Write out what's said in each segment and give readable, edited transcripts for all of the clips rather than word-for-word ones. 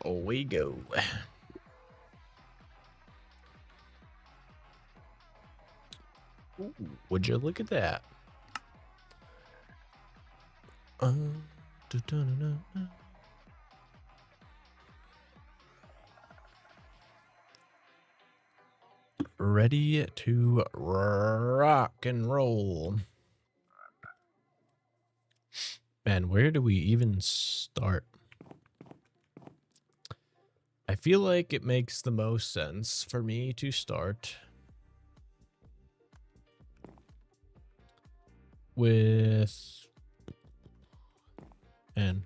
Oh, we go. Ooh, would you look at that? Da-da-da-da-da. Ready to rock and roll. Man, where do we even start? I feel like it makes the most sense for me to start with and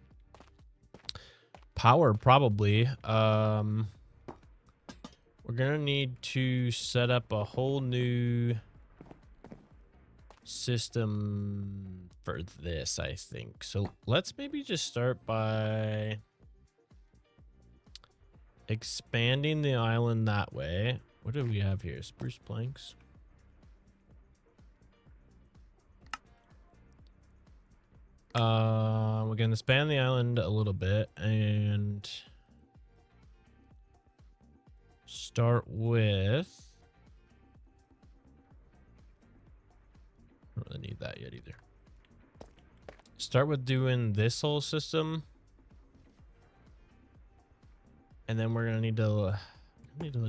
power probably. We're gonna need to set up a whole new system for this, I think. So let's maybe just start by expanding the island that way. What do we have here? Spruce planks. We're gonna expand the island a little bit and start with. I don't really need that yet either. Start with doing this whole system, and then we're gonna need to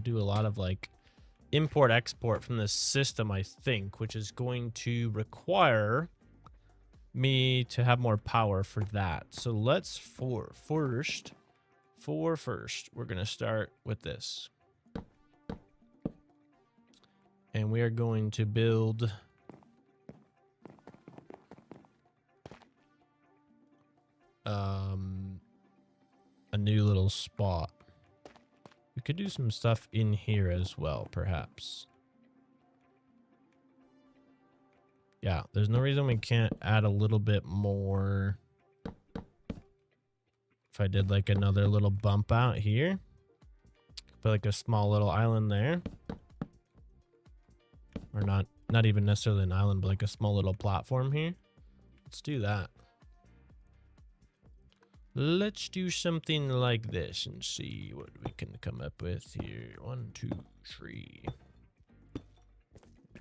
do a lot of like import export from this system, I think, which is going to require me to have more power for that. So let's first we're gonna start with this, and we are going to build a new little spot. We could do some stuff in here as well, perhaps. Yeah, there's no reason we can't add a little bit more. If I did like another little bump out here, put like a small little island there, or not even necessarily an island, but like a small little platform here. Let's do that. Let's do something like this and see what we can come up with here. 1, 2, 3.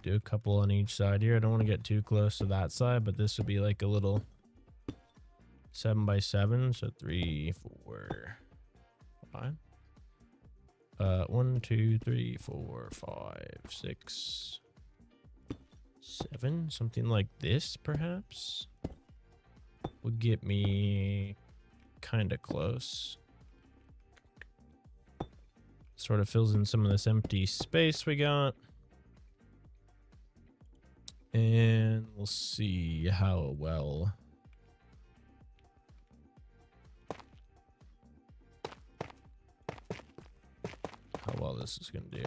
Do a couple on each side here. I don't want to get too close to that side, but this would be like a little 7x7. So 3, 4, 5. 1, 2, 3, 4, 5, 6, 7. Something like this, perhaps, would get me kind of close. Sort of fills in some of this empty space we got. And we'll see how well this is going to do.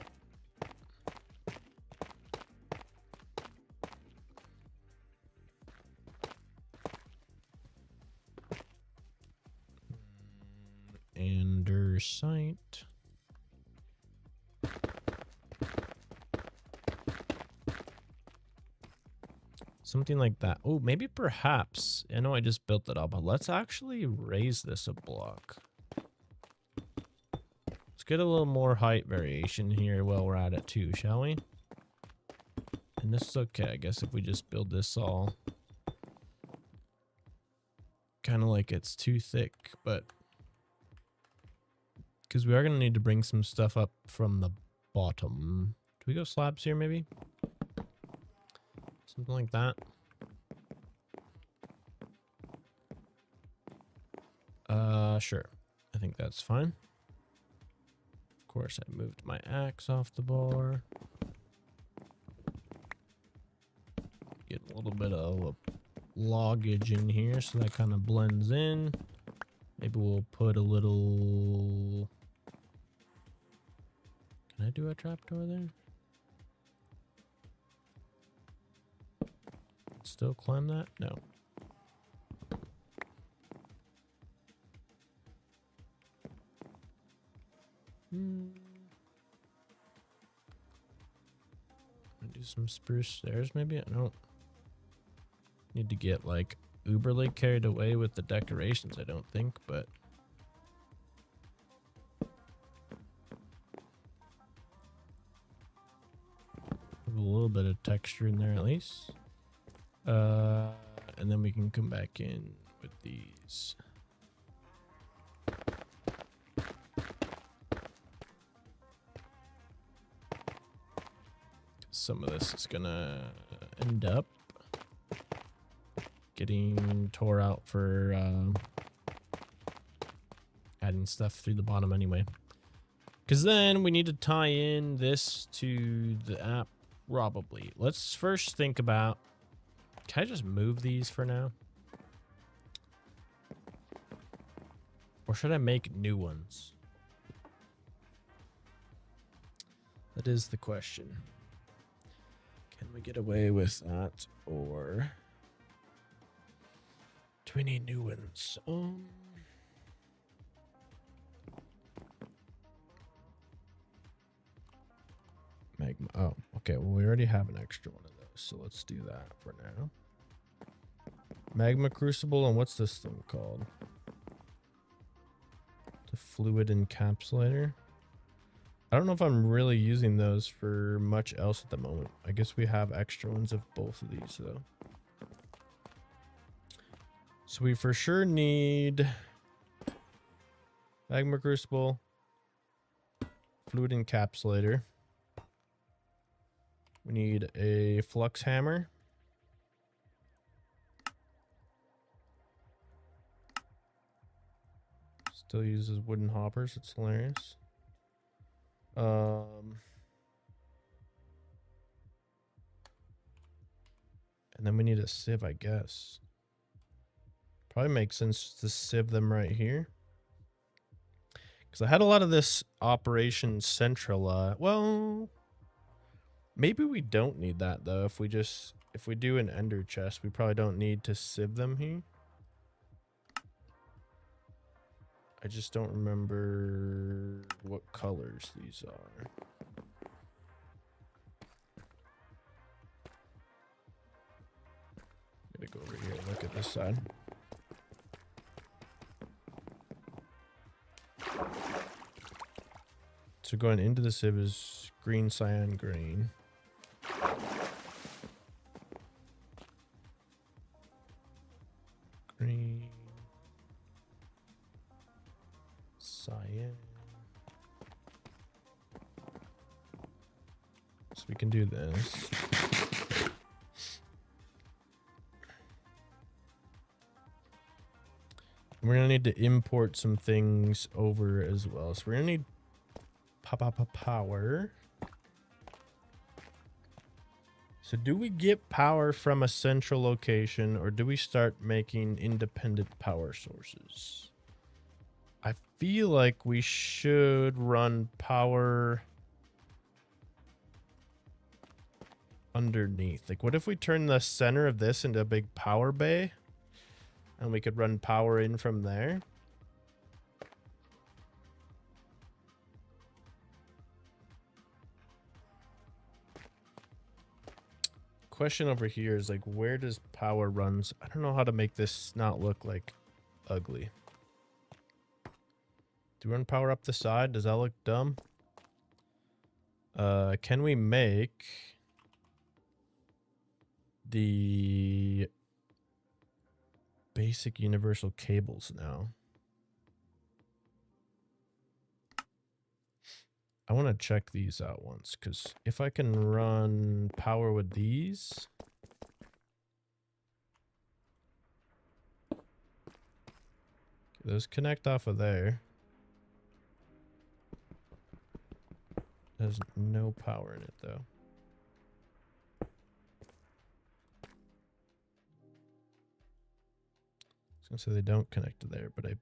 Andersite. Something like that. Oh, maybe perhaps. I know I just built it up, but let's actually raise this a block. Let's get a little more height variation here while we're at it too, shall we? And this is okay, I guess, if we just build this all kind of like it's too thick, but because we are going to need to bring some stuff up from the bottom. Do we go slabs here, maybe? Something like that. Sure. I think that's fine. Of course, I moved my axe off the bar. Get a little bit of loggage in here so that kind of blends in. Maybe we'll put a little... Can I do a trapdoor there? Still climb that? No. Do some spruce stairs maybe? No. Need to get like uberly carried away with the decorations, I don't think, but little bit of texture in there at least. And then we can come back in with these. Some of this is gonna end up getting tore out for adding stuff through the bottom anyway. Because then we need to tie in this to the app, probably. Let's first think about, can I just move these for now? Or should I make new ones? That is the question. Can we get away with that, or do we need new ones? Magma. Oh, okay. Well, we already have an extra one of those, so let's do that for now. Magma Crucible, and what's this thing called? The Fluid Encapsulator. I don't know if I'm really using those for much else at the moment. I guess we have extra ones of both of these, though. So we for sure need Magma Crucible, Fluid Encapsulator. We need a Flux Hammer. Still uses wooden hoppers. It's hilarious. And then we need a sieve, I guess. Probably makes sense to sieve them right here. Because I had a lot of this Operation Central. Well, maybe we don't need that though. If we do an ender chest, we probably don't need to sieve them here. I just don't remember what colors these are. I'm gonna go over here and look at this side. So going into the sieve is green, cyan, green. Green. Cyan. So we can do this. We're gonna need to import some things over as well. So we're gonna need power. So do we get power from a central location, or do we start making independent power sources? I feel like we should run power underneath. Like, what if we turn the center of this into a big power bay and we could run power in from there? Question over here is like, where does power runs? I don't know how to make this not look like ugly. Do we run power up the side? Does that look dumb? Can we make the basic universal cables now? I want to check these out once, because if I can run power with these, those connect off of there. There's no power in it though. I was gonna say they don't connect to there, but I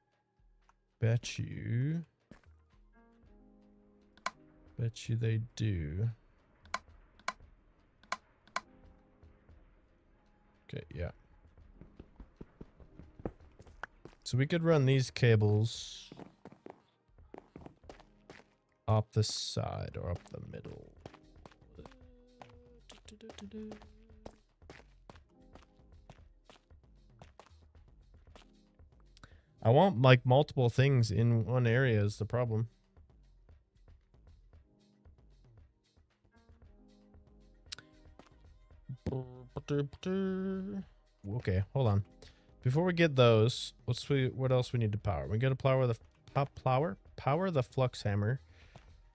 bet you they do. Okay, yeah. So we could run these cables up the side or up the middle. I want like multiple things in one area is the problem. Okay, hold on. Before we get those, what else we need to power? We got to power the flux hammer.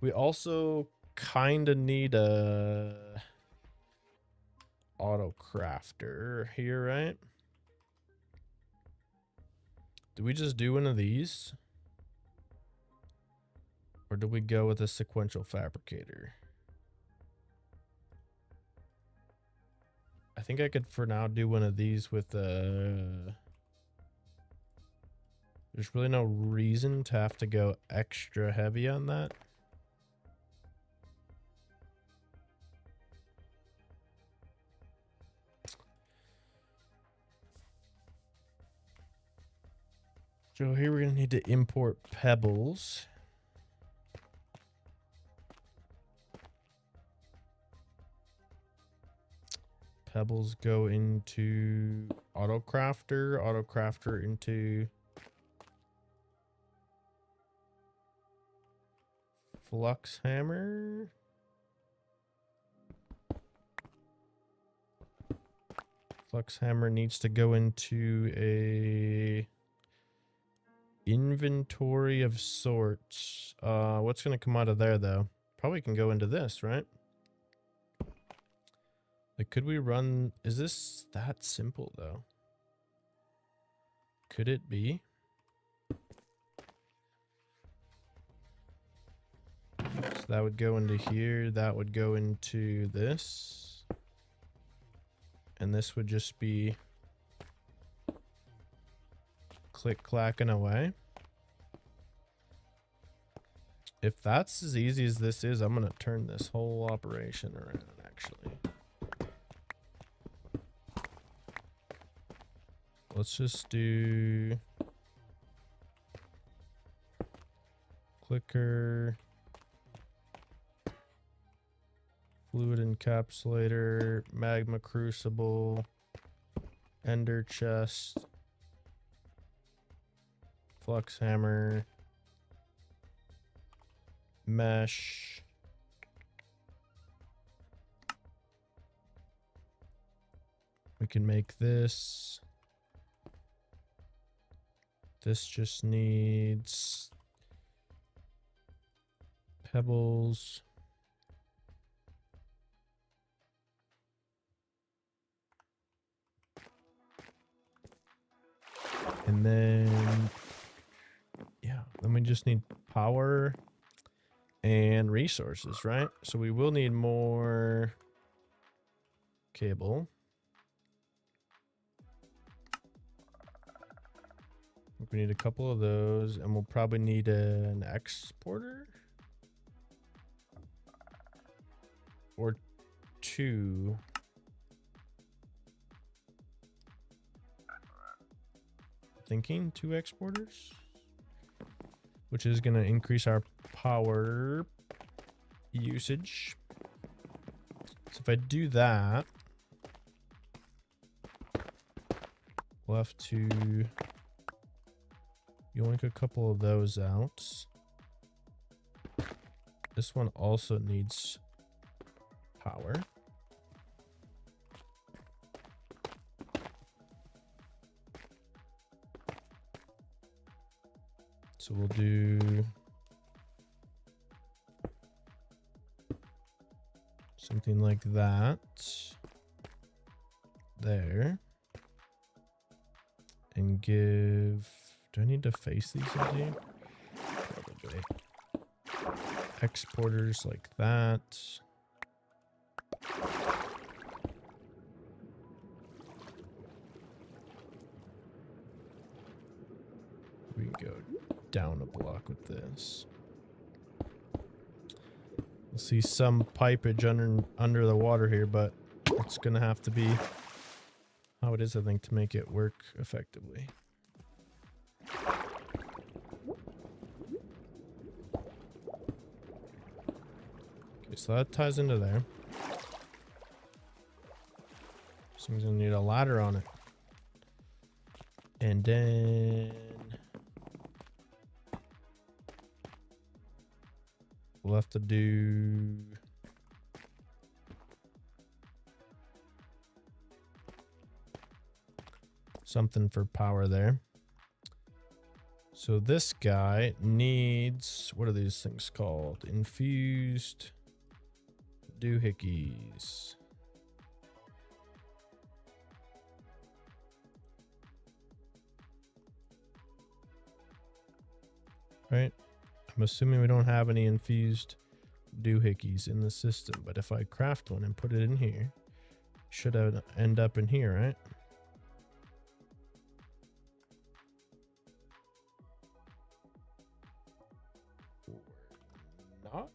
We also kind of need a auto crafter here, right? Do we just do one of these? Or do we go with a sequential fabricator? I think I could for now do one of these with there's really no reason to have to go extra heavy on that. So here we're gonna need to import pebbles. Pebbles go into auto crafter into flux hammer. Flux hammer needs to go into a inventory of sorts. What's gonna come out of there though? Probably can go into this, right? Like, could we run? Is this that simple though? Could it be? So that would go into here. That would go into this. And this would just be click-clacking away. If that's as easy as this is, I'm going to turn this whole operation around, actually. Let's just do clicker, fluid encapsulator, magma crucible, ender chest, flux hammer, mesh, we can make this. This just needs pebbles. And then, yeah, then we just need power and resources, right? So we will need more cable. We need a couple of those, and we'll probably need an exporter or two. Thinking 2 exporters, which is going to increase our power usage. So if I do that, we'll have to yoink a couple of those out. This one also needs power. So we'll do something like that there. And give, do I need to face these indeed? Probably. Exporters like that. We can go down a block with this. We'll see some pipage under the water here, but it's gonna have to be how it is, I think, to make it work effectively. Okay, so that ties into there. This thing's gonna need a ladder on it. And then we'll have to do something for power there. So this guy needs, what are these things called? Infused doohickeys. Right? I'm assuming we don't have any infused doohickeys in the system, but if I craft one and put it in here, should end up in here, right? Not.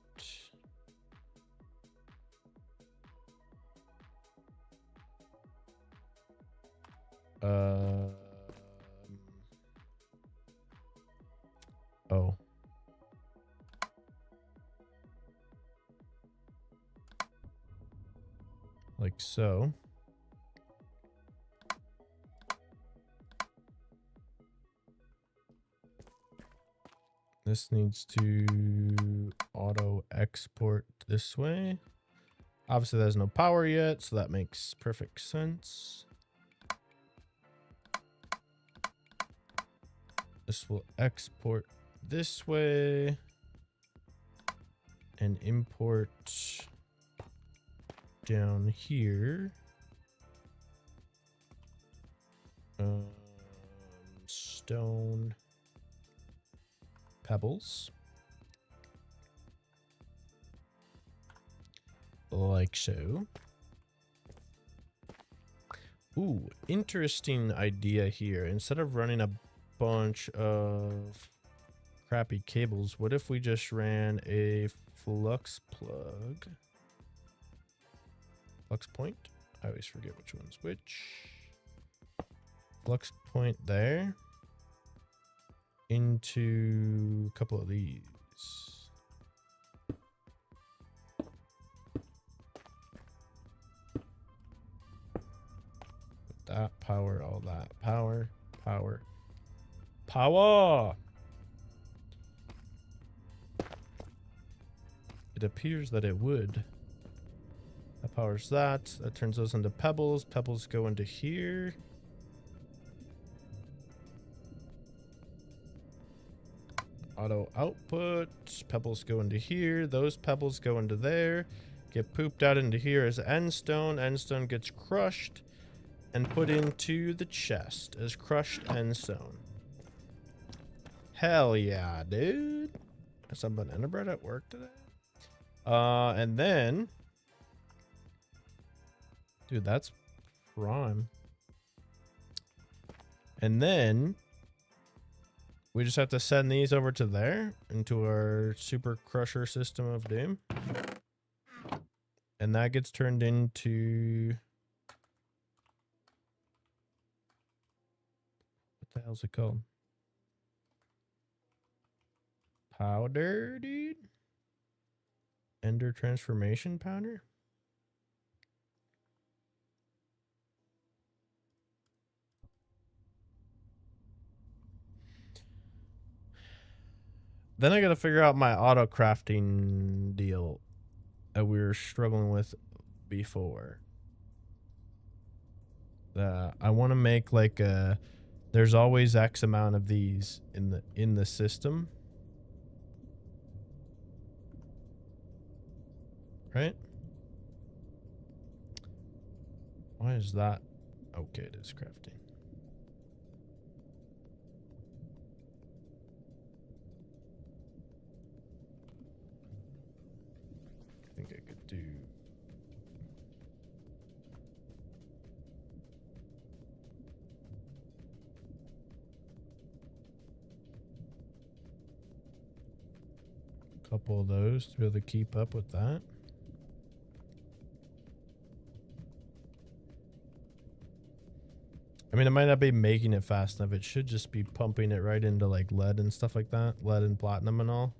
Oh. Like so. This needs to auto export this way. Obviously there's no power yet, so that makes perfect sense. This will export this way and import down here. Stone pebbles. Like so. Ooh, interesting idea here. Instead of running a bunch of crappy cables, what if we just ran a flux plug? Flux point? I always forget which one's which. Flux point there. Into a couple of these. That power, all that power, power, power. It appears that it would. That powers that. That turns those into pebbles. Pebbles go into here. Auto output. Pebbles go into here. Those pebbles go into there. Get pooped out into here as endstone. Endstone gets crushed and put into the chest as crushed endstone. Hell yeah, dude. That's some banana bread at work today. And then, dude, that's prime. And then we just have to send these over to there into our super crusher system of doom. And that gets turned into, what the hell's it called? Powder, dude? Ender transformation powder? Then I gotta figure out my auto crafting deal that we were struggling with before. I want to make like a, there's always X amount of these in the system. Right? Why is that? Okay, it is crafting. I think I could do. A couple of those to be able to keep up with that. I mean, it might not be making it fast enough. It should just be pumping it right into like lead and stuff like that. Lead and platinum and all.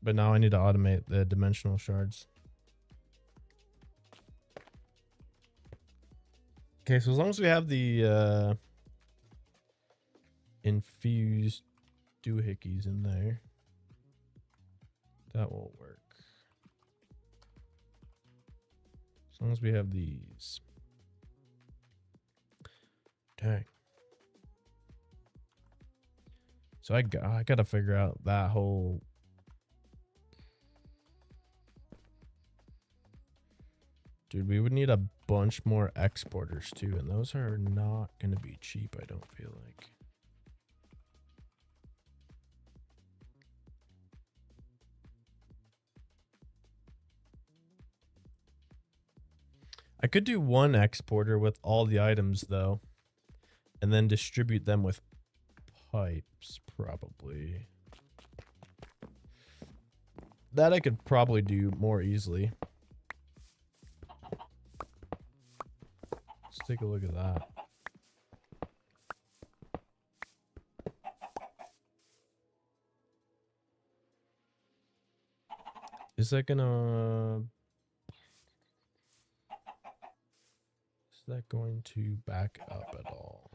But now I need to automate the dimensional shards. Okay, so as long as we have the infused doohickeys in there, that will work. As long as we have these. Dang. So I gotta figure out that whole... Dude, we would need a bunch more exporters too, and those are not gonna be cheap, I don't feel like. I could do one exporter with all the items though, and then distribute them with pipes, probably. That I could probably do more easily. Let's take a look at that. Is that gonna... Is that going to back up at all?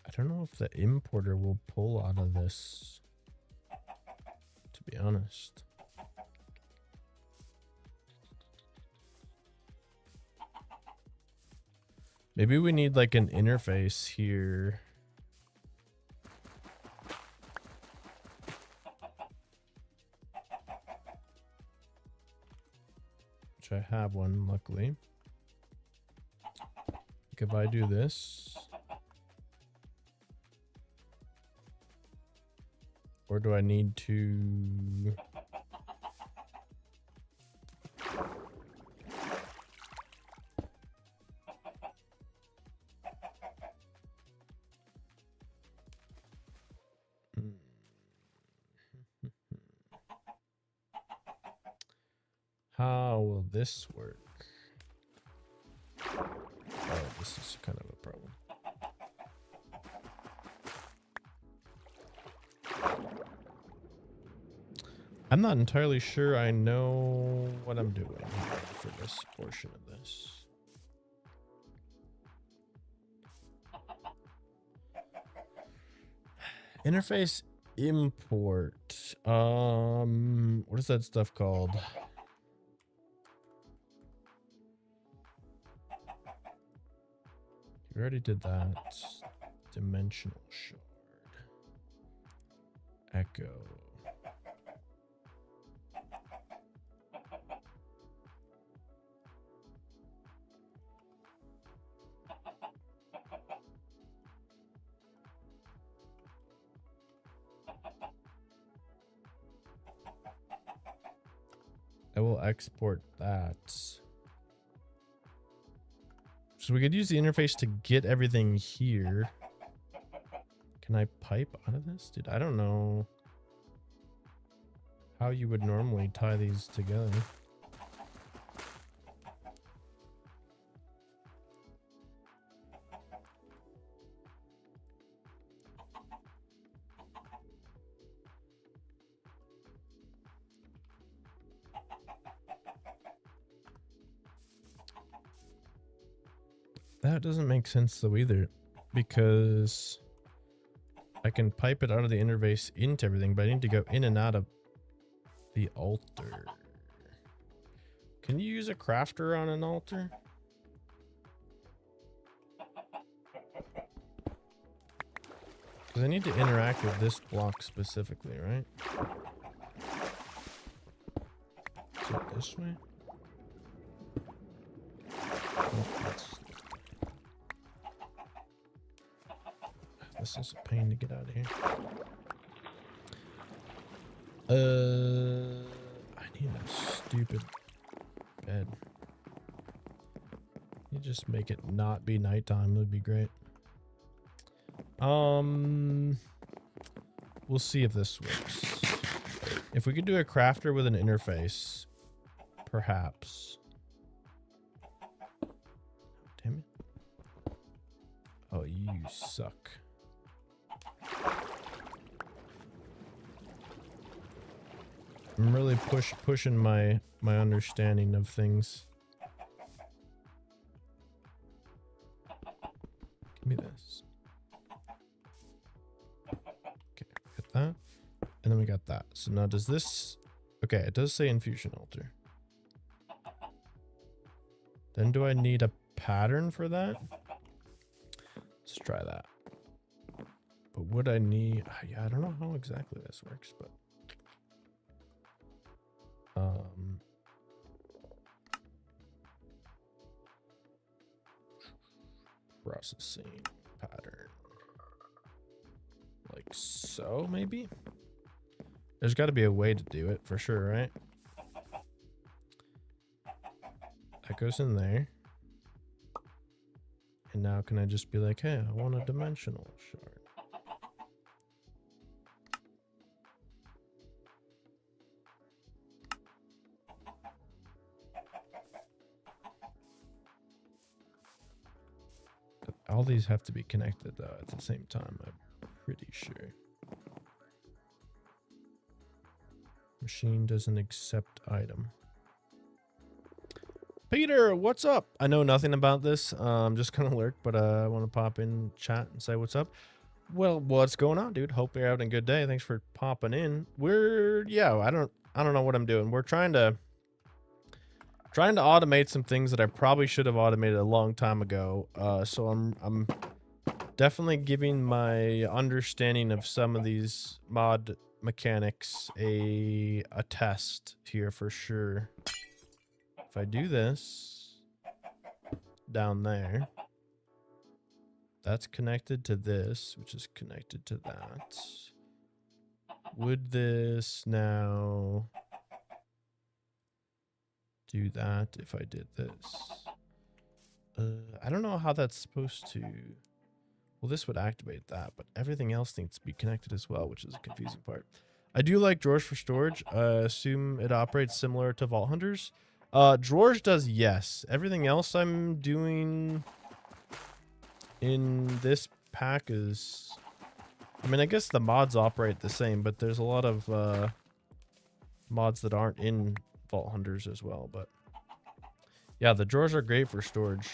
I don't know if the importer will pull out of this, to be honest. Maybe we need like an interface here. Which I have one, luckily. Like if I do this. Or do I need to... How will this work? Oh, this is kind of a problem. I'm not entirely sure I know what I'm doing for this portion of this. Interface import. What is that stuff called? We already did that. Dimensional shard. Echo. I will export that. So we could use the interface to get everything here. Can I pipe out of this? Dude, I don't know how you would normally tie these together. That doesn't make sense though either, because I can pipe it out of the interface into everything, but I need to go in and out of the altar. Can you use a crafter on an altar? Because I need to interact with this block specifically, right? Is it this way? Oh, this is a pain to get out of here. I need a stupid bed. You just make it not be nighttime, would be great. We'll see if this works. If we could do a crafter with an interface, perhaps. Damn it. Oh, you suck. I'm really pushing my understanding of things. Give me this. Okay, get that. And then we got that. So now does this... Okay, it does say infusion altar. Then do I need a pattern for that? Let's try that. But would I need... Yeah, I don't know how exactly this works, but... Processing pattern. Like so, maybe? There's got to be a way to do it for sure, right? That goes in there. And now can I just be like, hey, I want a dimensional shard. All these have to be connected though at the same time, I'm pretty sure. Machine doesn't accept item. Peter, what's up? I know nothing about this. I'm just gonna lurk, but I want to pop in chat and say what's up. Well, what's going on, dude? Hope you're having a good day. Thanks for popping in. I don't know what I'm doing. We're trying to automate some things that I probably should have automated a long time ago. So I'm definitely giving my understanding of some of these mod mechanics a test here for sure. If I do this down there, that's connected to this, which is connected to that. Would this now do that if I did this? I don't know how that's supposed to... Well, this would activate that, but everything else needs to be connected as well, which is a confusing part. I do like drawers for storage. Assume it operates similar to Vault Hunters. Drawers does, yes. Everything else I'm doing in this pack is... I mean, I guess the mods operate the same, but there's a lot of mods that aren't in Vault Hunters as well, but... Yeah, the drawers are great for storage.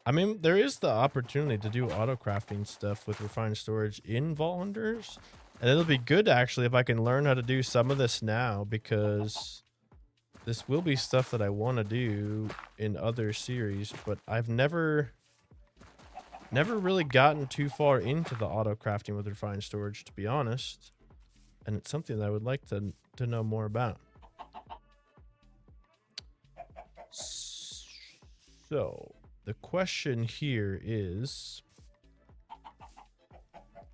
I mean, there is the opportunity to do auto crafting stuff with refined storage in Vault Hunters, and it'll be good actually if I can learn how to do some of this now, because this will be stuff that I want to do in other series, but I've never really gotten too far into the auto crafting with refined storage, to be honest, and it's something that I would like to know more about. So the question here is,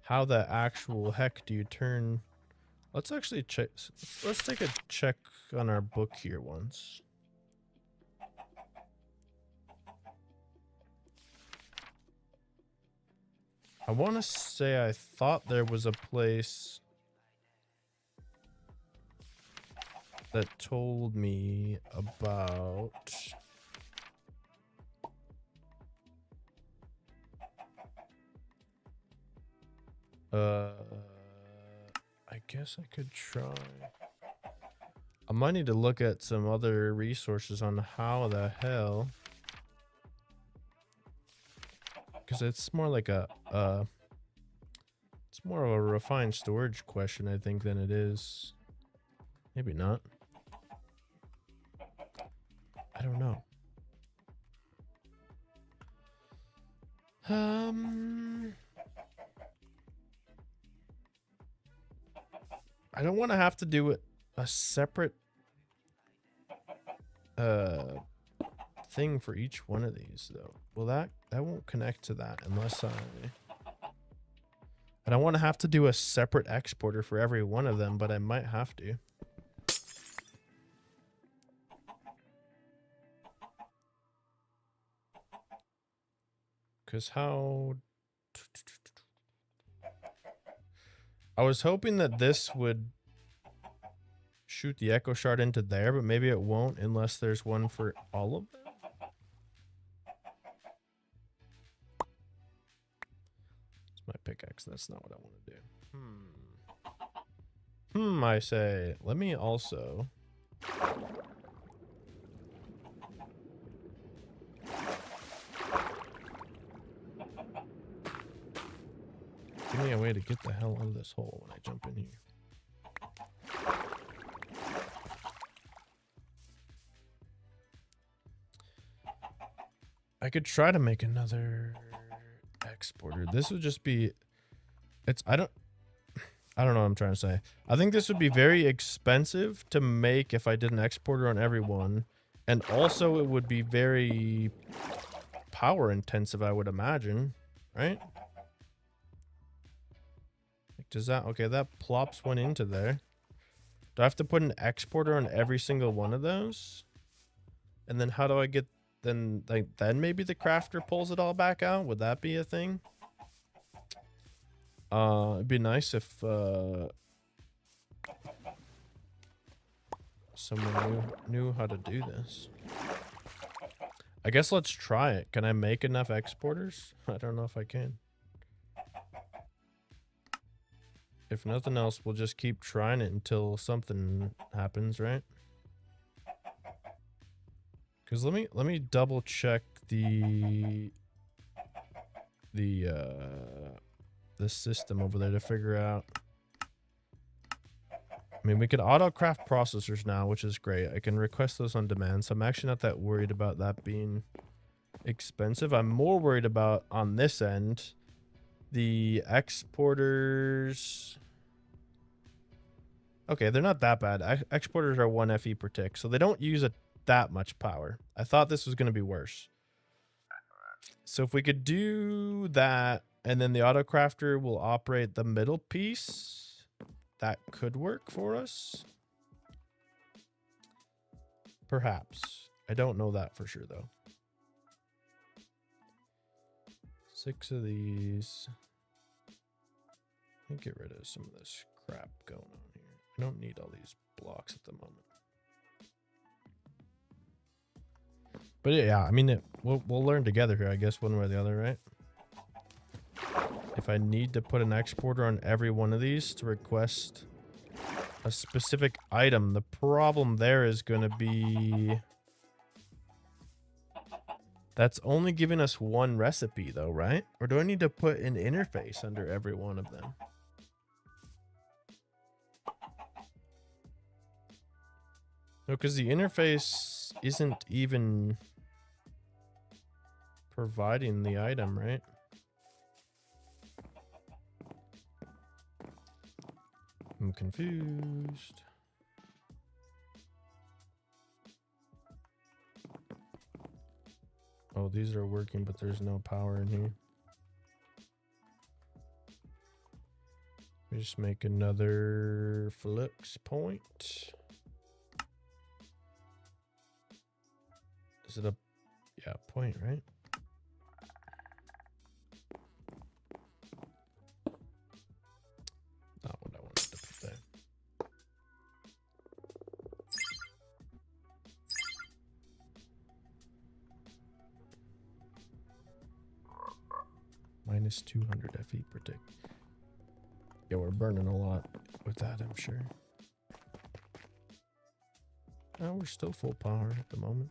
how the actual heck do you turn... Let's actually check. Let's take a check on our book here once. I want to say I thought there was a place that told me about... I guess I could try. I might need to look at some other resources on how the hell, because it's more like a it's more of a refined storage question, I think, than it is. Maybe not. I don't know. I don't want to have to do a separate thing for each one of these though. Well, that won't connect to that unless I don't want to have to do a separate exporter for every one of them, but I might have to. Because how... I was hoping that this would shoot the echo shard into there, but maybe it won't unless there's one for all of them. It's my pickaxe. That's not what I want to do. I say, let me also... Give me a way to get the hell out of this hole when I jump in here. I could try to make another exporter. This would just be... I don't know what I'm trying to say. I think this would be very expensive to make if I did an exporter on every one. And also it would be very power intensive, I would imagine. Right? Does that... Okay, that plops one into there. Do I have to put an exporter on every single one of those? And then how do I get... Then maybe the crafter pulls it all back out? Would that be a thing? It'd be nice if someone knew how to do this. I guess let's try it. Can I make enough exporters? I don't know if I can. If nothing else, we'll just keep trying it until something happens, right? Because let me double check the system over there to figure out. I mean, we can auto craft processors now, which is great. I can request those on demand, so I'm actually not that worried about that being expensive. I'm more worried about, on this end, the exporters. Okay, they're not that bad. Exporters are 1 FE per tick, so they don't use that much power. I thought this was going to be worse. So if we could do that, and then the autocrafter will operate the middle piece, that could work for us. Perhaps. I don't know that for sure, though. 6 of these. Let me get rid of some of this crap going on here. I don't need all these blocks at the moment. But yeah, I mean, we'll learn together here, I guess, one way or the other, right? If I need to put an exporter on every one of these to request a specific item, the problem there is going to be... That's only giving us one recipe, though, right? Or do I need to put an interface under every one of them? No, because the interface isn't even providing the item, right? I'm confused. Oh, these are working, but there's no power in here. Let me just make another flux point. Is it a... Yeah, point, right? Not what I wanted to put there. Minus 200 FE per tick. Yeah, we're burning a lot with that, I'm sure. Oh, we're still full power at the moment.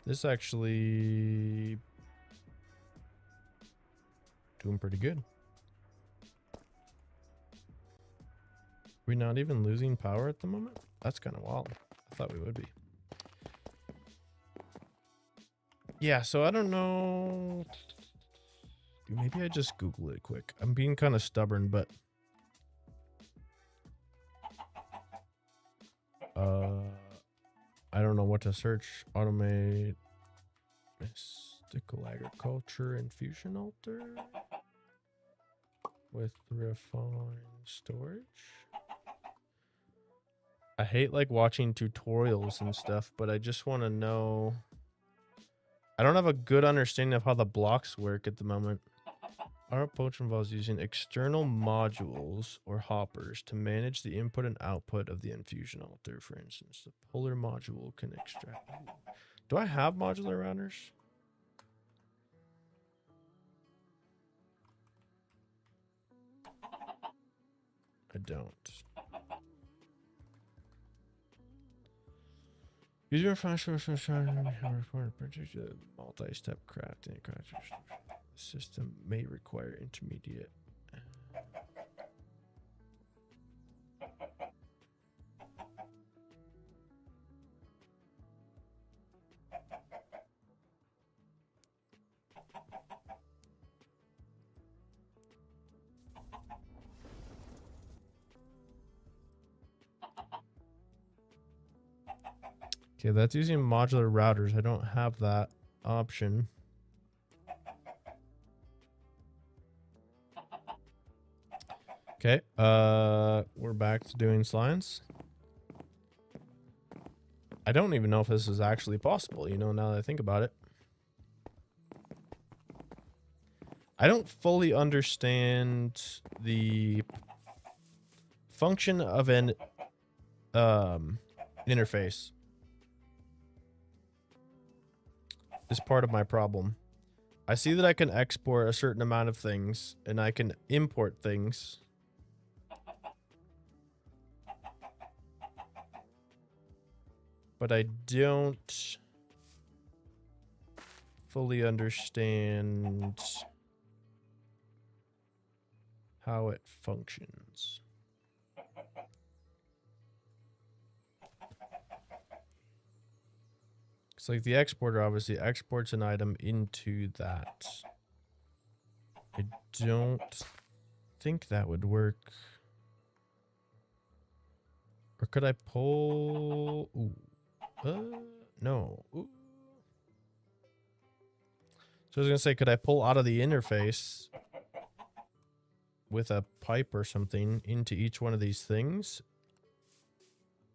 This actually doing pretty good. We're not even losing power at the moment? That's kind of wild. I thought we would be. Yeah, so I don't know. Maybe I just Google it quick. I'm being kind of stubborn, but I don't know what to search. Automate mystical agriculture infusion altar with refined storage. I hate like watching tutorials and stuff, but I just want to know. I don't have a good understanding of how the blocks work at the moment. Our approach involves using external modules or hoppers to manage the input and output of the infusion altar. For instance, the polar module can extract. Do I have modular routers? I don't. User function multi-step crafting. System may require intermediate. Okay, that's using modular routers. I don't have that option. Okay, we're back to doing slimes. I don't even know if this is actually possible, you know, now that I think about it. I don't fully understand the function of an interface. Is part of my problem. I see that I can export a certain amount of things and I can import things. But I don't fully understand how it functions. It's like the exporter obviously exports an item into that. I don't think that would work. Or could I pull? Ooh. No. Ooh. So I was gonna say, could I pull out of the interface with a pipe or something into each one of these things?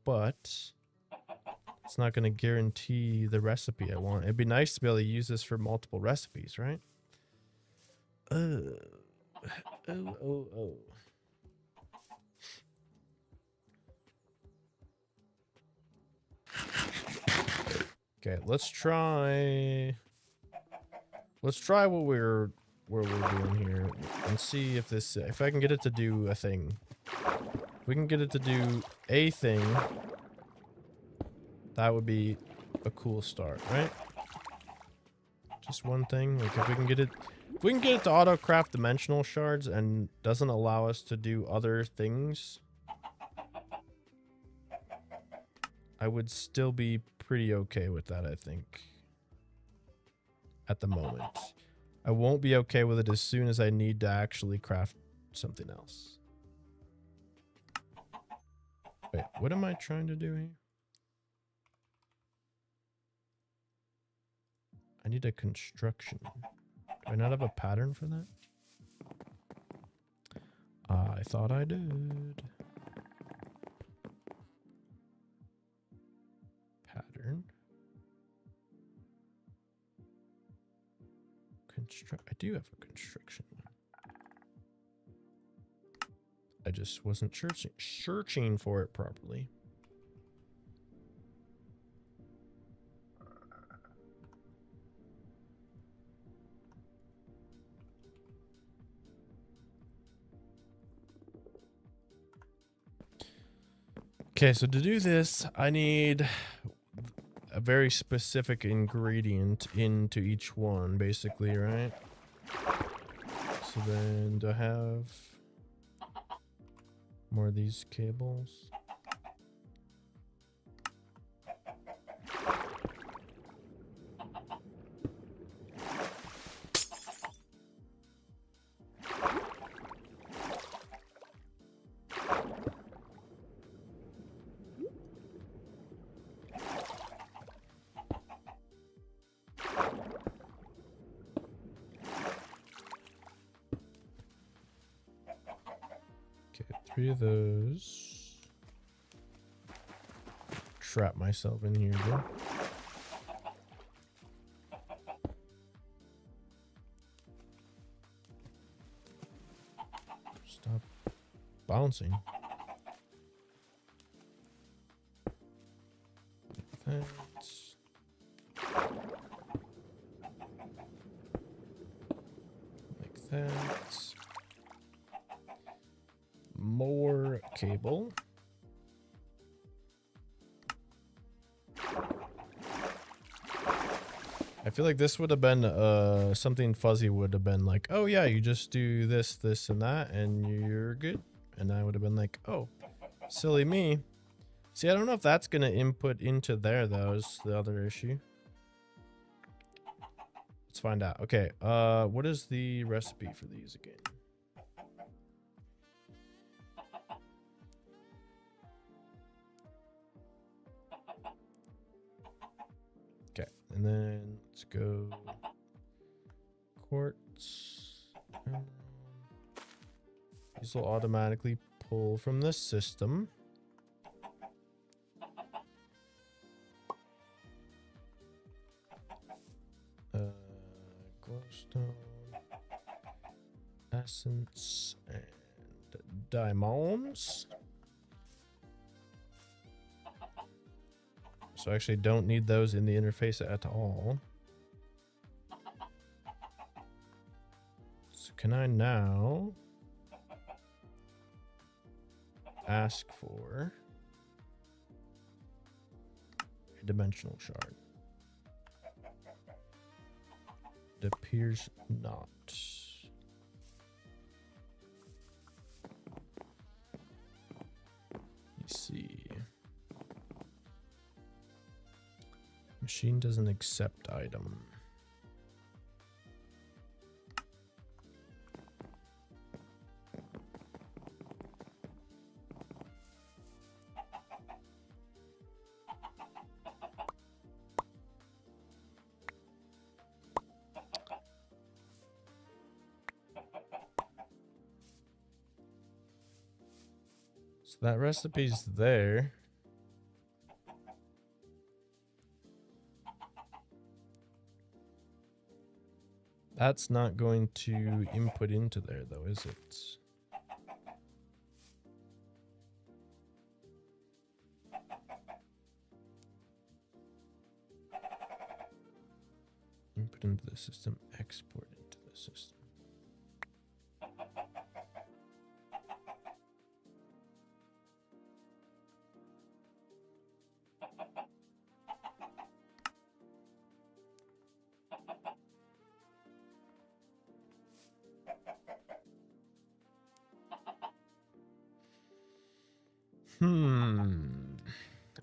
But it's not going to guarantee the recipe I want. It'd be nice to be able to use this for multiple recipes, right? Oh. Okay, let's try what we're doing here and see if I can get it to do a thing. If we can get it to do a thing, that would be a cool start, right? Just one thing. Like if we can get it to auto craft dimensional shards and doesn't allow us to do other things, I would still be pretty okay with that, I think. At the moment. I won't be okay with it as soon as I need to actually craft something else. Wait, what am I trying to do here? I need a construction. Do I not have a pattern for that? I thought I did. Pattern. I do have a construction one. I just wasn't searching for it properly. Okay, so to do this, I need a very specific ingredient into each one, basically, right? So then, do I have more of these cables? Three of those. Trap myself in here again. Stop bouncing. That's like that. More cable. I feel like this would have been something Fuzzy would have been like, oh yeah, you just do this, this, and that, and you're good. And I would have been like, oh, silly me. See, I don't know if that's gonna input into there though, is the other issue. Let's find out. Okay, what is the recipe for these again? Okay, and then let's go quartz. These will automatically pull from the system. Glowstone, essence, and diamonds. So I actually don't need those in the interface at all. So can I now ask for a dimensional shard? It appears not. Let's see. Machine doesn't accept item. So that recipe's there. That's not going to input into there though, is it? Input into the system, export into the system.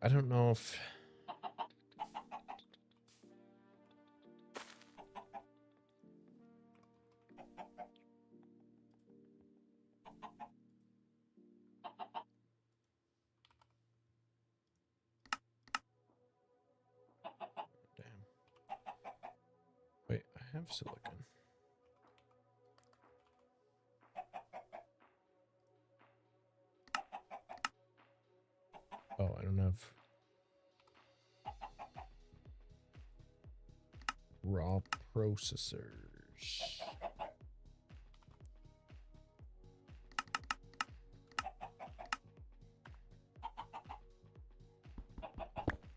I don't know if... Damn. Wait, I have silicon. Oh, I don't have raw processors.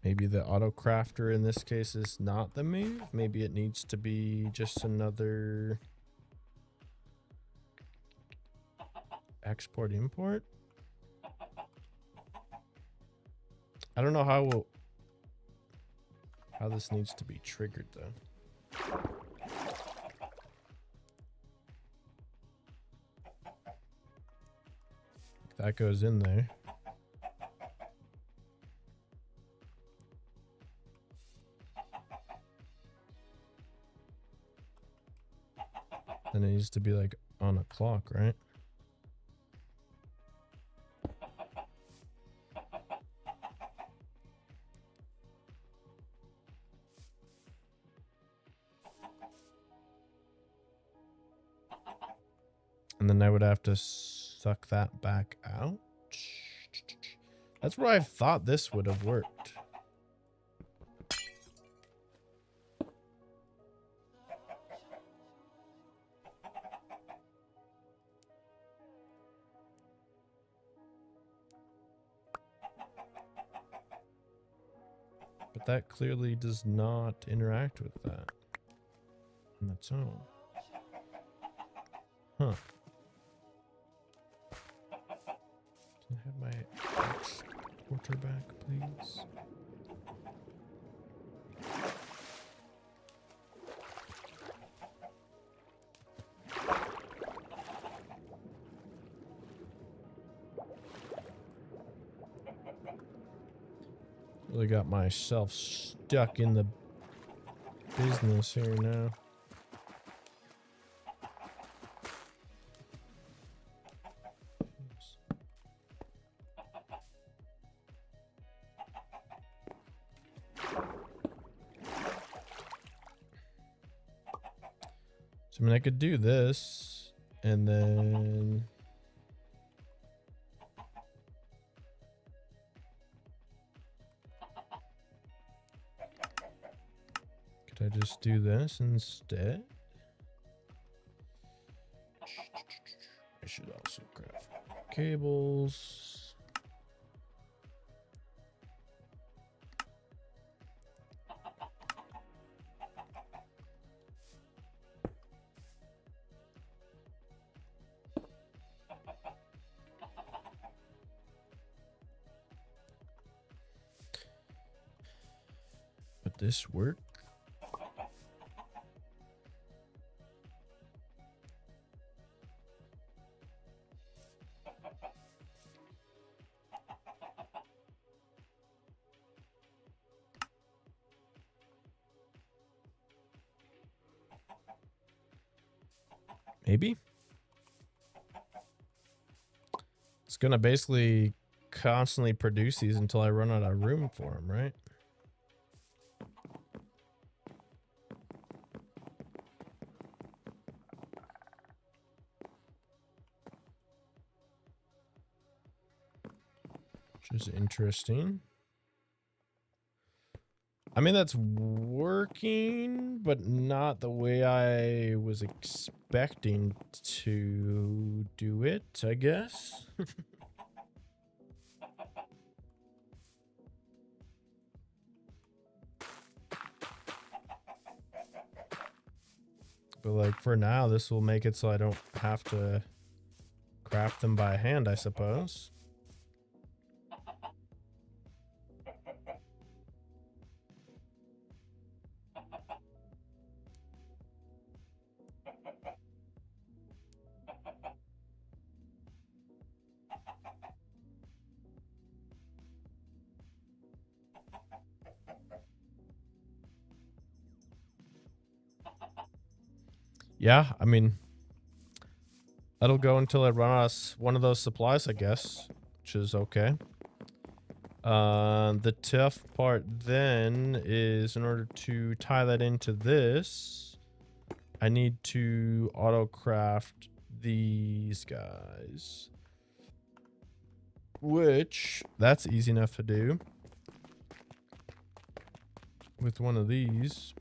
Maybe the auto crafter in this case is not the move. Maybe it needs to be just another export import. I don't know how this needs to be triggered though. That goes in there. Then it needs to be like on a clock, right? And then I would have to suck that back out. That's where I thought this would have worked. But that clearly does not interact with that on its own. Huh. Can I have my exporter back, please? Really got myself stuck in the business here now. So, I mean, I could do this, and then... Could I just do this instead? I should also craft cables. Would this work? Maybe. It's gonna basically constantly produce these until I run out of room for them, right? Which is interesting. I mean, that's working, but not the way I was expecting to do it, I guess. But like for now, this will make it so I don't have to craft them by hand, I suppose. Yeah, I mean, that'll go until I run out of one of those supplies, I guess, which is okay. The tough part then is in order to tie that into this, I need to auto craft these guys, which that's easy enough to do with one of these.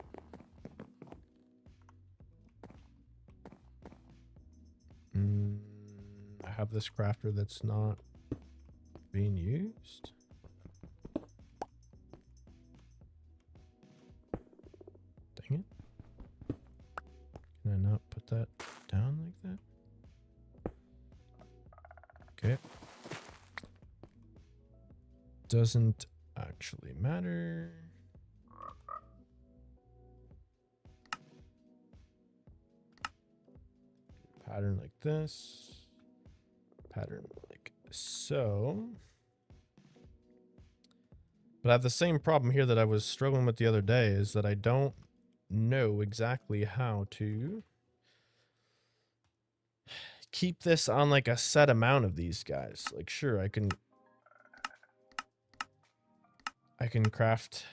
I have this crafter that's not being used. Dang it. Can I not put that down like that? Okay. Doesn't actually matter. Pattern like this. Pattern like so. But I have the same problem here that I was struggling with the other day, is that I don't know exactly how to keep this on like a set amount of these guys. Like, sure, I can craft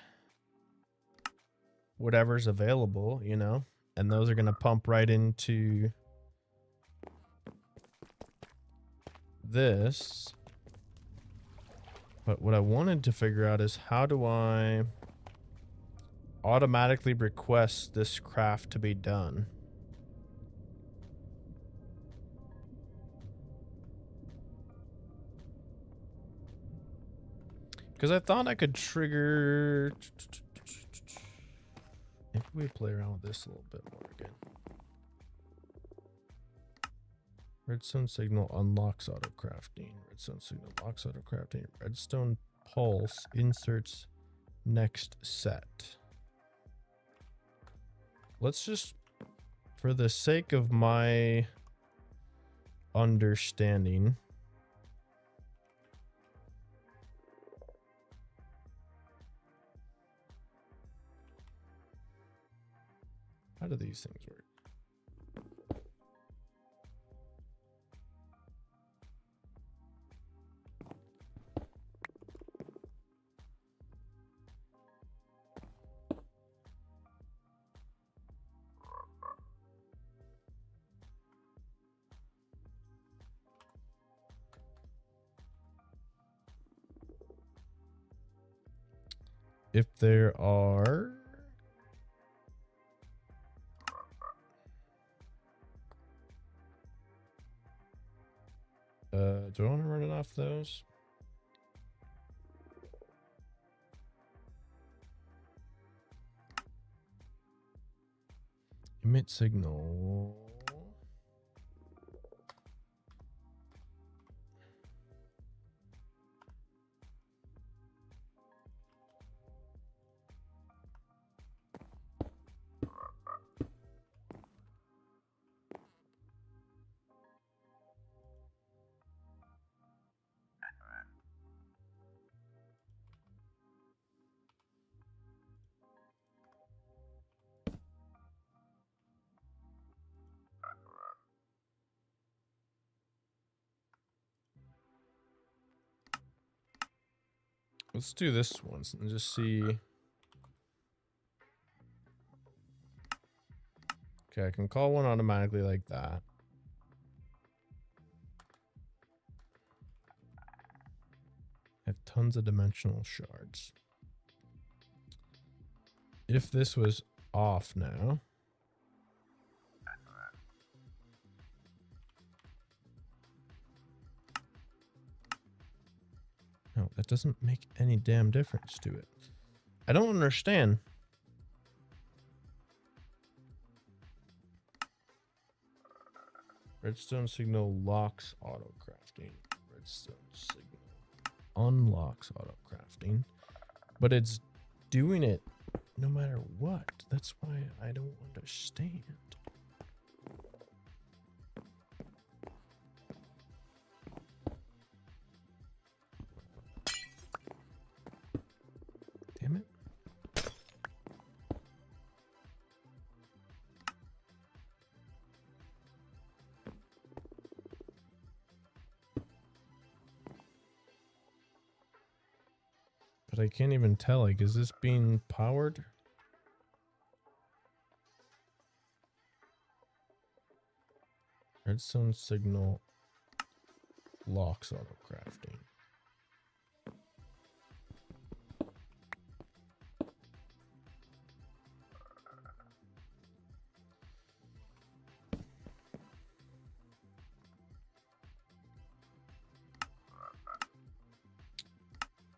whatever's available, you know, and those are going to pump right into this. But what I wanted to figure out is, how do I automatically request this craft to be done? Because I thought I could trigger... Maybe we play around with this a little bit more again. Redstone signal unlocks auto crafting. Redstone signal locks auto crafting. Redstone pulse inserts next set. Let's just, for the sake of my understanding, how do these things work? If there are do I want to run it off those? Emit signal. Let's do this once and just see. Okay, I can call one automatically like that. I have tons of dimensional shards. If this was off now. No, that doesn't make any damn difference to it. I don't understand. Redstone signal locks auto crafting. Redstone signal unlocks auto crafting. But it's doing it no matter what. That's why I don't understand. Damn it. But I can't even tell, like, is this being powered? Redstone signal locks auto crafting.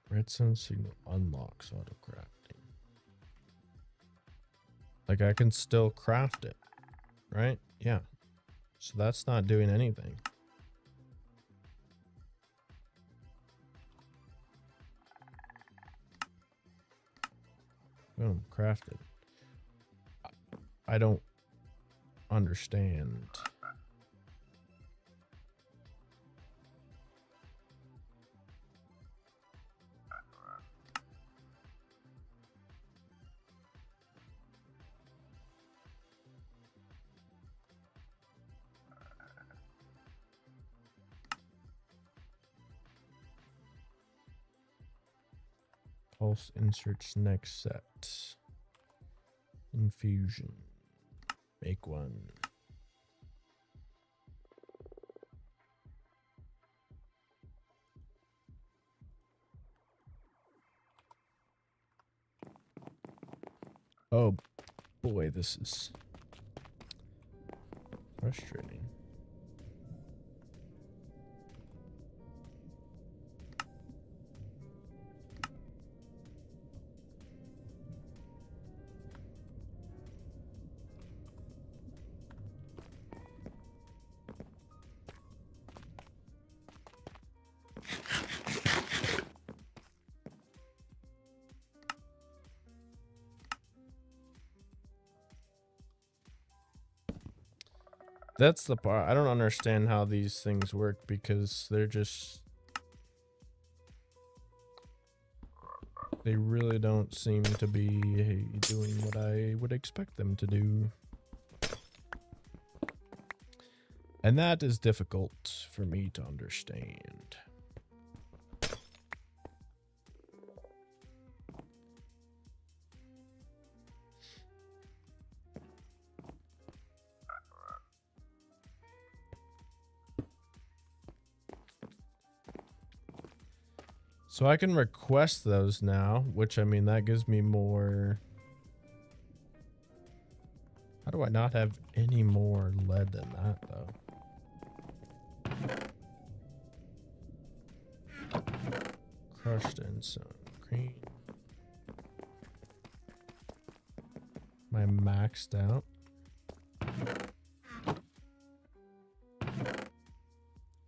Redstone signal unlocks auto crafting. Like, I can still craft it, right? Yeah. So that's not doing anything. Boom, crafted. I don't understand. Pulse inserts next set. Infusion. Make one. Oh boy, this is frustrating. That's the part. I don't understand how these things work because they're just... They really don't seem to be doing what I would expect them to do. And that is difficult for me to understand. So I can request those now, which, I mean, that gives me more... How do I not have any more lead than that, though? Crushed instone. Green. Am I maxed out?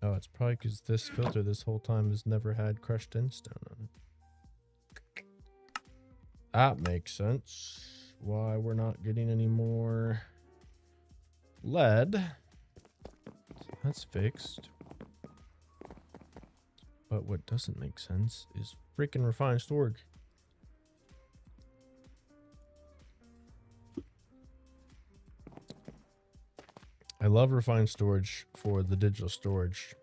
Oh, it's probably because this filter this whole time has never had crushed instone on it. That makes sense. Why we're not getting any more lead. That's fixed. But what doesn't make sense is freaking refined storage. I love refined storage for the digital storage,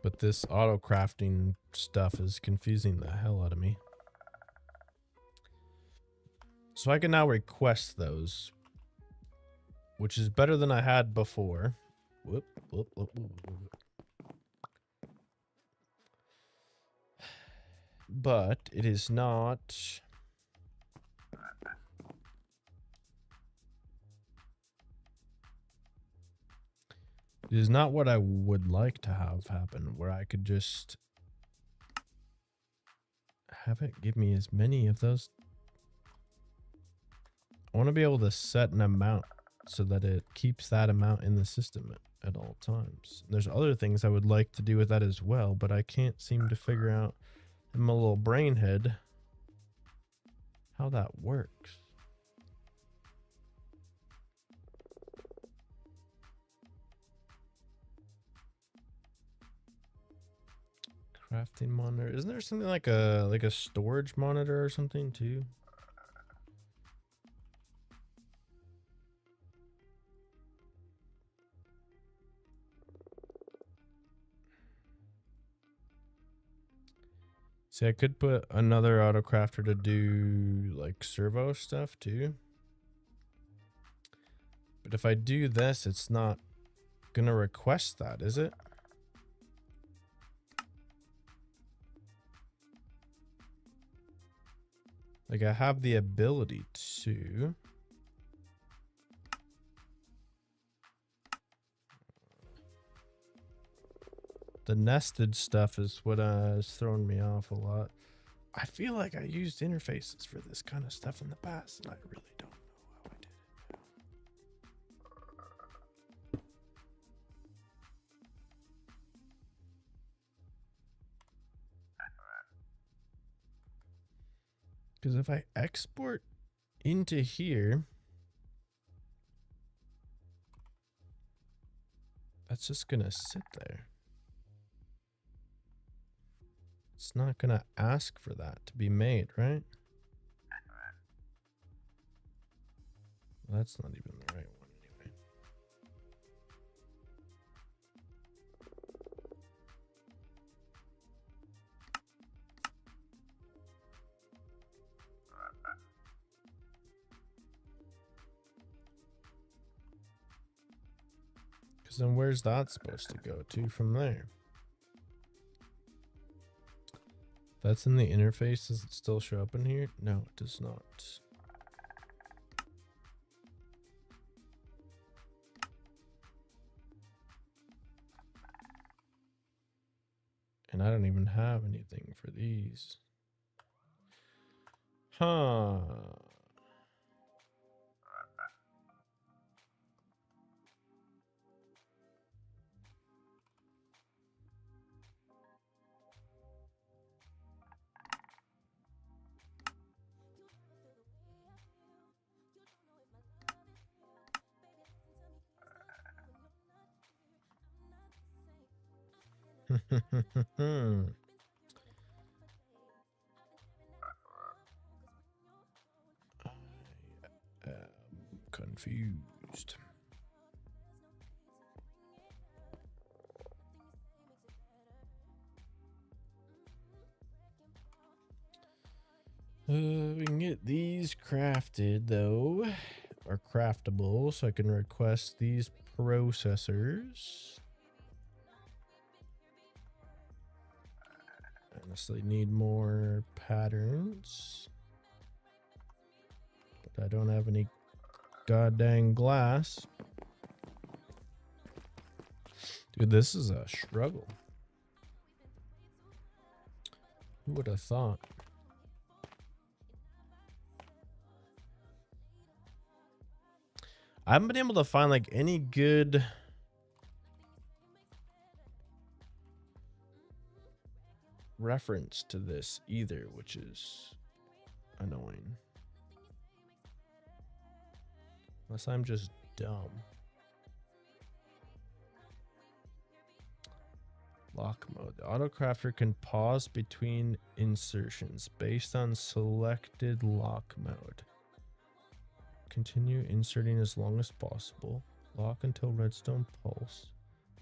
but this auto crafting stuff is confusing the hell out of me. So I can now request those, which is better than I had before. Whoop, whoop, whoop, whoop, whoop. But it is not... It is not what I would like to have happen, where I could just have it give me as many of those. I want to be able to set an amount so that it keeps that amount in the system at all times. And there's other things I would like to do with that as well, but I can't seem to figure out in my little brain head how that works. Crafting monitor. Isn't there something like a storage monitor or something too? See, I could put another auto crafter to do like servo stuff too. But if I do this, it's not gonna request that, is it? Like, I have the ability to. The nested stuff is what is throwing me off a lot. I feel like I used interfaces for this kind of stuff in the past, and I really don't know how I did it. Because if I export into here, that's just gonna sit there. It's not gonna ask for that to be made, right? Well, that's not even the right one anyway. Because then where's that supposed to go to from there? That's in the interface. Does it still show up in here? No, it does not. And I don't even have anything for these. Huh. I am confused. We can get these crafted though, or craftable, so I can request these processors. Honestly, need more patterns, but I don't have any goddamn glass. Dude, this is a struggle. Who would have thought? I haven't been able to find like any good reference to this either, which is annoying. Unless I'm just dumb. Lock mode. The autocrafter can pause between insertions based on selected lock mode. Continue inserting as long as possible. Lock until redstone pulse.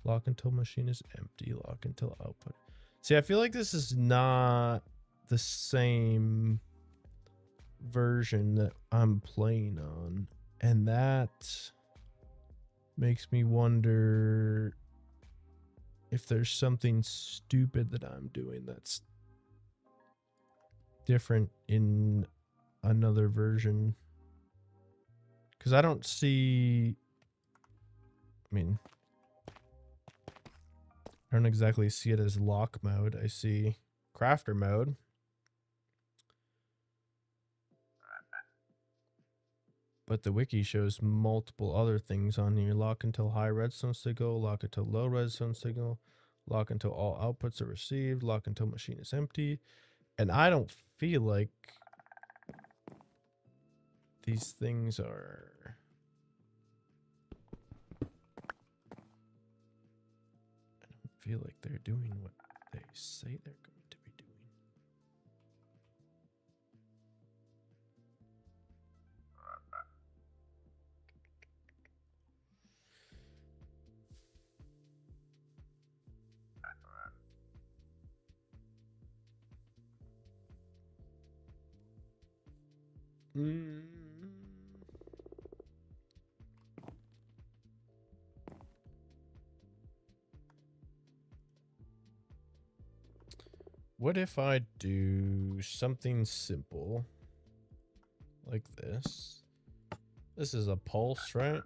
Lock until machine is empty. Lock until output. See, I feel like this is not the same version that I'm playing on. And that makes me wonder if there's something stupid that I'm doing that's different in another version. Because I don't see... I mean... I don't exactly see it as lock mode. I see crafter mode. But the wiki shows multiple other things on here. Lock until high redstone signal. Lock until low redstone signal. Lock until all outputs are received. Lock until machine is empty. And I don't feel like these things are... feel like they're doing what they say they're going to be doing. What if I do something simple like this? This is a pulse, right?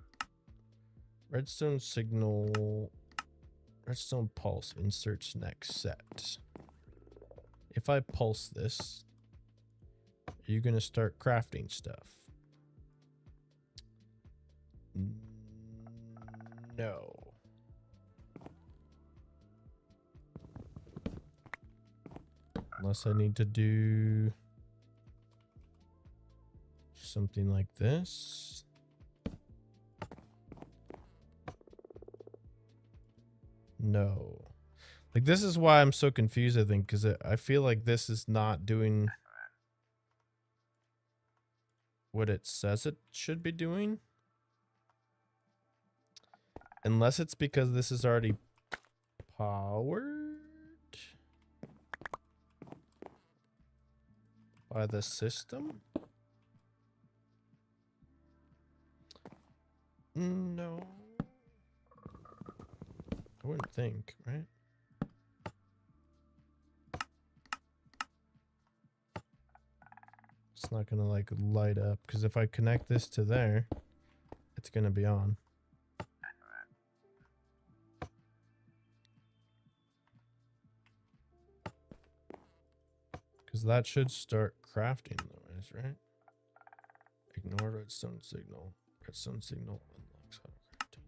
Redstone signal, redstone pulse inserts next set. If I pulse this, are you going to start crafting stuff? No. Unless I need to do something like this. No. Like, this is why I'm so confused, I think, because I feel like this is not doing what it says it should be doing. Unless it's because this is already powered by the system? No. I wouldn't think, right? It's not gonna like light up, because if I connect this to there, it's gonna be on. Because that should start crafting otherwise, right? Ignore redstone signal. Redstone signal unlocks auto crafting.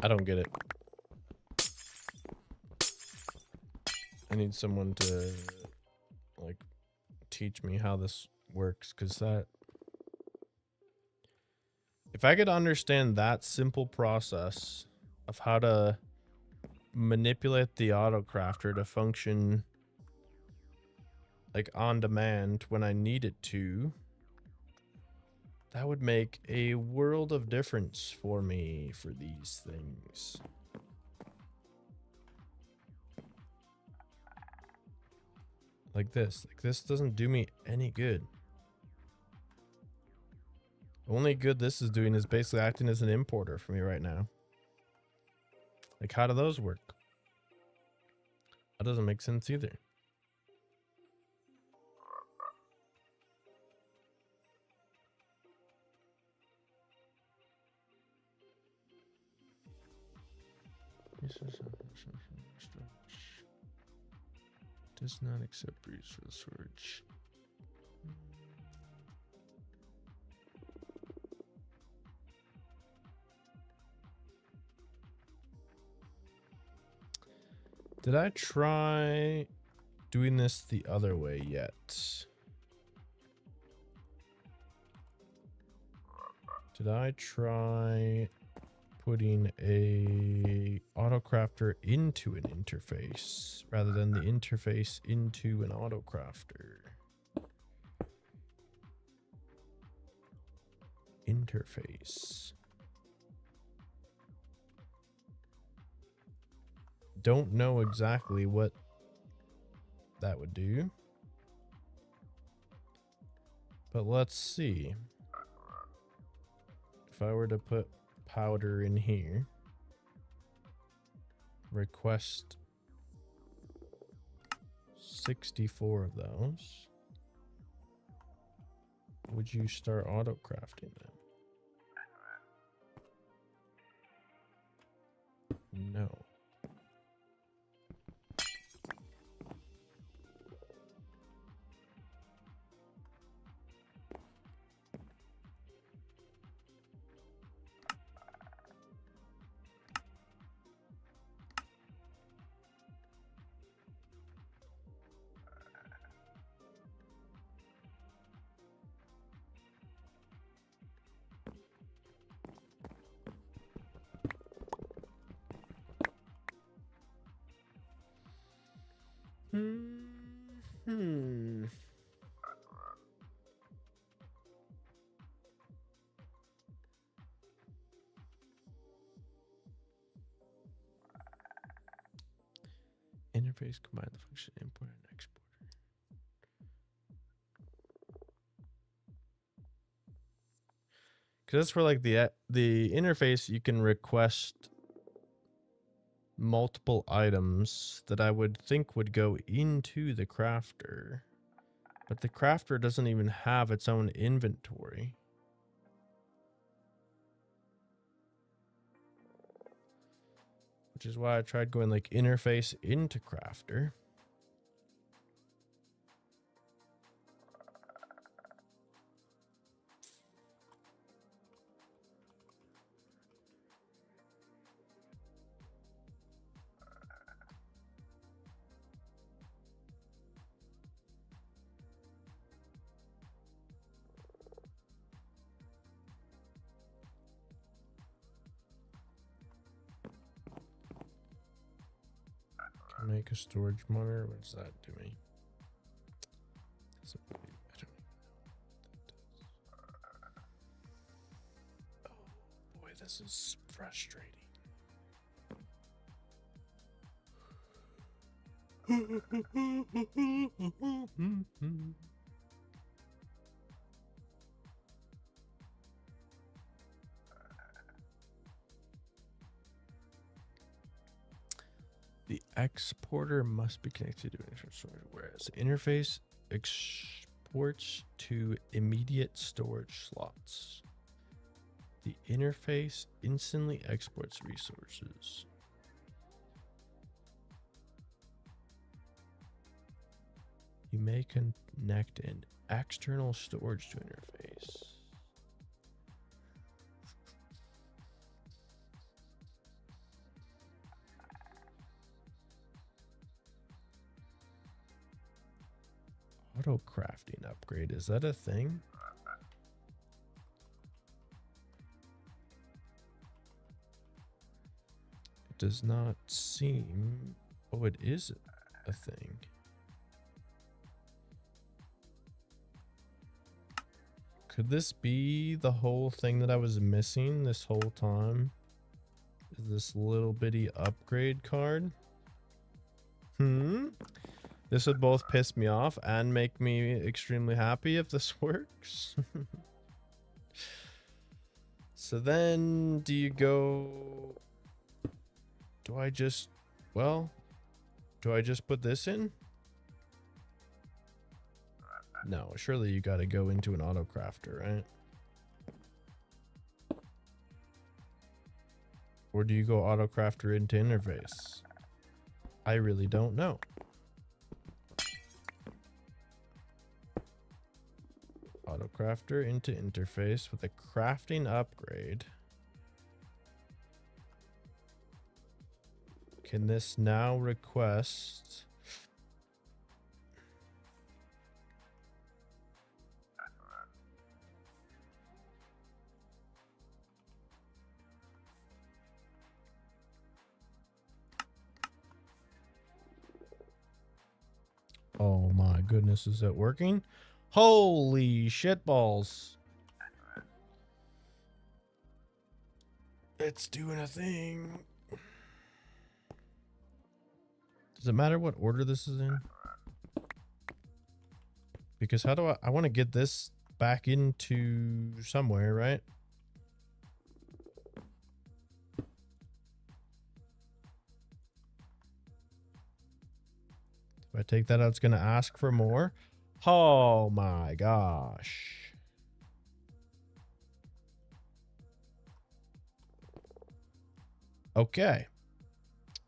I don't get it. I need someone to like teach me how this works, because that, if I could understand that simple process of how to manipulate the autocrafter to function like on demand when I need it to, that would make a world of difference for me for these things. Like this doesn't do me any good. The only good this is doing is basically acting as an importer for me right now. Like, how do those work? That doesn't make sense either. Does not accept breeds for the storage. Did I try doing this the other way yet? Did I try putting a autocrafter into an interface rather than the interface into an autocrafter? Interface. Don't know exactly what that would do, but let's see. If I were to put powder in here, request 64 of those, would you start auto crafting them? No. Interface combine the function importer and exporter. Because that's where like the interface, you can request multiple items that I would think would go into the crafter, but the crafter doesn't even have its own inventory. Which is why I tried going like interface into crafter. Make a storage monitor. What does that do me? I don't even know what that does. Oh boy, this is frustrating. The exporter must be connected to an storage, whereas the interface exports to immediate storage slots. The interface instantly exports resources. You may connect an external storage to interface. Auto crafting upgrade. Is that a thing? It does not seem. Oh, it is a thing. Could this be the whole thing that I was missing this whole time? Is this little bitty upgrade card? This would both piss me off and make me extremely happy if this works. So then do you go... Do I just... Well, do I just put this in? No, surely you gotta go into an auto crafter, right? Or do you go auto crafter into interface? I really don't know. Auto crafter into interface with a crafting upgrade. Can this now request... Oh my goodness, is it working? Holy shitballs. It's doing a thing. Does it matter what order this is in? Because how do I want to get this back into somewhere, right? If I take that out, it's going to ask for more. Oh my gosh. Okay.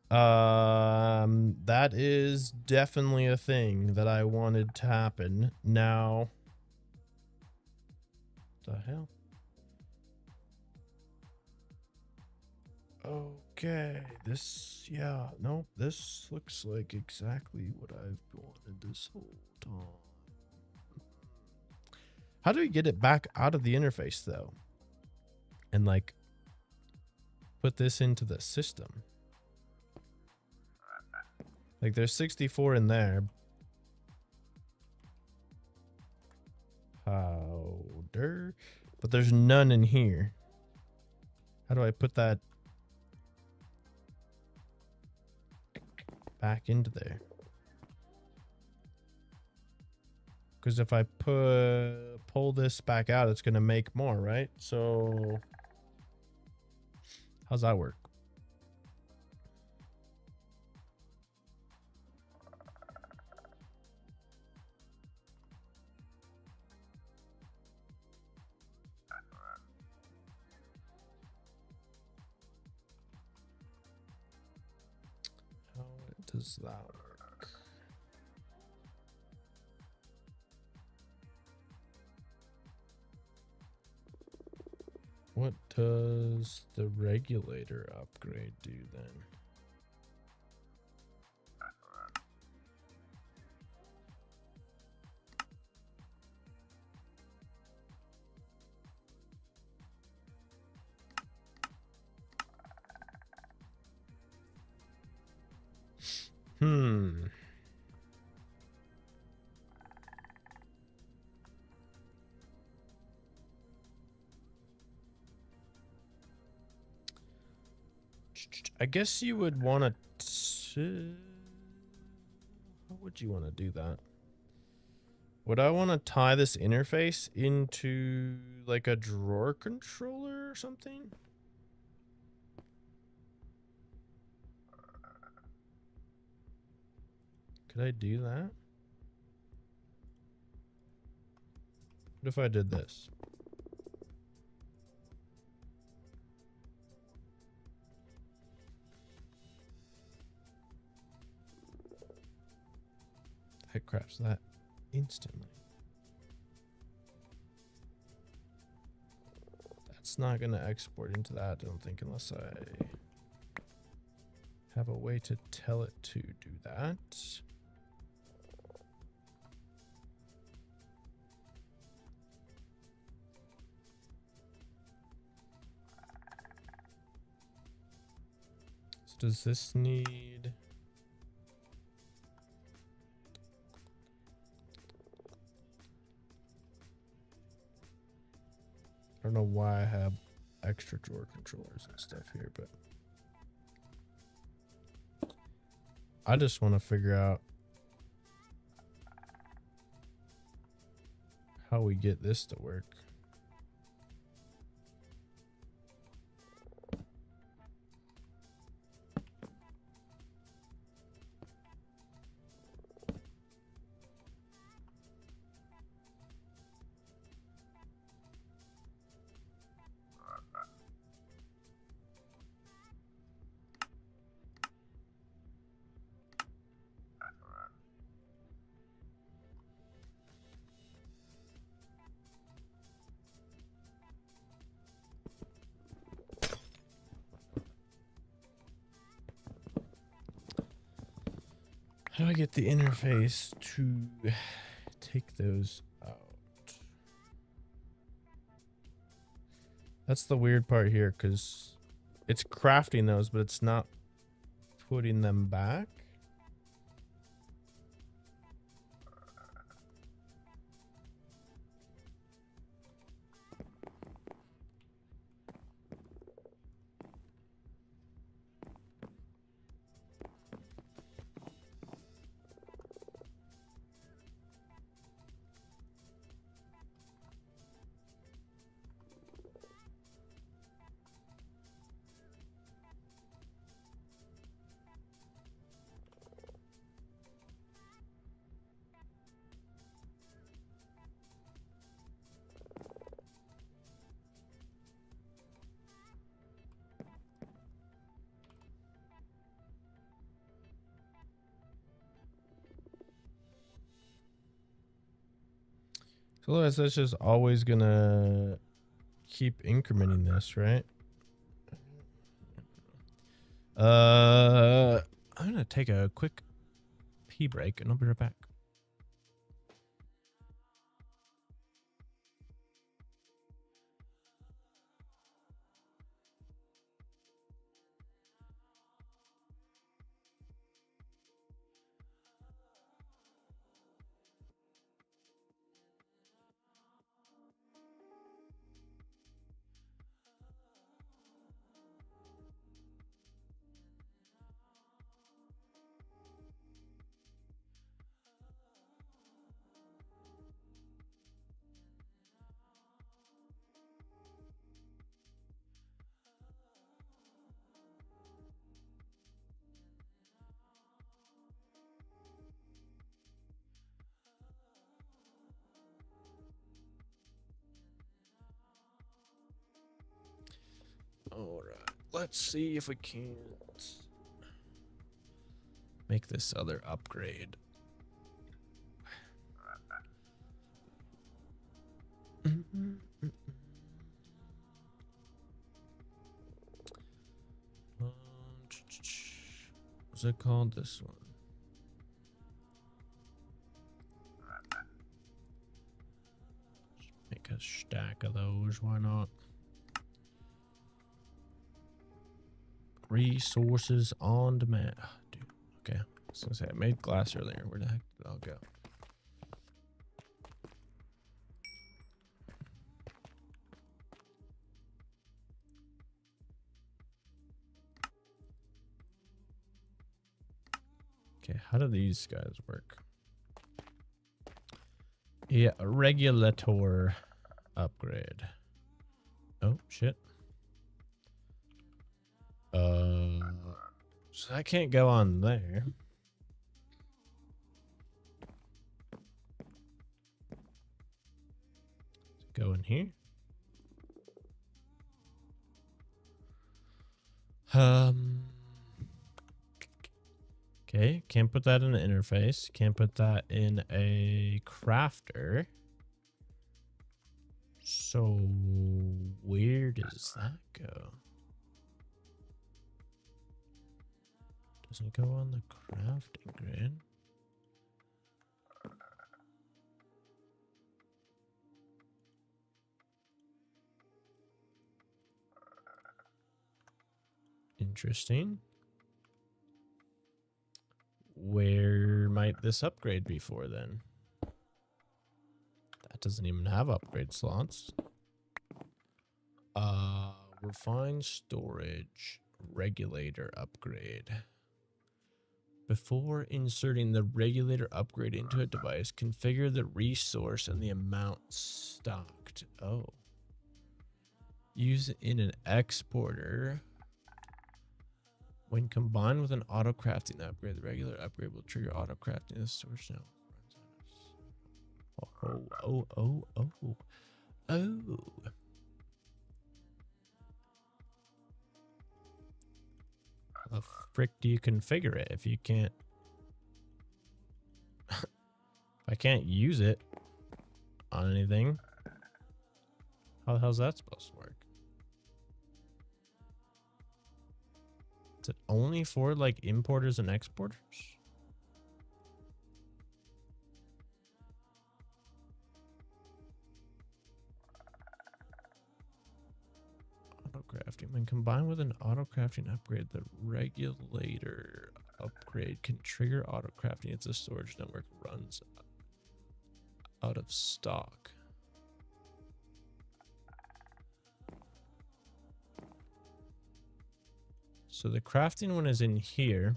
That is definitely a thing that I wanted to happen. Now, the hell? Okay, this, yeah, nope, this looks like exactly what I've wanted this whole time. How do we get it back out of the interface though? And like, put this into the system. Like there's 64 in there. Powder. But there's none in here. How do I put that back into there? Because if I pull this back out, it's going to make more, right? So how's that work? How does that work? What does the regulator upgrade do then? I guess you would want to... How would you want to do that? Would I want to tie this interface into like a drawer controller or something? Could I do that? What if I did this? It crafts that instantly. That's not going to export into that, I don't think, unless I have a way to tell it to do that. Does this need... I don't know why I have extra drawer controllers and stuff here, but I just want to figure out how we get this to work. How do I get the interface to take those out? That's the weird part here, because it's crafting those, but it's not putting them back. So otherwise, that's just always gonna keep incrementing this, right? I'm gonna take a quick pee break and I'll be right back. All right, let's see if we can't make this other upgrade. What's it called? This one. Make a stack of those. Why not? Resources on demand. Oh, dude. Okay. I was gonna say I made glass earlier. Where the heck did it all go? Okay, how do these guys work? Yeah, a regulator upgrade. Oh, shit. So I can't go on there. Go in here. Okay, can't put that in an interface. Can't put that in a crafter. So where does that go? Doesn't go on the crafting grid. Interesting. where might this upgrade be for then? That doesn't even have upgrade slots. Refined storage regulator upgrade. Before inserting the regulator upgrade into a device, configure the resource and the amount stocked. Oh. Use it in an exporter. When combined with an auto crafting upgrade, the regular upgrade will trigger auto crafting in the storage now. Oh. How the frick do you configure it if you can't? If I can't use it on anything, how the hell's that supposed to work? Is it only for like importers and exporters? Auto crafting. When combined with an auto crafting upgrade, the regulator upgrade can trigger auto crafting if the storage network runs out of stock. So the crafting one is in here.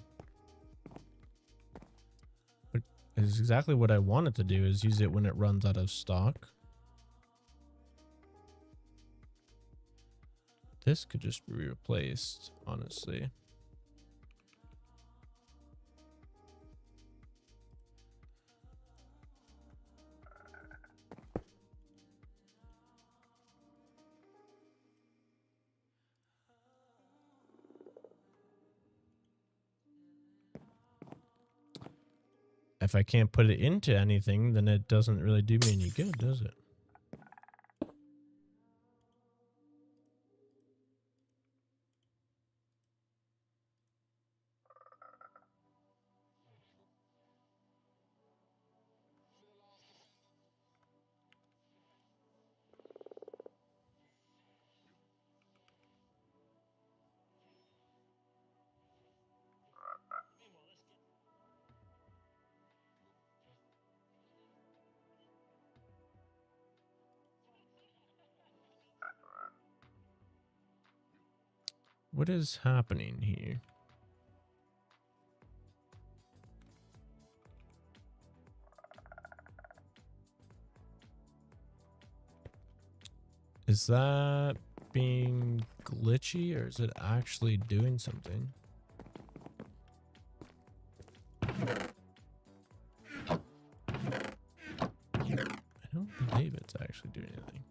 Which is exactly what I wanted to do, is use it when it runs out of stock. This could just be replaced, honestly. If I can't put it into anything, then it doesn't really do me any good, does it? What is happening here? Is that being glitchy, or is it actually doing something? I don't believe it's actually doing anything.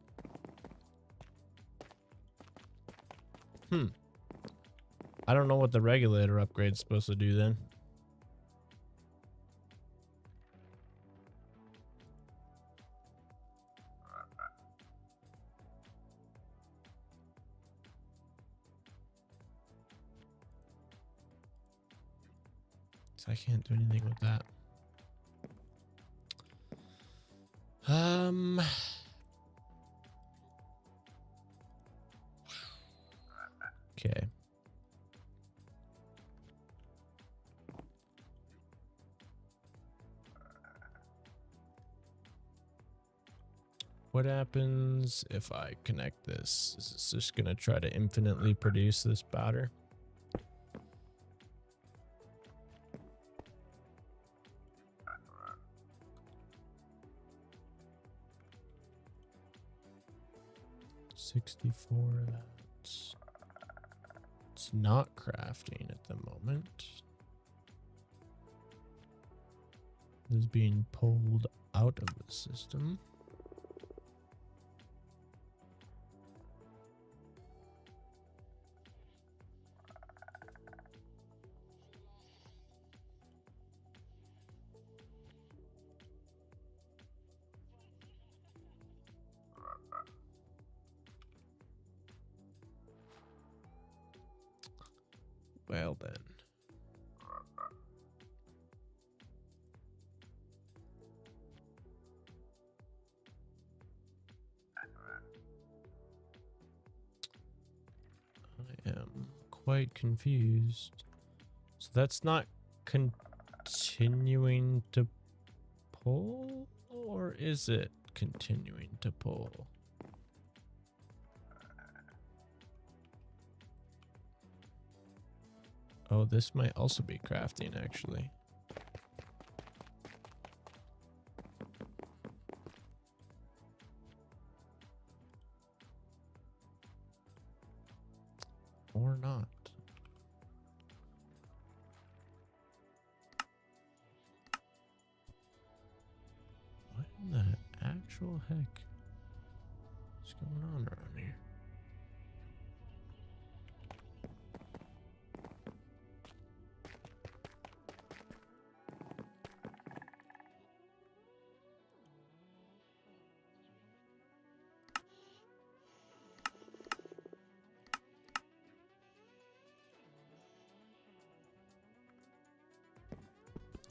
I don't know what the regulator upgrade is supposed to do then. So I can't do anything with that. Okay. What happens if I connect this? Is this just gonna try to infinitely produce this batter? $64. It's not crafting at the moment. This is being pulled out of the system. Well then. I am quite confused. So that's not continuing continuing to pull, or is it continuing to pull? Oh, this might also be crafting, actually. Or not. What in the actual heck is going on around here?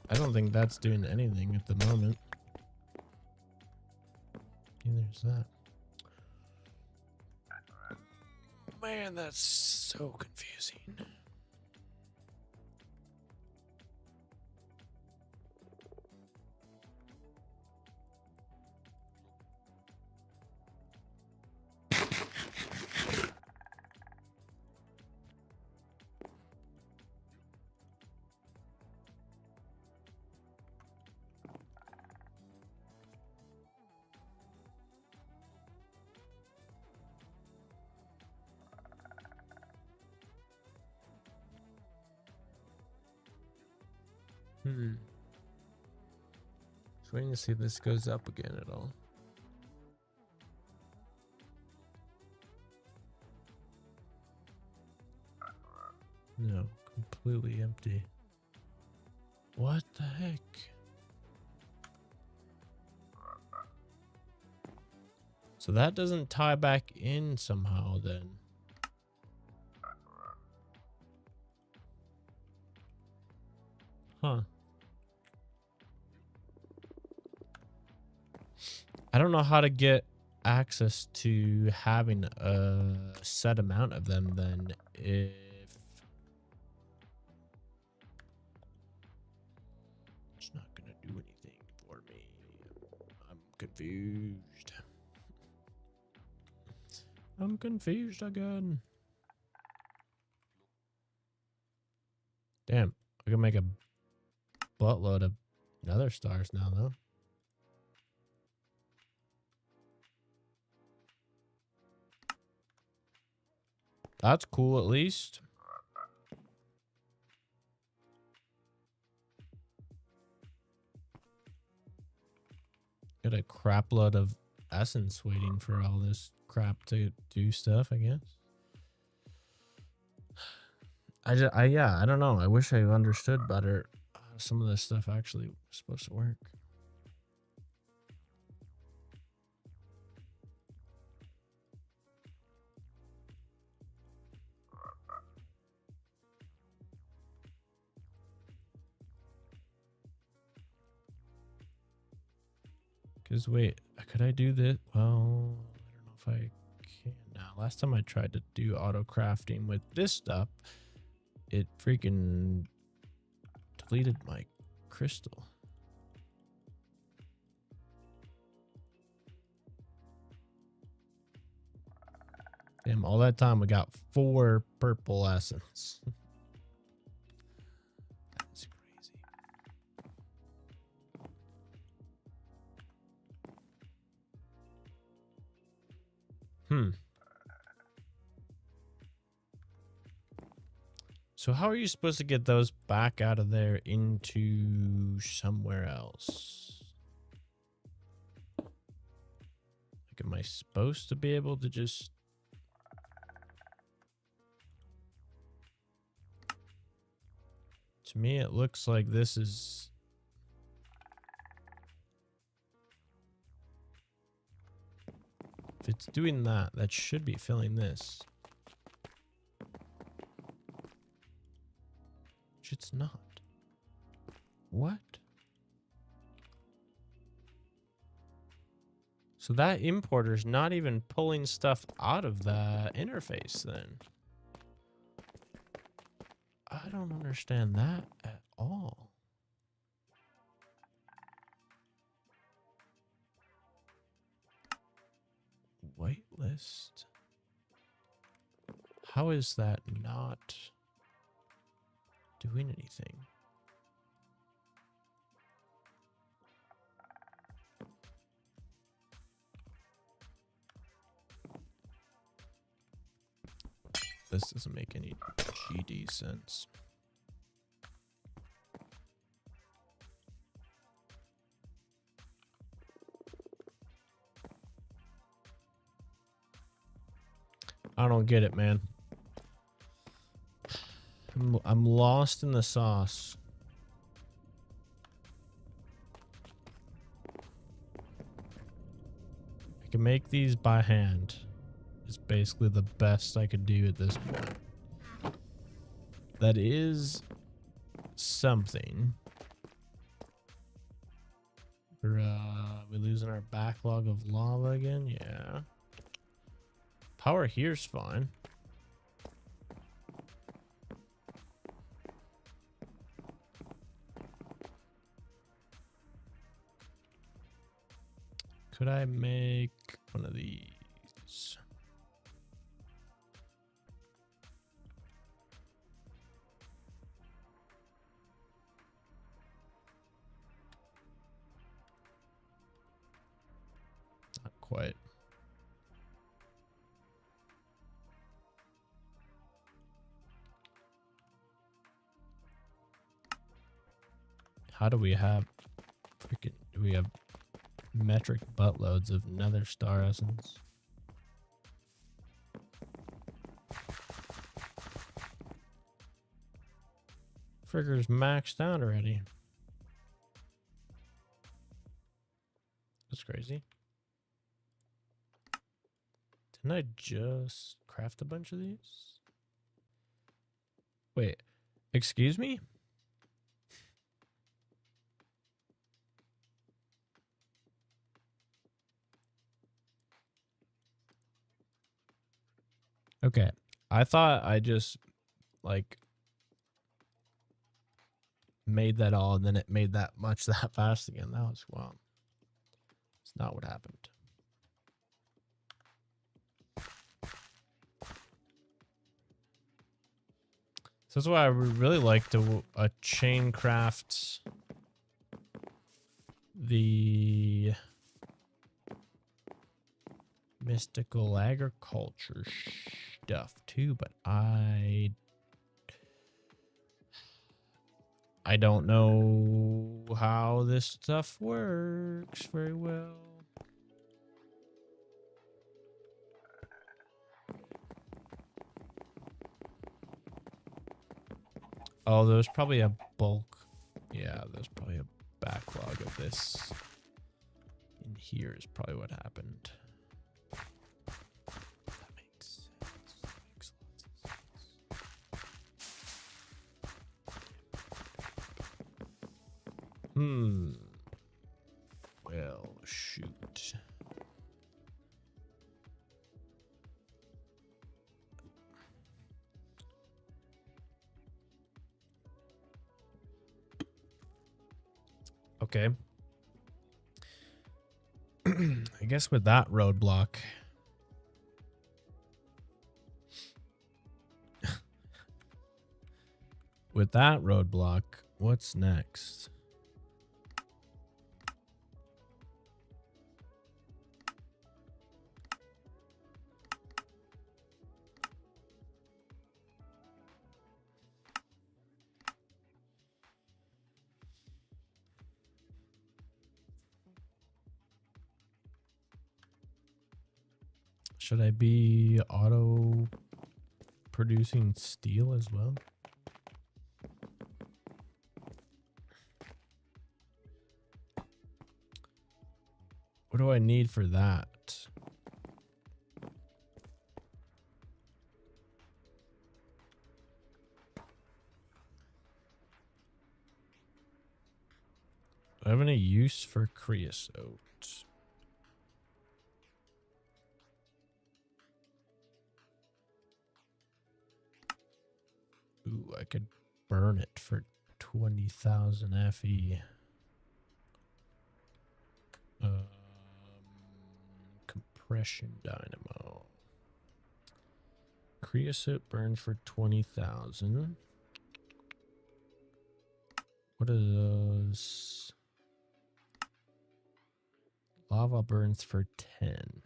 I don't think that's doing anything at the moment. Neither is that. Man, that's so confusing. Just waiting to see if this goes up again at all. No, completely empty. What the heck? So that doesn't tie back in somehow then. Huh. I don't know how to get access to having a set amount of them then if it's not gonna do anything for me. I'm confused. I'm confused again. Damn, I can make a buttload of nether stars now though. That's cool at least. Got a crap load of essence waiting for all this crap to do stuff, I guess. Yeah, I don't know. I wish I understood better how some of this stuff actually was supposed to work. Because wait, could I do this? Well, I don't know if I can now. Last time I tried to do auto crafting with this stuff, it freaking deleted my crystal. Damn, all that time we got 4 purple essence. That's crazy. So how are you supposed to get those back out of there into somewhere else? Like, am I supposed to be able to just... To me, it looks like this is... If it's doing that, that should be filling this. Which it's not. What? So that importer's not even pulling stuff out of the interface then. I don't understand that at all. whitelist. How is that not doing anything? This doesn't make any GD sense. I don't get it, man. I'm lost in the sauce. I can make these by hand. It's basically the best I could do at this point. That is something. We losing our backlog of lava again? Yeah. Power here's fine. Could I make one of these? Not quite. How do we have freaking, do we have metric buttloads of nether star essence? Fricker's maxed out already. That's crazy. Didn't I just craft a bunch of these? Wait, excuse me? Okay, I thought I just like made that all and then it made that much that fast again. That was, wow. It's not what happened. So that's why I would really like to chain craft the mystical agriculture stuff too, but I don't know how this stuff works very well. Oh, there's probably a bulk. Yeah, there's probably a backlog of this. In here is probably what happened. That makes sense. That makes lots of sense. Well, shoot. Okay. I guess with that roadblock. With that roadblock, what's next? Should I be auto producing steel as well? What do I need for that? Do I have any use for creosote? Ooh, I could burn it for 20,000 FE. compression dynamo. Creosote burns for 20,000. What are those? Lava burns for 10.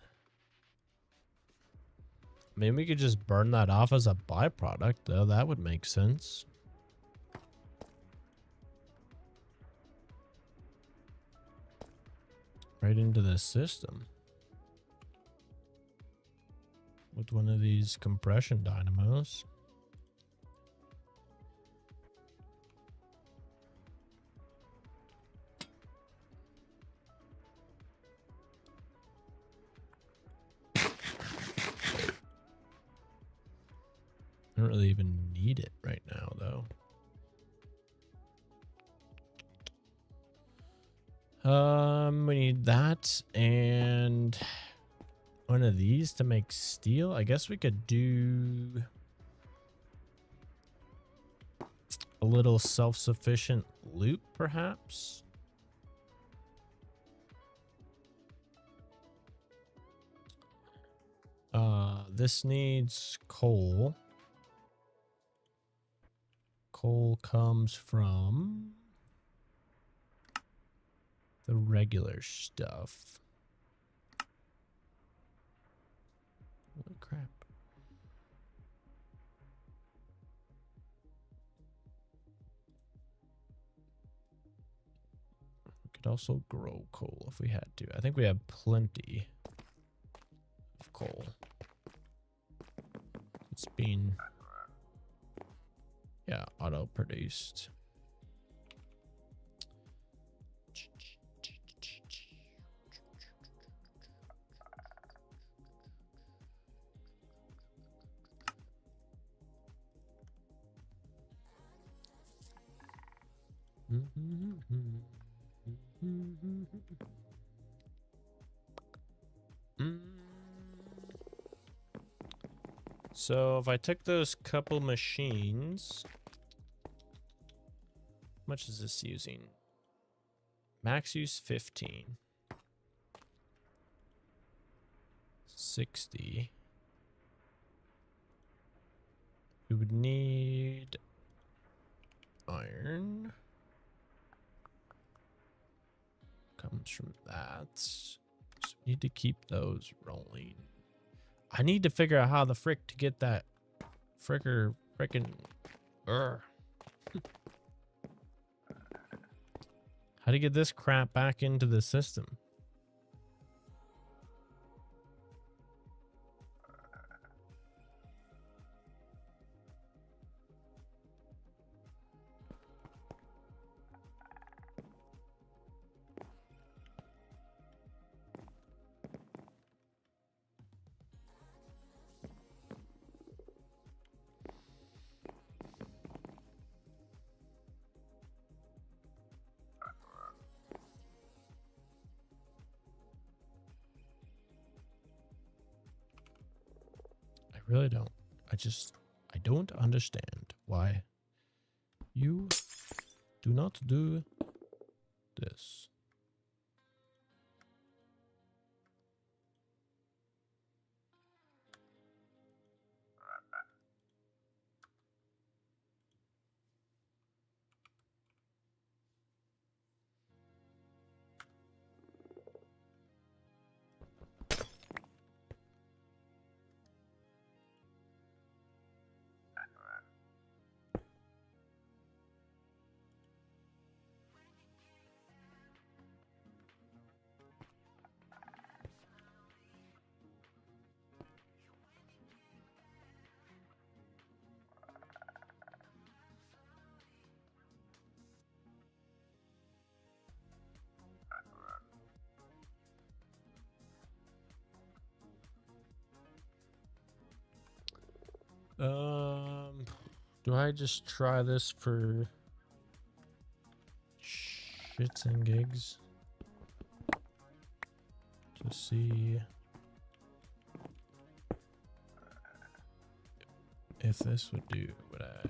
Maybe we could just burn that off as a byproduct, though. That would make sense. Right into the system. With one of these compression dynamos. I don't really even need it right now, though. We need that and one of these to make steel. I guess we could do a little self-sufficient loop, perhaps. This needs coal. Coal comes from the regular stuff. Holy crap. We could also grow coal if we had to. I think we have plenty of coal. It's been, yeah, auto-produced. So if I took those couple machines, how much is this using? Max use 15. 60. We would need iron. Comes from that. So we need to keep those rolling. I need to figure out how the frick to get that frickin' how to get this crap back into the system. I really don't. I don't understand why you do not do this. Do I just try this for shits and gigs to see if this would do what I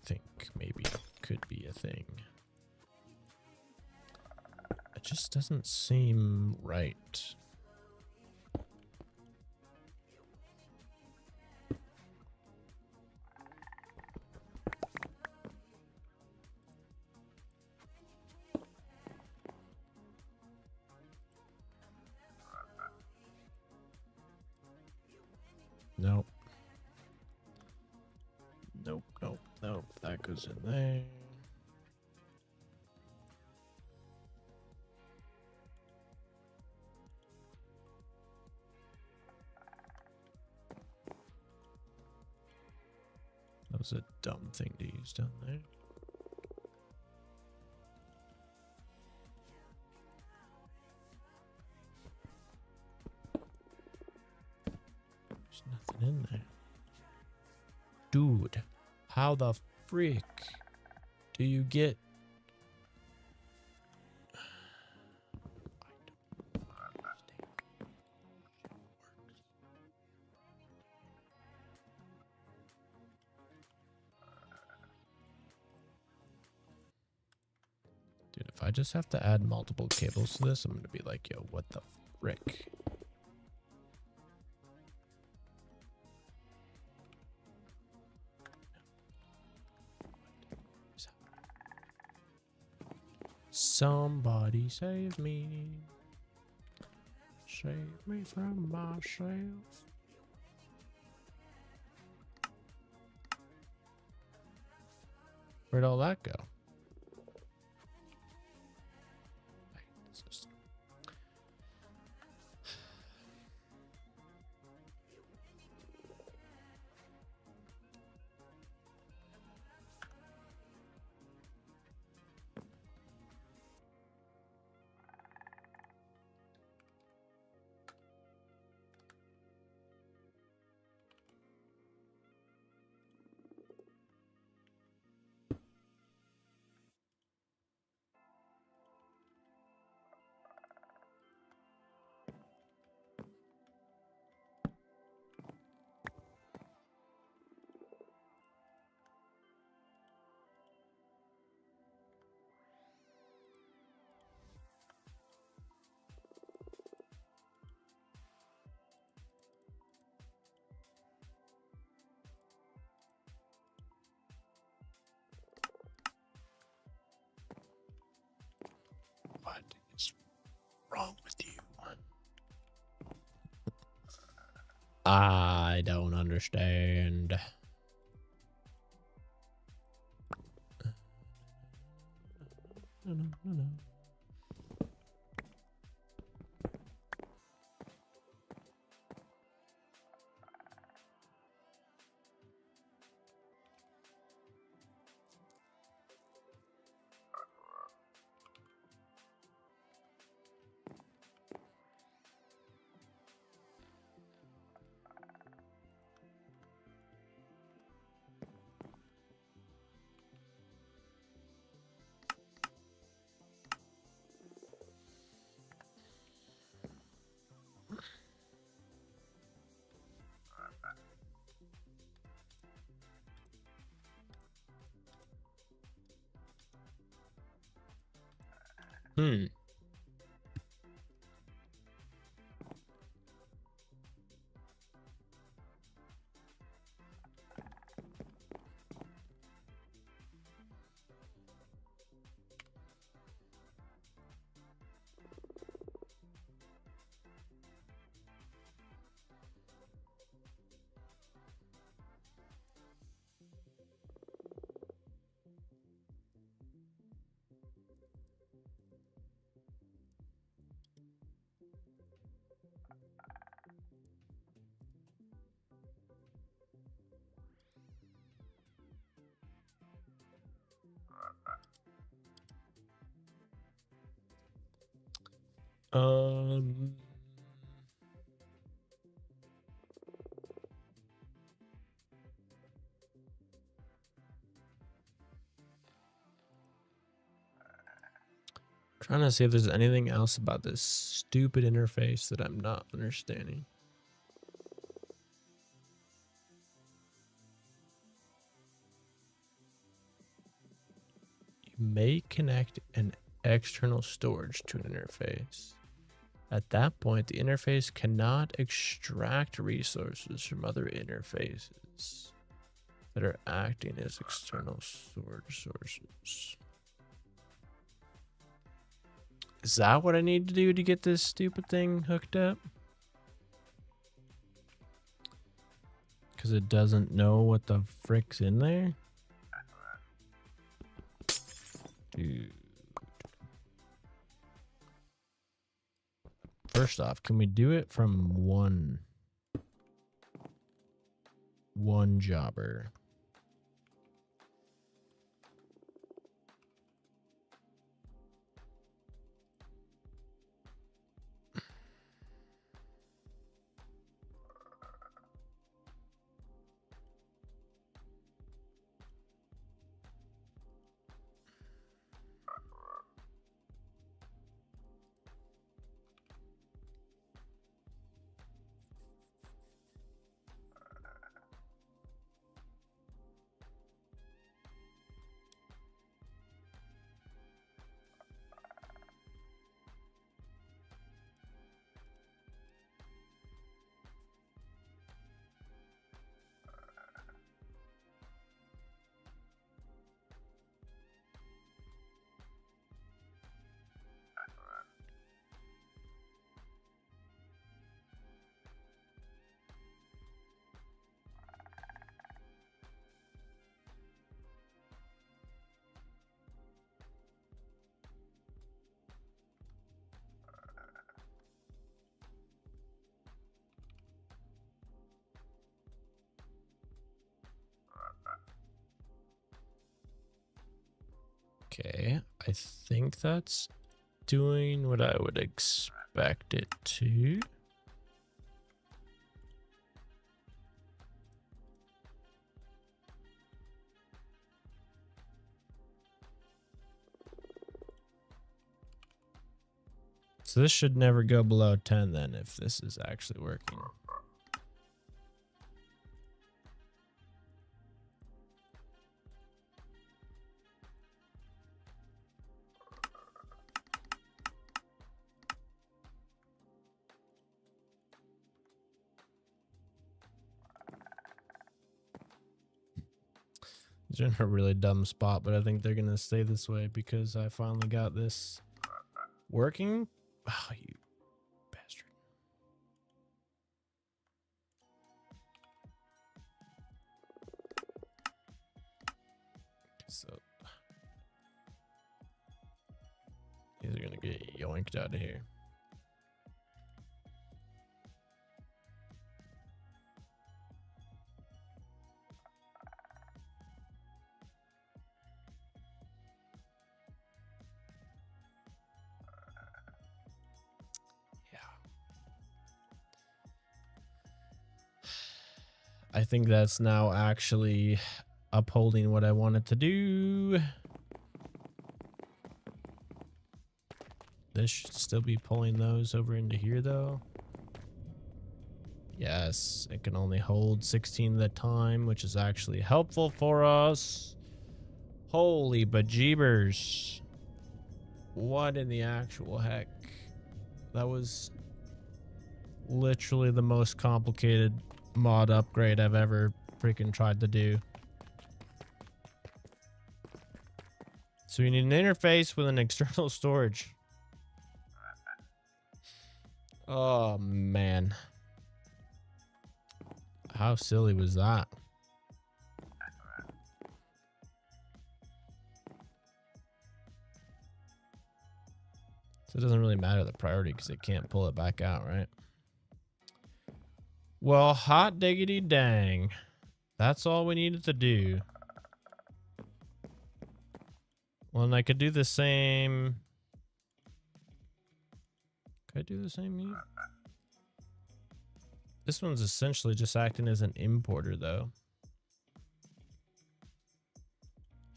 think maybe could be a thing? It just doesn't seem right. Nope. Nope, nope, nope. That goes in there. That was a dumb thing to use down there. There's nothing in there. Dude, how the frick do you get... Dude, if I just have to add multiple cables to this, I'm gonna be like, yo, what the frick? Somebody save me. Save me from myself. Where'd all that go? What is wrong with you? I don't understand. Hmm. Um. Trying to see if there's anything else about this stupid interface that I'm not understanding. You may connect an external storage to an interface. At that point, the interface cannot extract resources from other interfaces that are acting as external storage sources. Is that what I need to do to get this stupid thing hooked up? Because it doesn't know what the frick's in there? Dude. First off, can we do it from one jobber? Okay, I think that's doing what I would expect it to. So this should never go below 10 then, if this is actually working. They're in a really dumb spot, but I think they're gonna stay this way because I finally got this working. Oh, you bastard. So these are gonna get yoinked out of here. I think that's now actually upholding what I wanted to do. This should still be pulling those over into here though. Yes, it can only hold 16 at a time, which is actually helpful for us. Holy bejeebers. What in the actual heck? That was literally the most complicated mod upgrade I've ever freaking tried to do. So you need an interface with an external storage. Oh man. How silly was that? So it doesn't really matter the priority because it can't pull it back out, right? Well, hot diggity dang. That's all we needed to do. Well, and I could do the same. Could I do the same mute? This one's essentially just acting as an importer, though.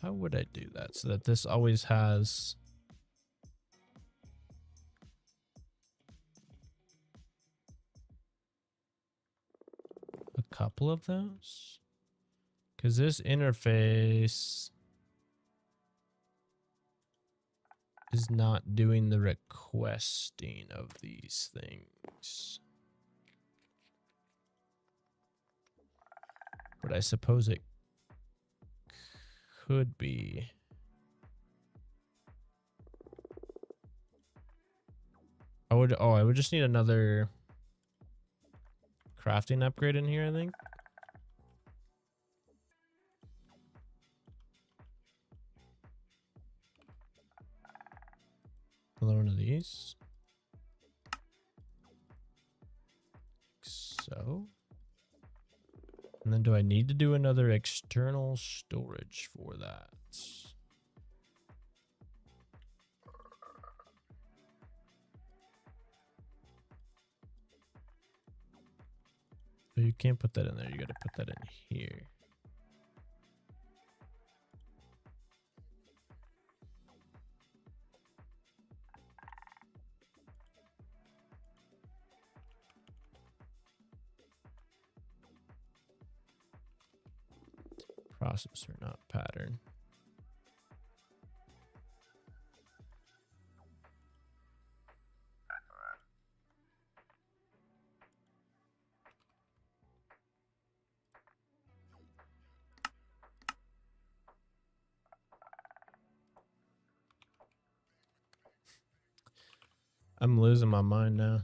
How would I do that so that this always has... a couple of those? Because this interface is not doing the requesting of these things. But I suppose it could be. I would just need another crafting upgrade in here, I think. Another one of these. So. And then do I need to do another external storage for that? So you can't put that in there. You got to put that in here. Processor, not pattern. I'm losing my mind now.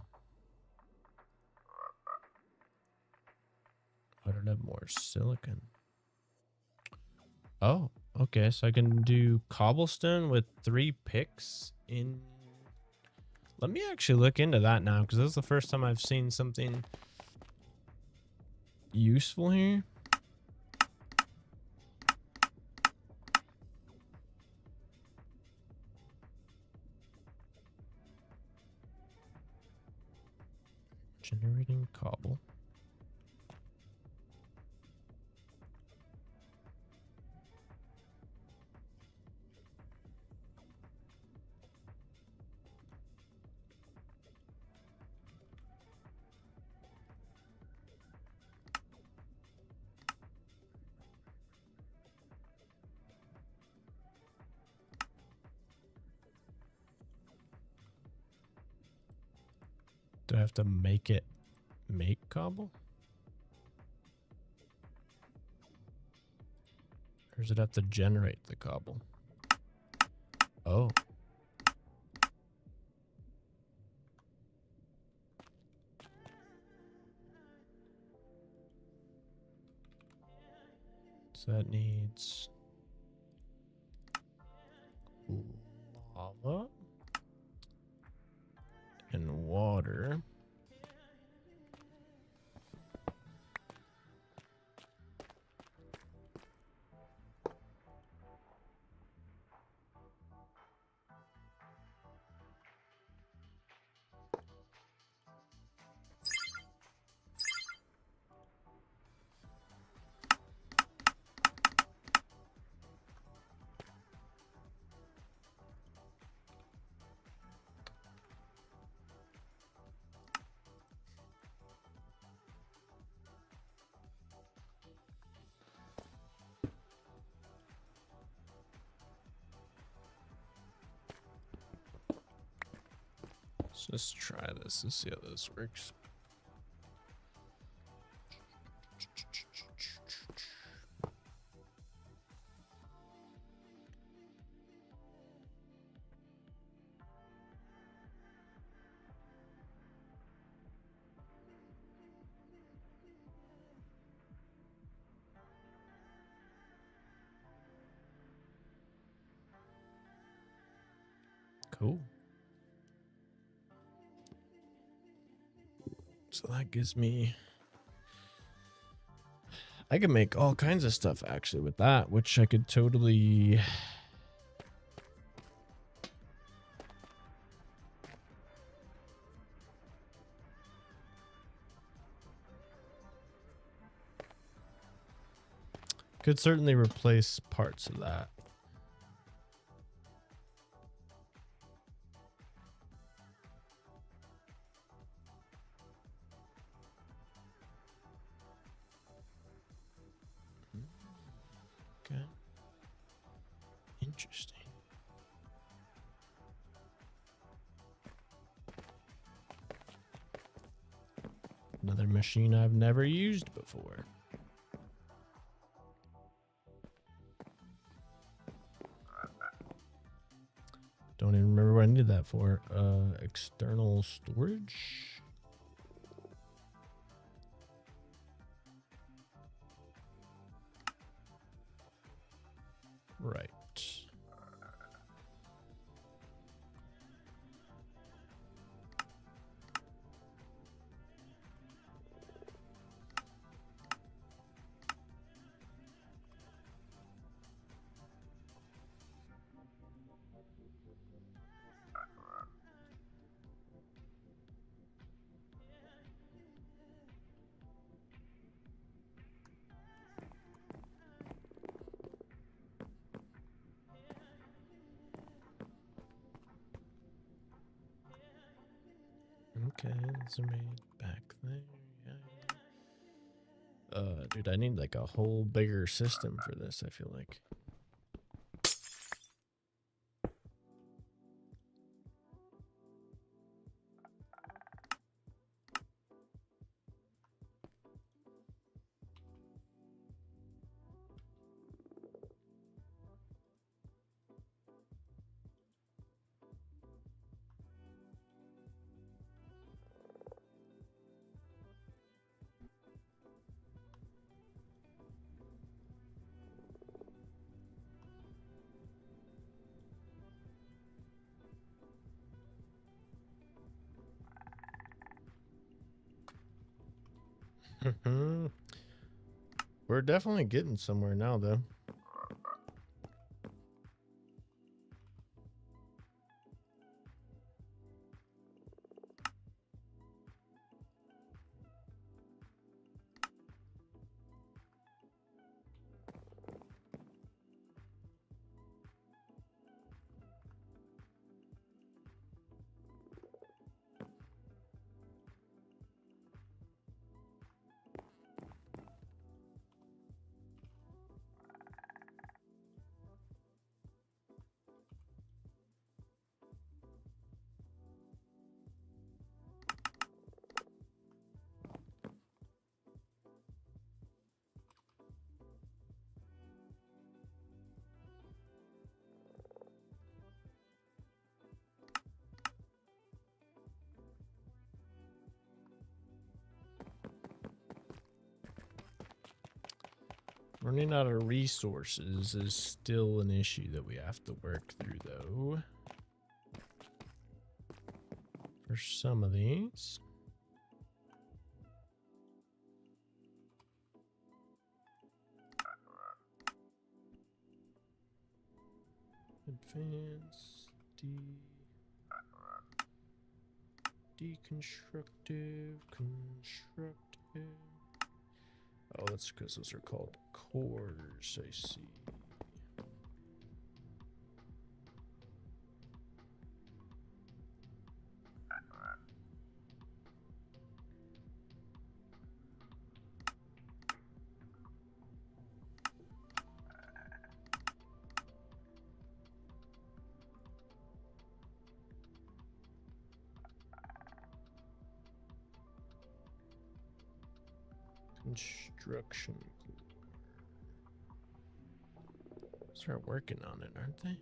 I don't have more silicon. Oh, okay. So I can do cobblestone with 3 picks in. Let me actually look into that now, because this is the first time I've seen something useful here. Generating cobble. Do I have to make cobble? Or does it have to generate the cobble? Oh. So that needs lava and water. So let's try this and see how this works. Cool. So that gives me, I can make all kinds of stuff actually with that, which I could totally could certainly replace parts of that. Okay. Interesting. Another machine I've never used before. Don't even remember what I needed that for. External storage. Right. Okay, these are made back there. Yeah. Dude, I need like a whole bigger system for this, I feel like. We're definitely getting somewhere now, though. Running out of resources is still an issue that we have to work through, though. For some of these. Advance, deconstructive, constructive. Oh, that's because those are called cores, I see. Construction. Start working on it, aren't they?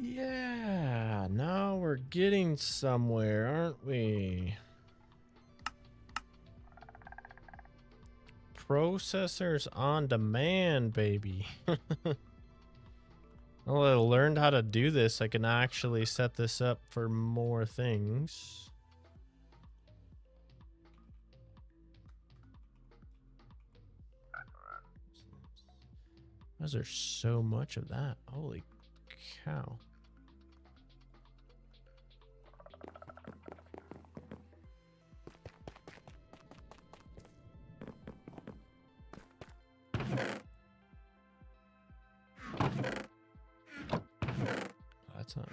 Yeah, now we're getting somewhere, aren't we? Processors on demand, baby. Well, I learned how to do this. I can actually set this up for more things. Why is there so much of that? Holy cow. That's not...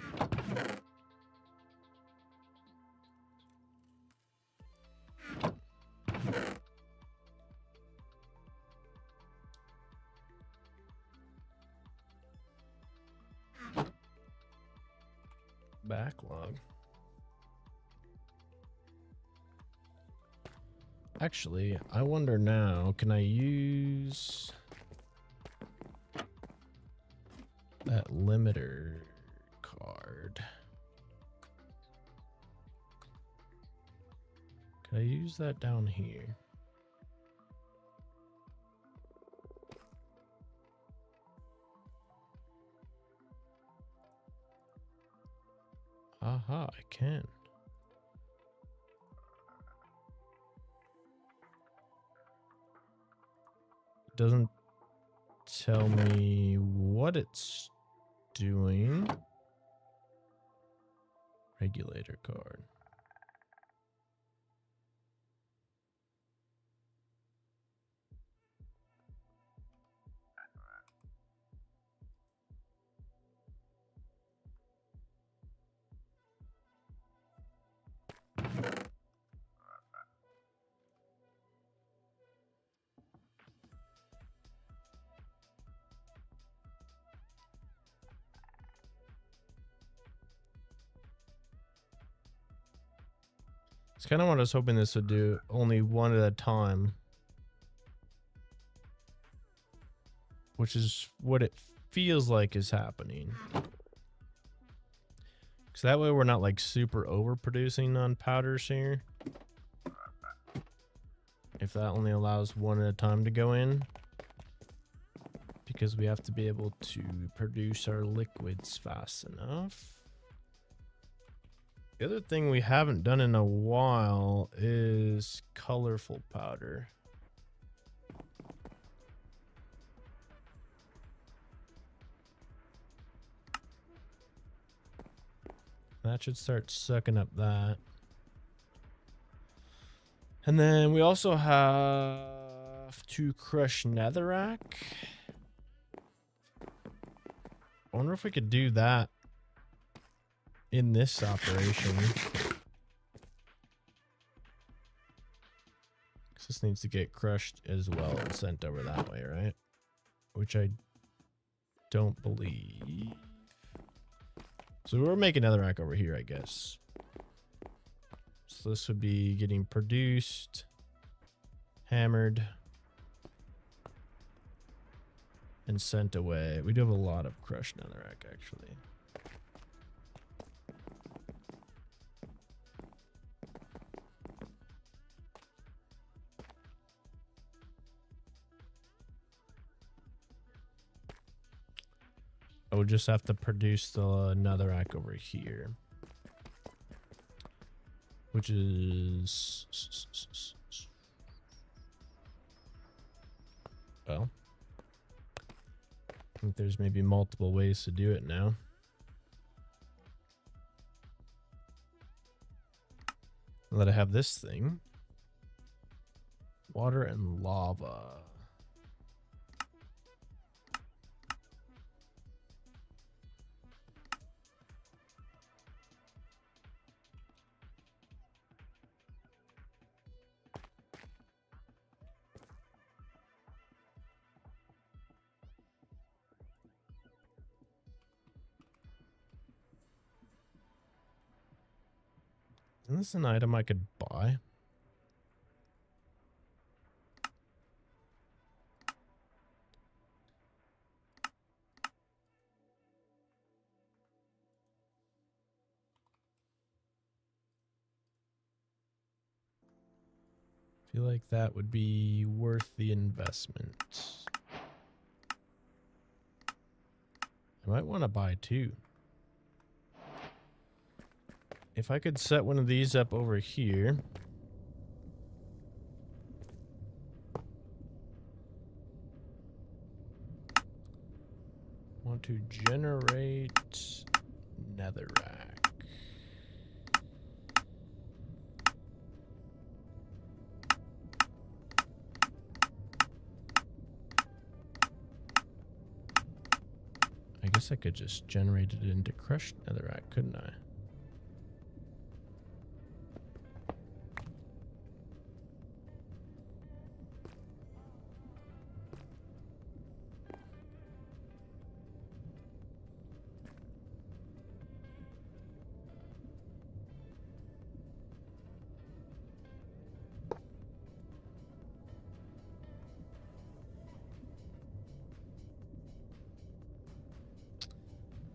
Backlog. Actually, I wonder now, can I use that limiter card? Can I use that down here? Haha, I can. It doesn't tell me what it's doing. Regulator card. It's kind of what I was hoping this would do, only one at a time. Which is what it feels like is happening. Because that way we're not like super overproducing on powders here. If that only allows one at a time to go in. Because we have to be able to produce our liquids fast enough. The other thing we haven't done in a while is colorful powder. That should start sucking up that. And then we also have to crush netherrack. I wonder if we could do that in this operation. This needs to get crushed as well and sent over that way, right? Which I don't believe. So we're making netherrack over here, I guess. So this would be getting produced, hammered, and sent away. We do have a lot of crushed netherrack, actually. I would just have to produce the netherrack over here. Which is... Well, I think there's maybe multiple ways to do it now. Now that I have this thing. Water and lava. Isn't this an item I could buy? I feel like that would be worth the investment. I might want to buy two. If I could set one of these up over here. Want to generate netherrack. I guess I could just generate it into crushed netherrack, couldn't I?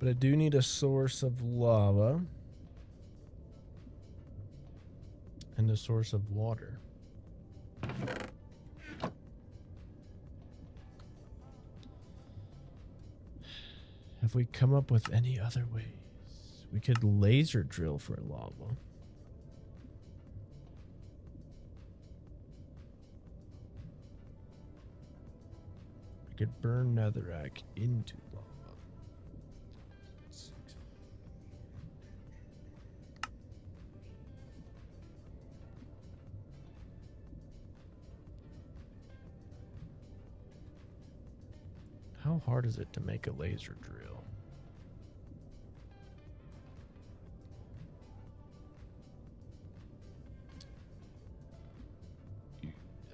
But I do need a source of lava and a source of water. Have we come up with any other ways We could laser drill for lava. We could burn netherrack into lava. How hard is it to make a laser drill?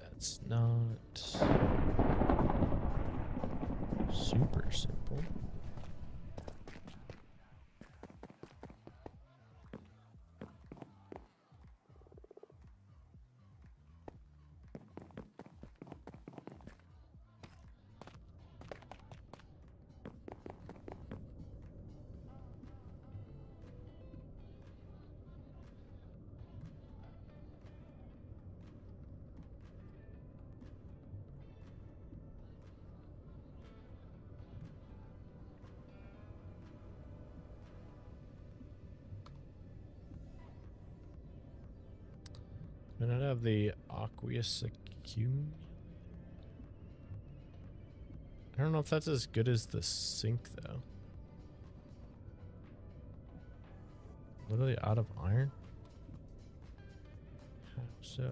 That's not super simple. And I'd have the aqueous accumulator. I don't know if that's as good as the sink, though. Literally out of iron? How so?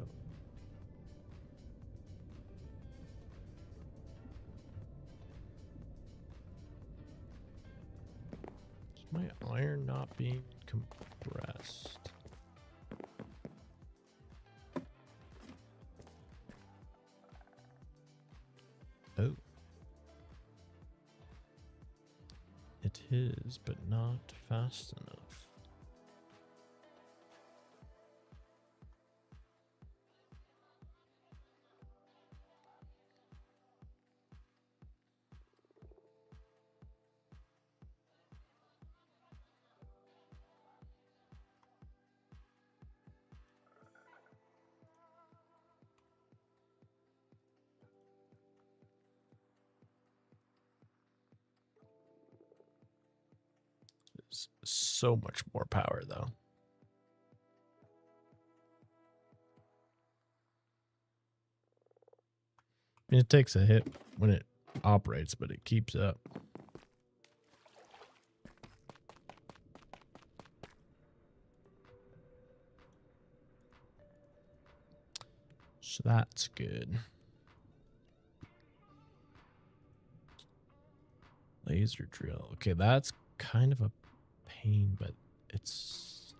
Is my iron not being compressed? Oh. It is, but not fast enough. It's so much more power, though. I mean, it takes a hit when it operates, but it keeps up. So that's good. Laser drill. Okay, that's kind of a pain, but it's...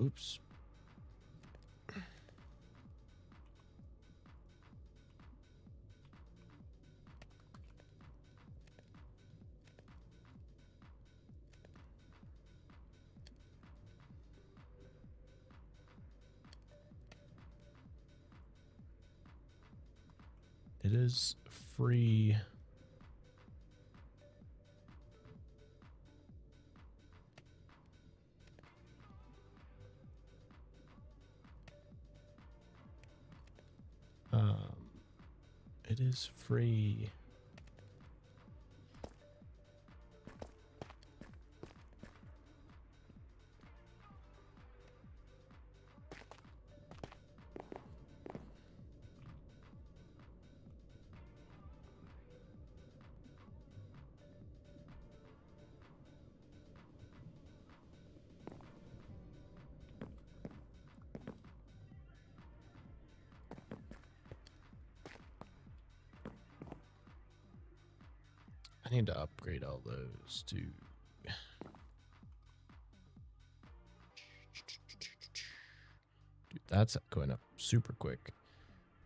Oops. It is free. It is free. I need to upgrade all those to... Dude, that's going up super quick.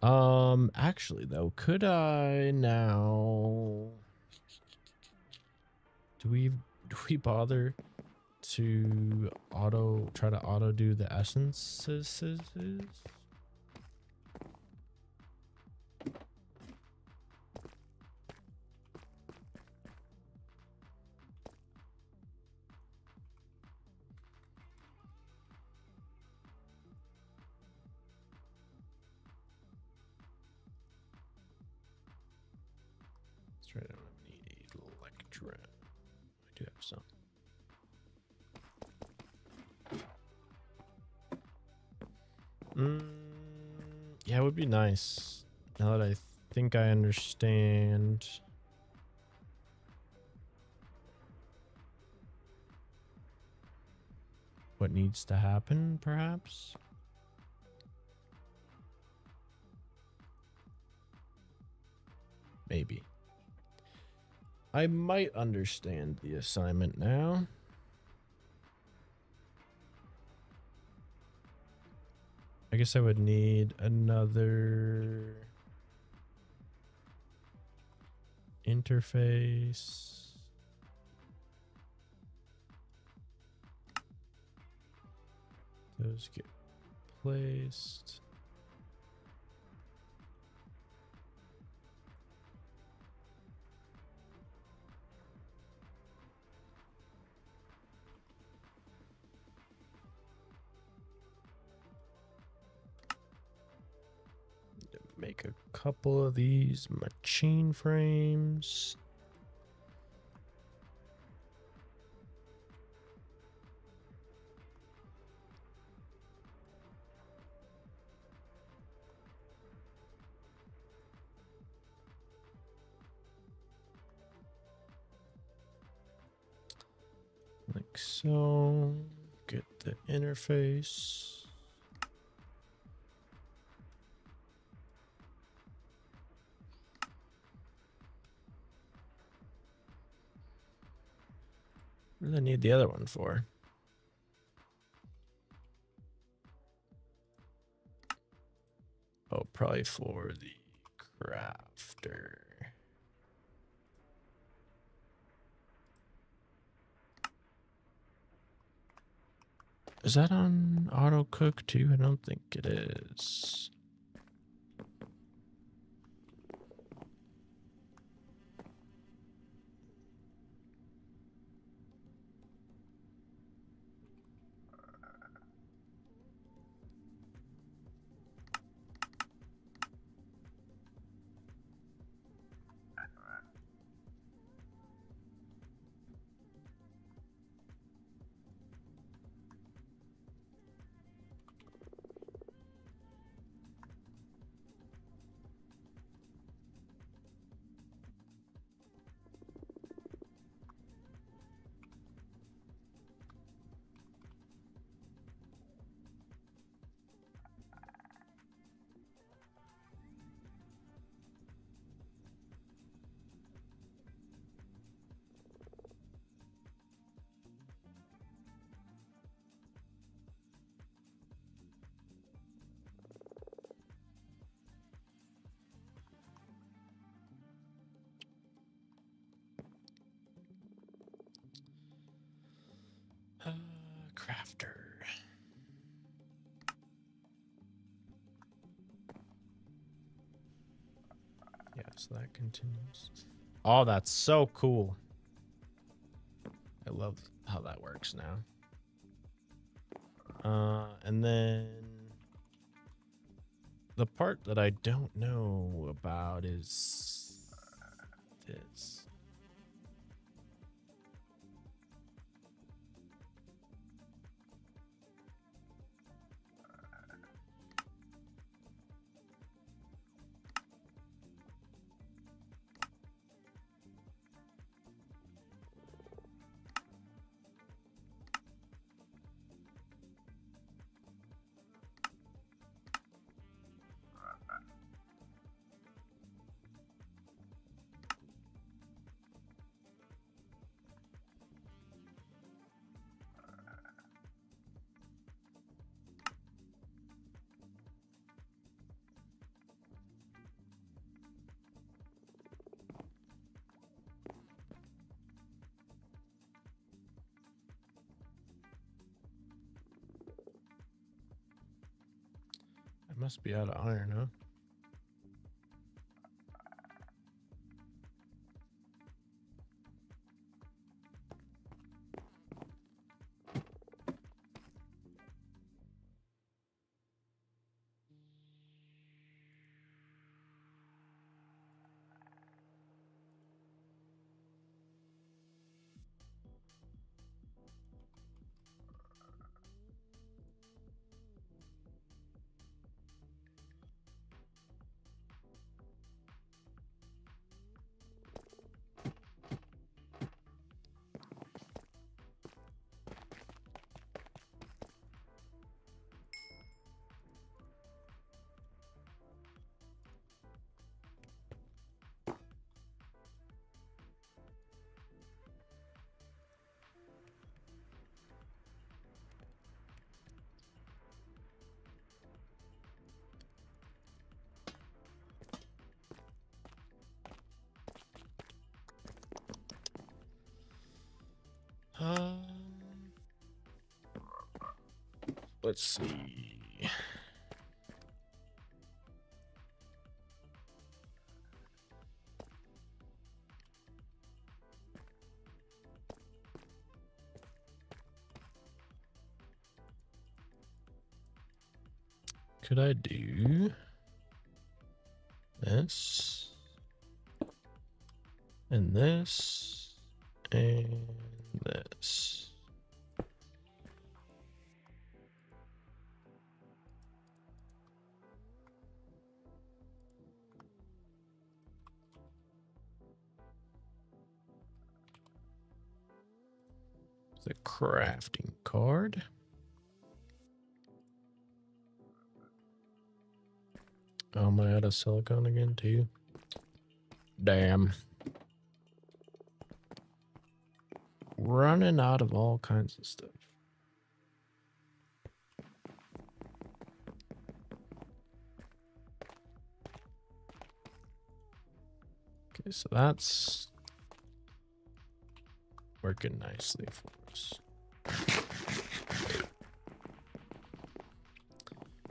Actually though, could I now... Do we bother to try to auto do the essences? around. I do have some. Yeah, it would be nice. Now that I think I understand what needs to happen, perhaps. Maybe. I might understand the assignment now. I guess I would need another interface. Those get placed. Make a couple of these machine frames. Like so. Get the interface. What do I need the other one for? Oh, probably for the crafter. Is that on auto cook too? I don't think it is. Crafter. Yeah, so that continues. Oh, that's so cool. I love how that works now. And then the part that I don't know about is this. I must be out of iron, huh? Let's see. Could I do this and this and this? The crafting card. Oh, am I out of silicone again too? Damn. Running out of all kinds of stuff. Okay, so that's working nicely for us.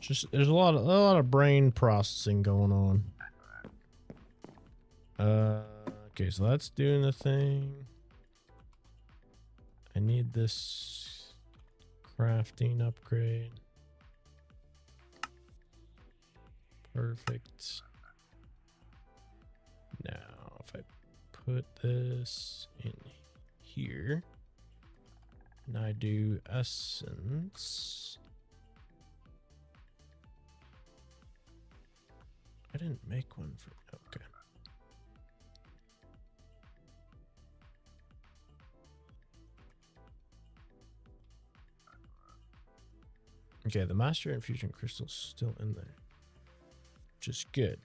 Just there's a lot of brain processing going on. Okay, so that's doing the thing. I need this crafting upgrade. Perfect. Now, if I put this in here, and I do essence. I didn't make one for, okay. Okay, the master infusion crystal's still in there, which is good.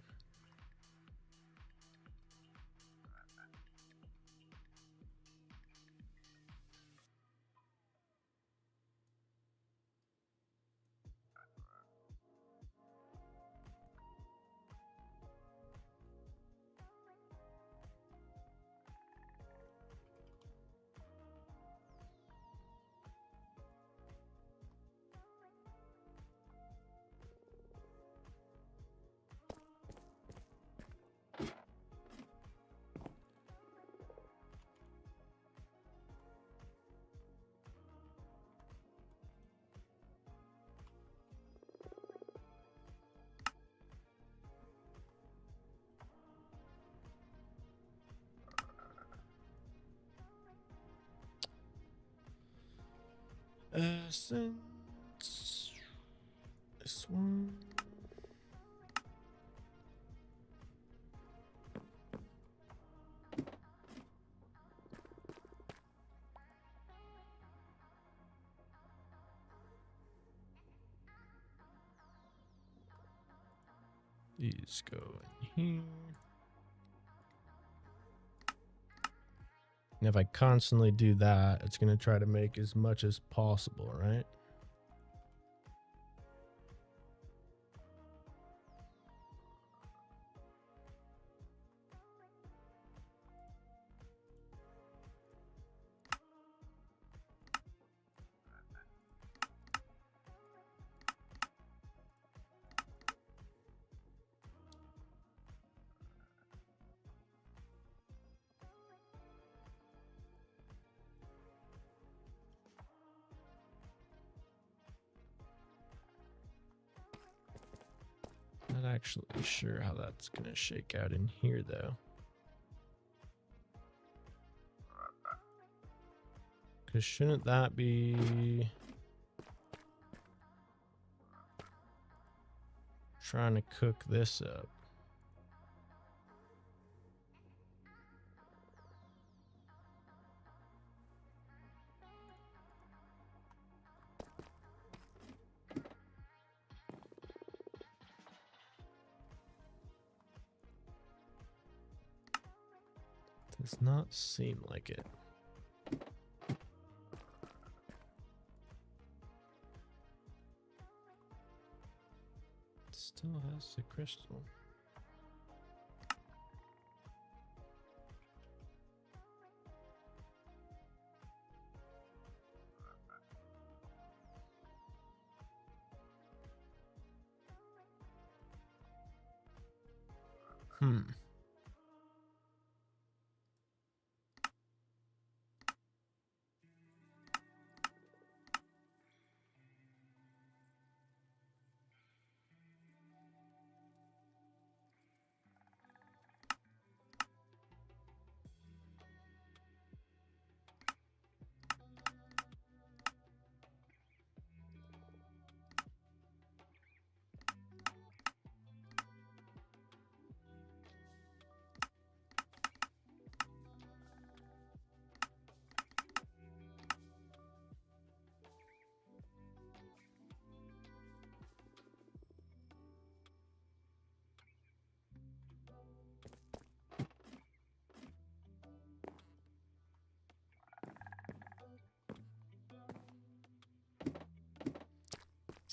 Essence. This one. These go in here. And if I constantly do that, it's going to try to make as much as possible, right? Not actually sure how that's going to shake out in here, though. Because shouldn't that be trying to cook this up? Does not seem like it. Still has the crystal. Hmm.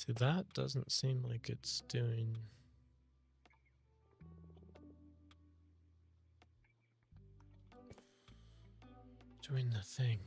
See, that doesn't seem like it's doing the thing.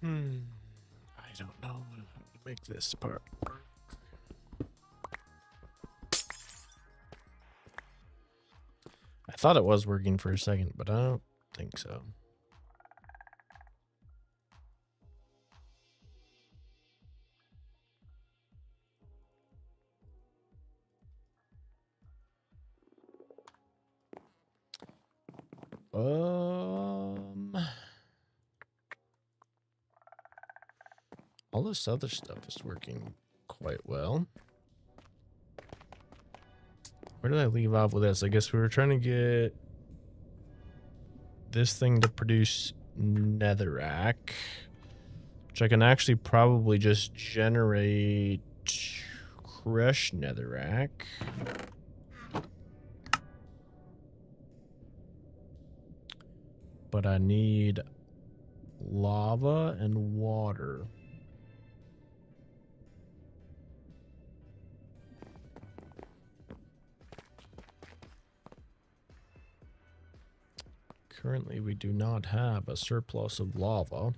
I don't know how to make this part work. I thought it was working for a second, but I don't think so. All this other stuff is working quite well. Where did I leave off with this? I guess we were trying to get this thing to produce netherrack, which I can actually probably just generate crushed netherrack. But I need lava and water. Currently, we do not have a surplus of lava.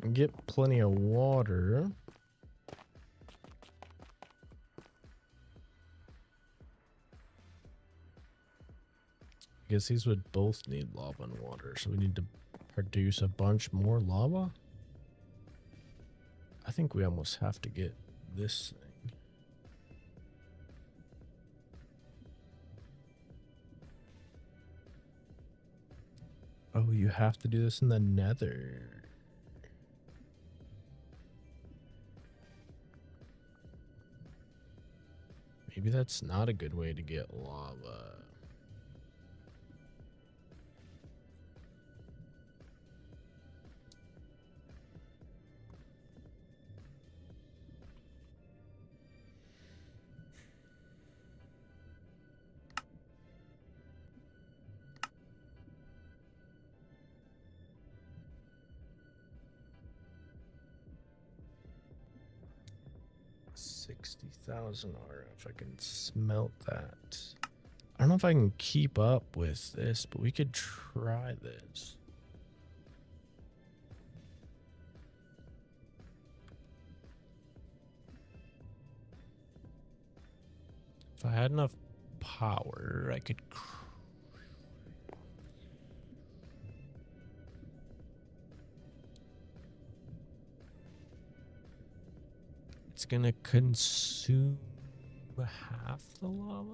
And get plenty of water. I guess these would both need lava and water, so we need to produce a bunch more lava. I think we almost have to get this thing. Oh, you have to do this in the nether. Maybe that's not a good way to get lava. $60,000 if I can smelt that. I don't know if I can keep up with this, but we could try this. If I had enough power, I could. It's gonna consume half the lava.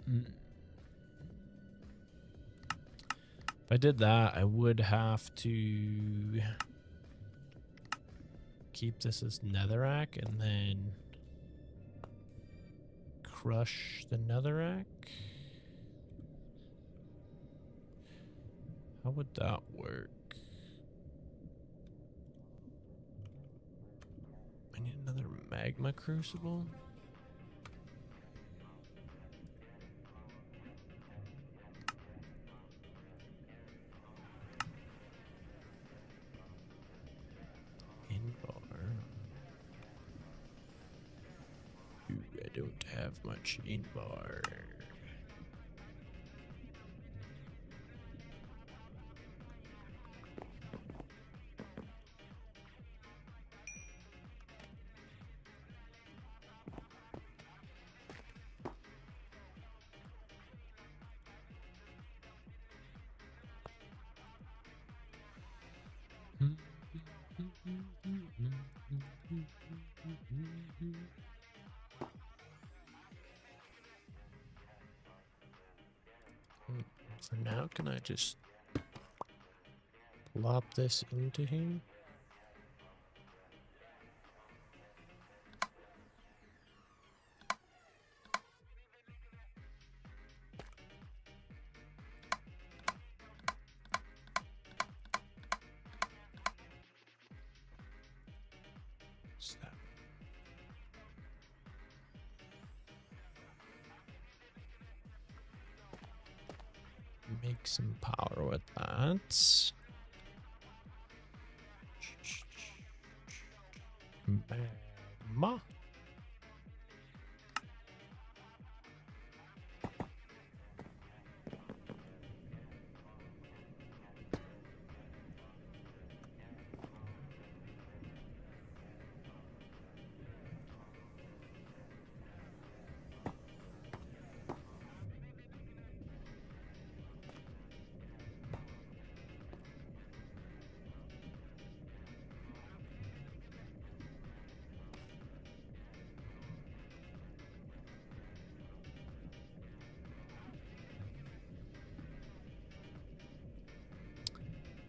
If I did that, I would have to keep this as netherrack and then crush the netherrack. How would that work? I need another magma crucible. I don't have much in bar. For now, can I just plop this into him? What's that? Make some power with that. magma.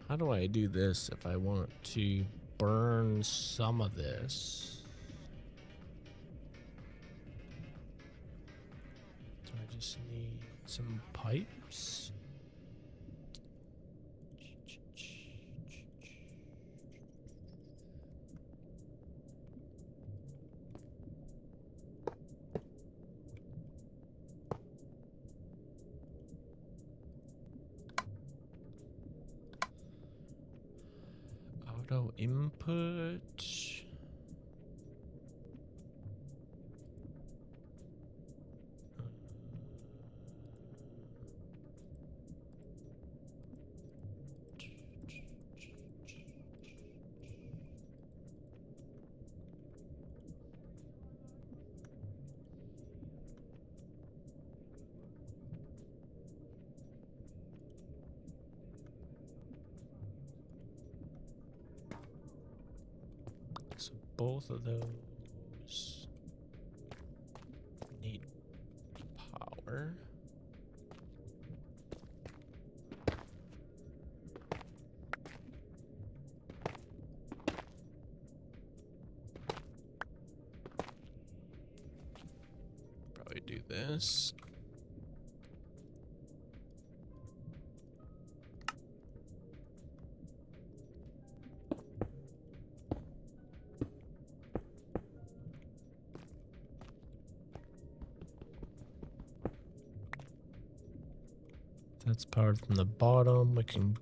How do I do this if I want to burn some of this? Do I just need some pipes? Auto input. So both of those need power. Probably do this. That's powered from the bottom. We can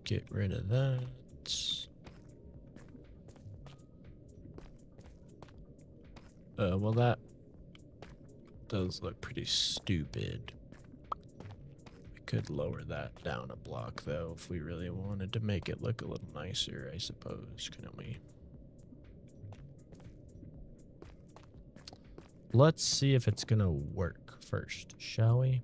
get rid of that. Well, that does look pretty stupid. We could lower that down a block, though, if we really wanted to make it look a little nicer, I suppose, couldn't we? Let's see if it's gonna work first, shall we?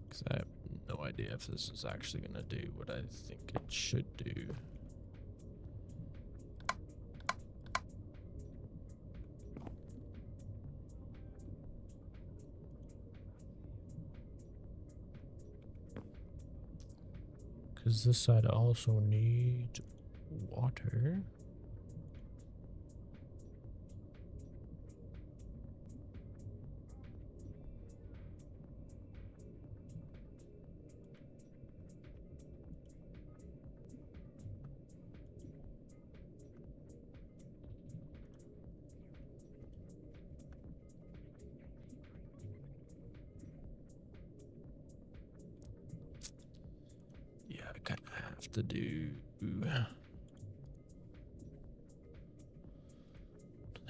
Because I have no idea if this is actually going to do what I think it should do. Because this side also needs water. Kind of have to do another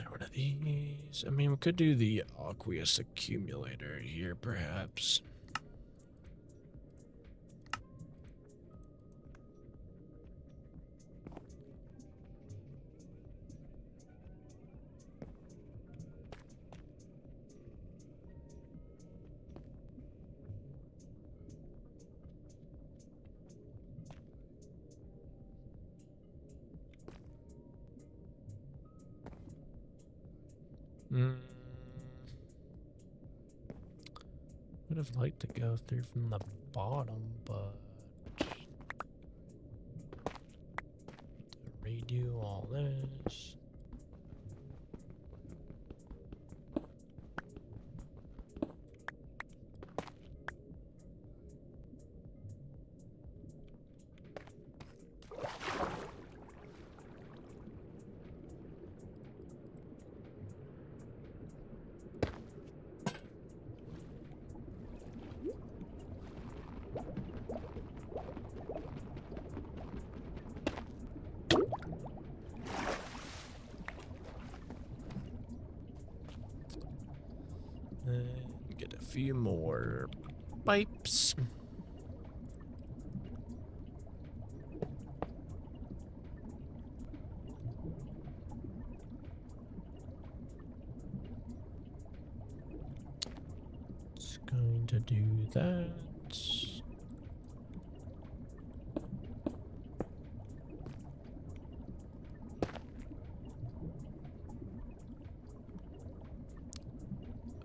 one of these. I mean, we could do the aqueous accumulator here, perhaps. Would have liked to go through from the bottom, but to redo all this. And get a few more pipes. It's going to do that.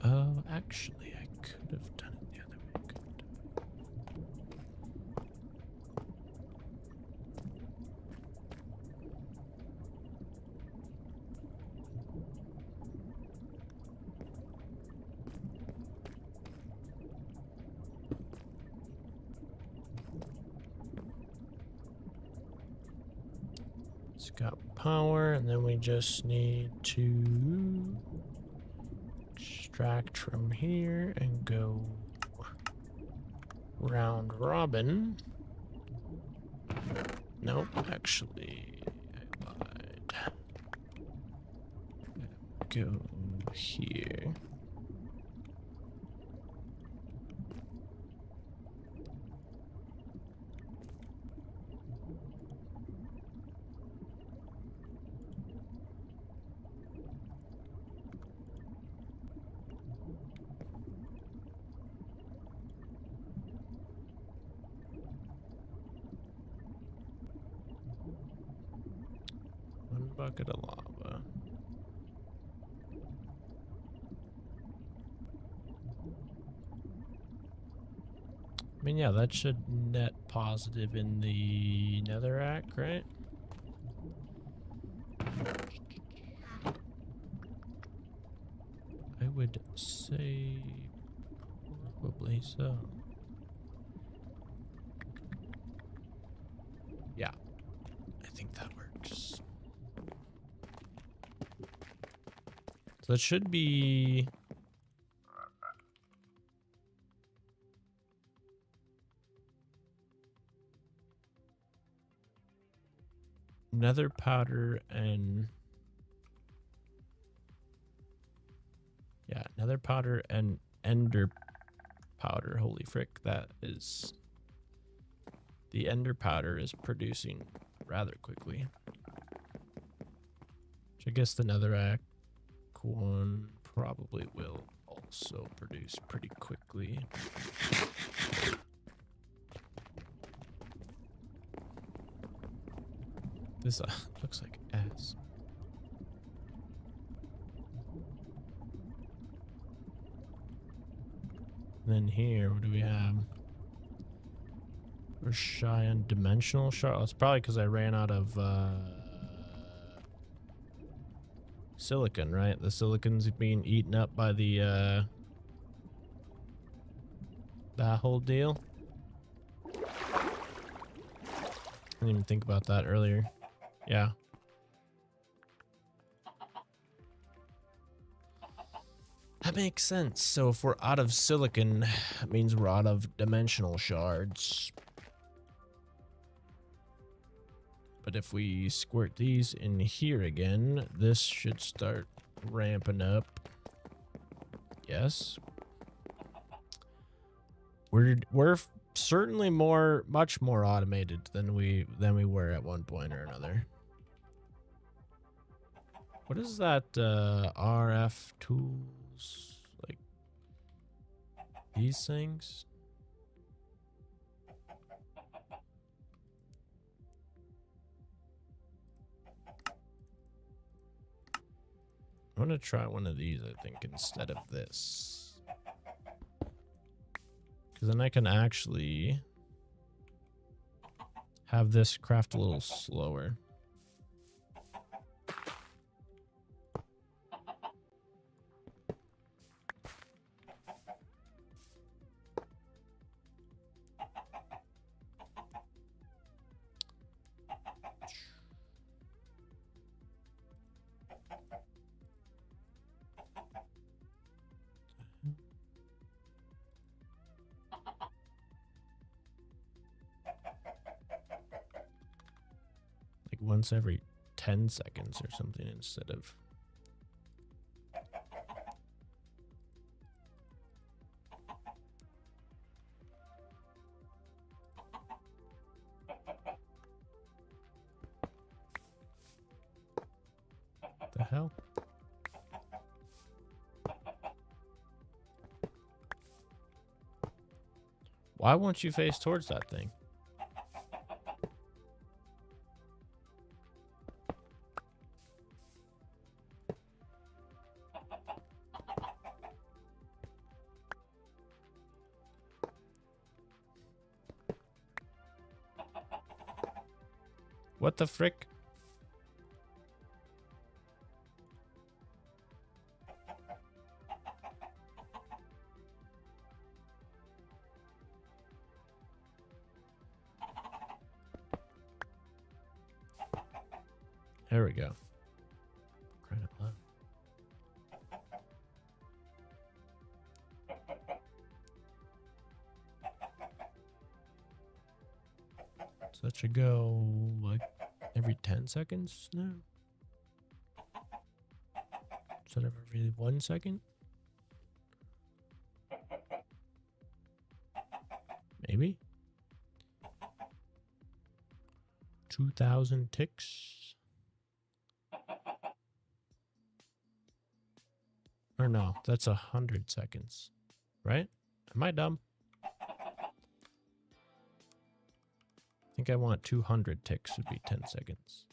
Oh, actually, I could have done it the other way. It's got power, and then we just need to extract from here and go round robin. Nope, actually, I lied. Go here. One bucket of lava. I mean, yeah, that should net positive in the netherrack, right? I would say probably so. Yeah, I think that works. So it should be... nether powder and... yeah, nether powder and ender powder. Holy frick, that is... the ender powder is producing rather quickly. Which I guess the netherrack one probably will also produce pretty quickly. This looks like ass. And then here, what do we have? We're shy on dimensional shard. Oh, it's probably because I ran out of silicon, right? The silicon's being eaten up by the that whole deal. I didn't even think about that earlier. Yeah. That makes sense. So if we're out of silicon, it means we're out of dimensional shards. But if we squirt these in here again, this should start ramping up. Yes. We're certainly much more automated than we were at one point or another. What is that RF tools, like these things? I'm gonna try one of these, I think, instead of this. Because then I can actually have this craft a little slower. Like once every 10 seconds or something instead of... hell? Why won't you face towards that thing? What the frick? There we go. Crying out loud. So that should go like every 10 seconds now? Instead of every 1 second? Maybe? 2,000 ticks? Or no, that's 100 seconds, right? Am I dumb? I think I want 200 ticks would be 10 seconds.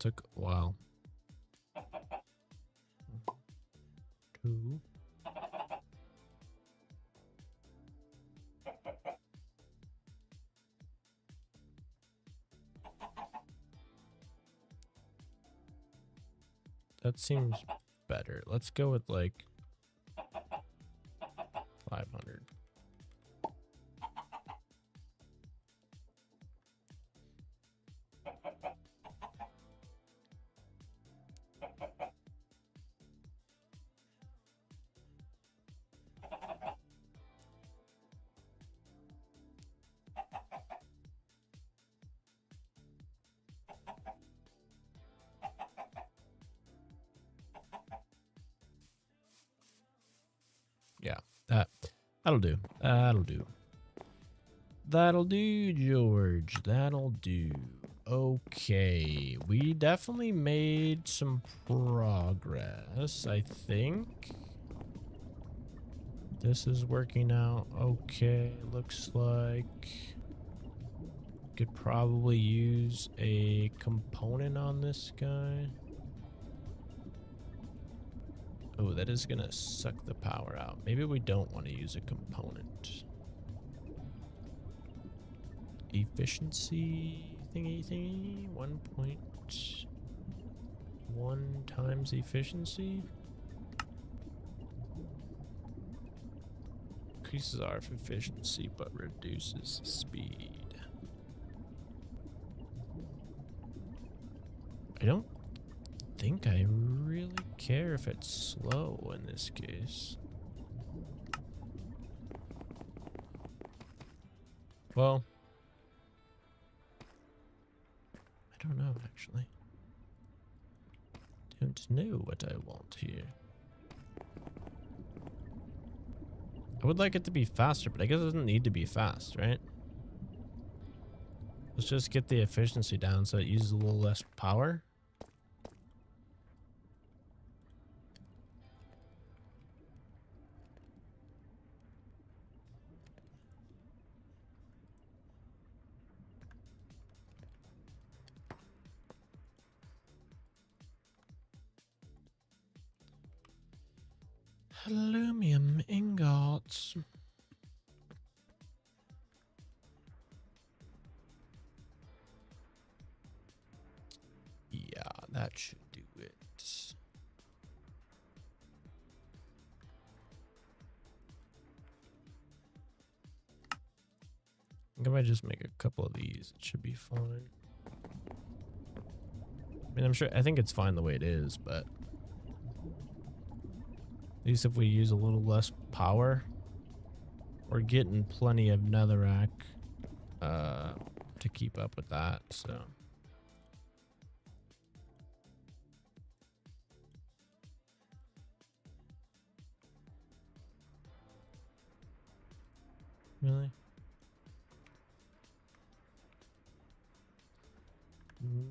Took a while. 2. That seems better. Let's go with like 500. Yeah, that'll do. That'll do. That'll do, George. That'll do. Okay, we definitely made some progress, I think. This is working out okay, looks like. Could probably use a component on this guy. Oh, that is gonna suck the power out. Maybe we don't want to use a component. Efficiency thingy. 1.1 times efficiency. Increases our efficiency but reduces speed. I don't think I really care if it's slow in this case. Well, I don't know actually. Don't know what I want here. I would like it to be faster, but I guess it doesn't need to be fast, right? Let's just get the efficiency down so it uses a little less power. Aluminum ingots. Yeah, that should do it. I think if I just make a couple of these, it should be fine. I mean, I think it's fine the way it is, but at least if we use a little less power, we're getting plenty of netherrack to keep up with that, so. Really?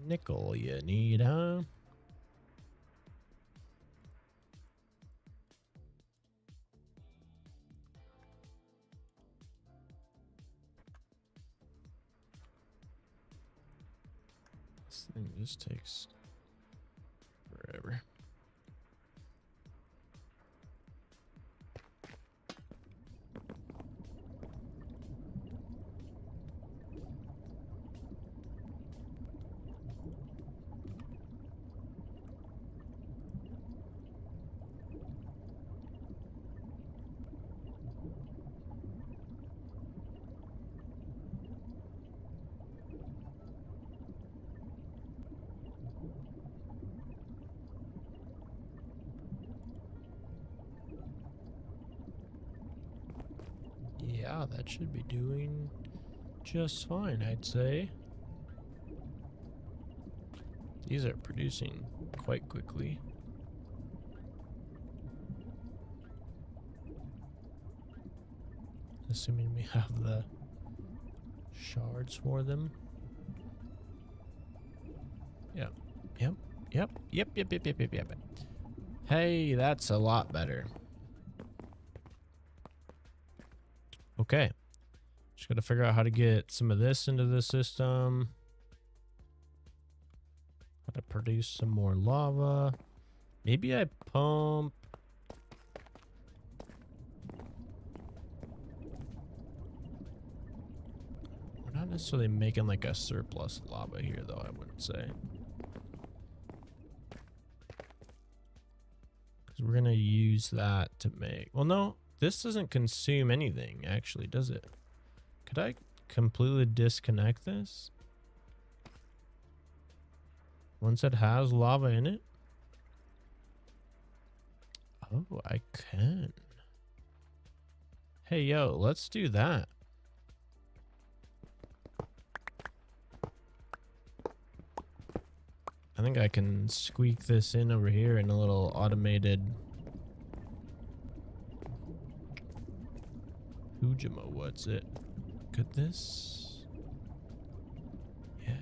Nickel you need, huh? This thing just takes forever. Yeah, that should be doing just fine, I'd say. These are producing quite quickly. Assuming we have the shards for them. Yep. Hey, that's a lot better. Okay. Just gotta figure out how to get some of this into the system. How to produce some more lava. Maybe I pump. We're not necessarily making like a surplus lava here though, I wouldn't say. Because we're gonna use that to make, well no, this doesn't consume anything actually, does it? Could I completely disconnect this? Once it has lava in it? Oh, I can. Hey, yo, let's do that. I think I can squeak this in over here in a little automated Ujima, what's it? Could this? Yeah.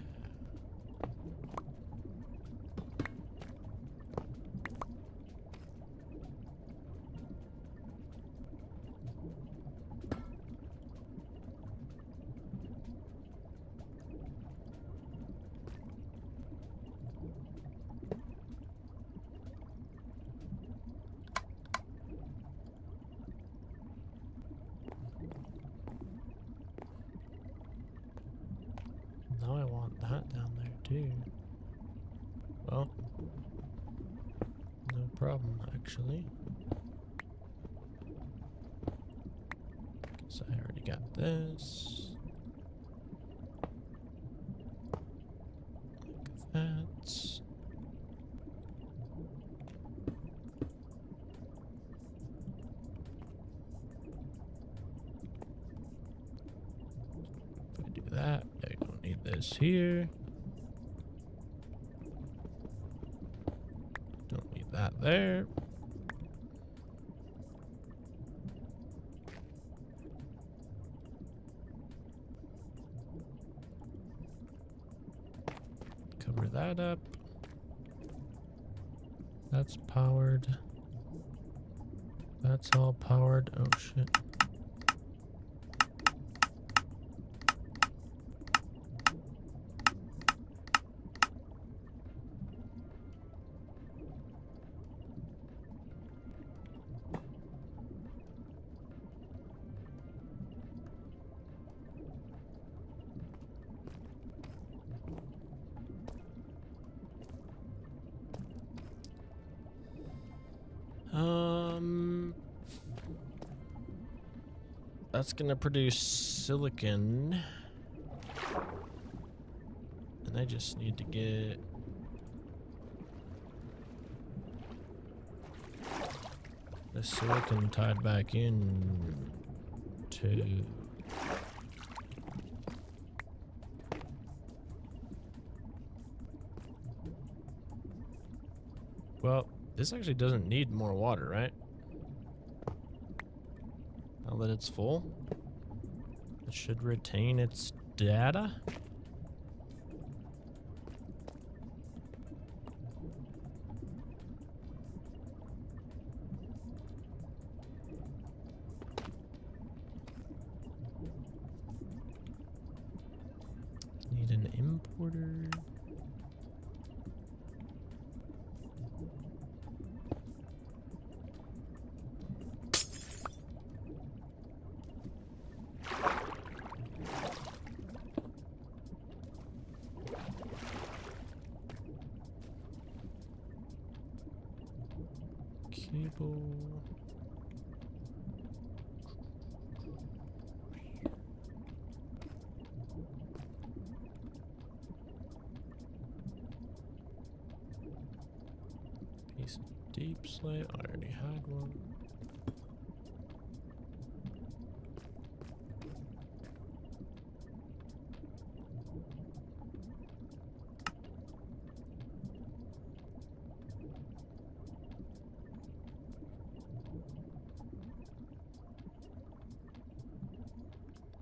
Now I want that down there too. Well, no problem actually. Guess I already got this. Like that. If I do that, I don't need this here. Don't need that there. Cover that up. That's powered. That's all powered. Oh shit. that's gonna produce silicon. And I just need to get the silicon tied back in to well, this actually doesn't need more water, right? Now that it's full, it should retain its data. Need an importer. Cable. Piece of deep slate. I already had one.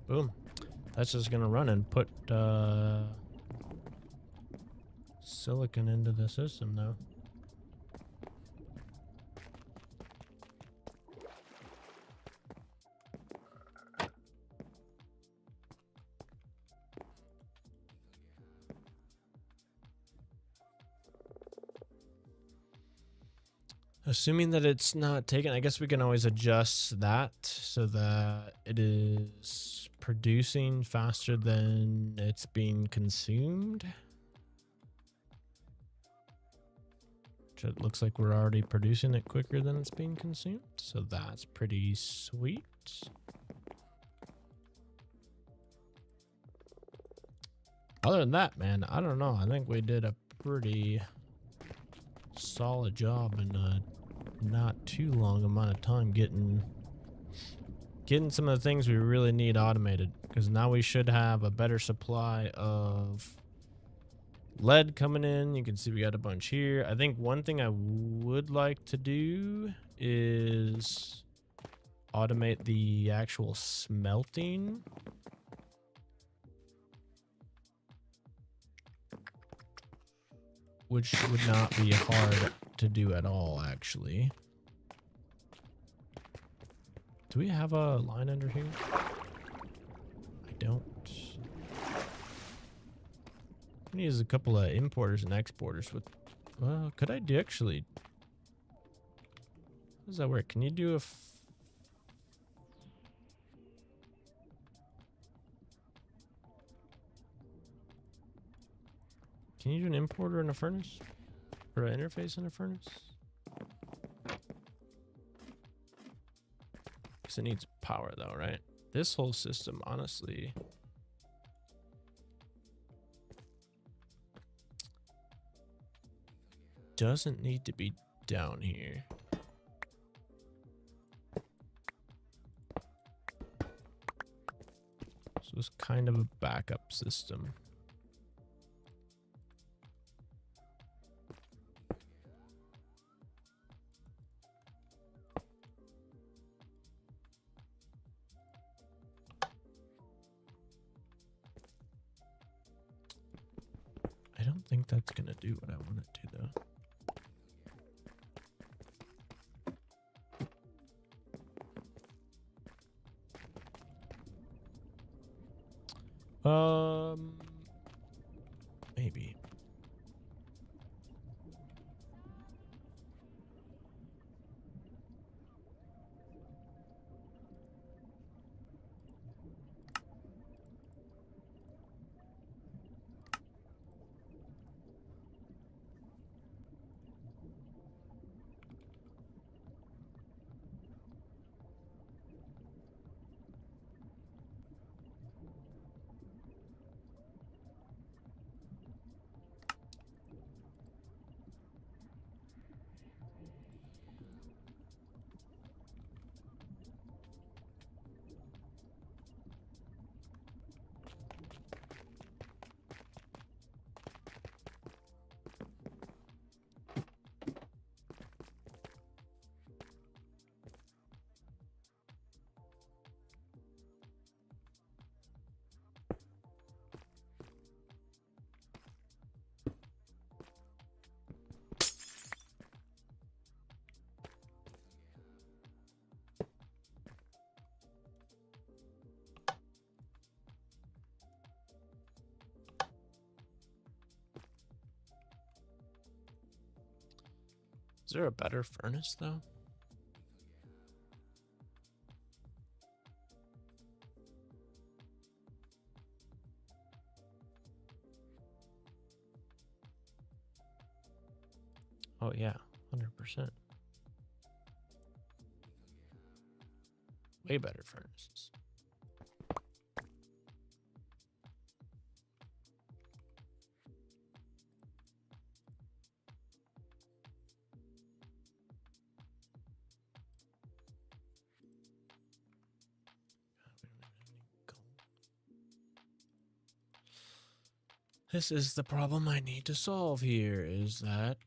Boom. That's just gonna run and put silicon into the system now. Assuming that it's not taken, I guess we can always adjust that so that it is producing faster than it's being consumed. Which it looks like we're already producing it quicker than it's being consumed. So that's pretty sweet. Other than that, man, I don't know. I think we did a pretty solid job in a not too long amount of time getting some of the things we really need automated, because now we should have a better supply of lead coming in. You can see we got a bunch here. I think one thing I would like to do is automate the actual smelting. Which would not be hard to do at all, actually. Do we have a line under here? I don't. I need a couple of importers and exporters with. Well, could I do actually? How does that work? Can you do a? Can you do an importer in a furnace? Or an interface in a furnace? Because it needs power though, right? This whole system, honestly. Doesn't need to be down here. So it's kind of a backup system. I don't think that's gonna do what I want it to though. Maybe. Is there a better furnace though? Oh yeah, 100%. Way better furnaces. This is the problem I need to solve here, is that...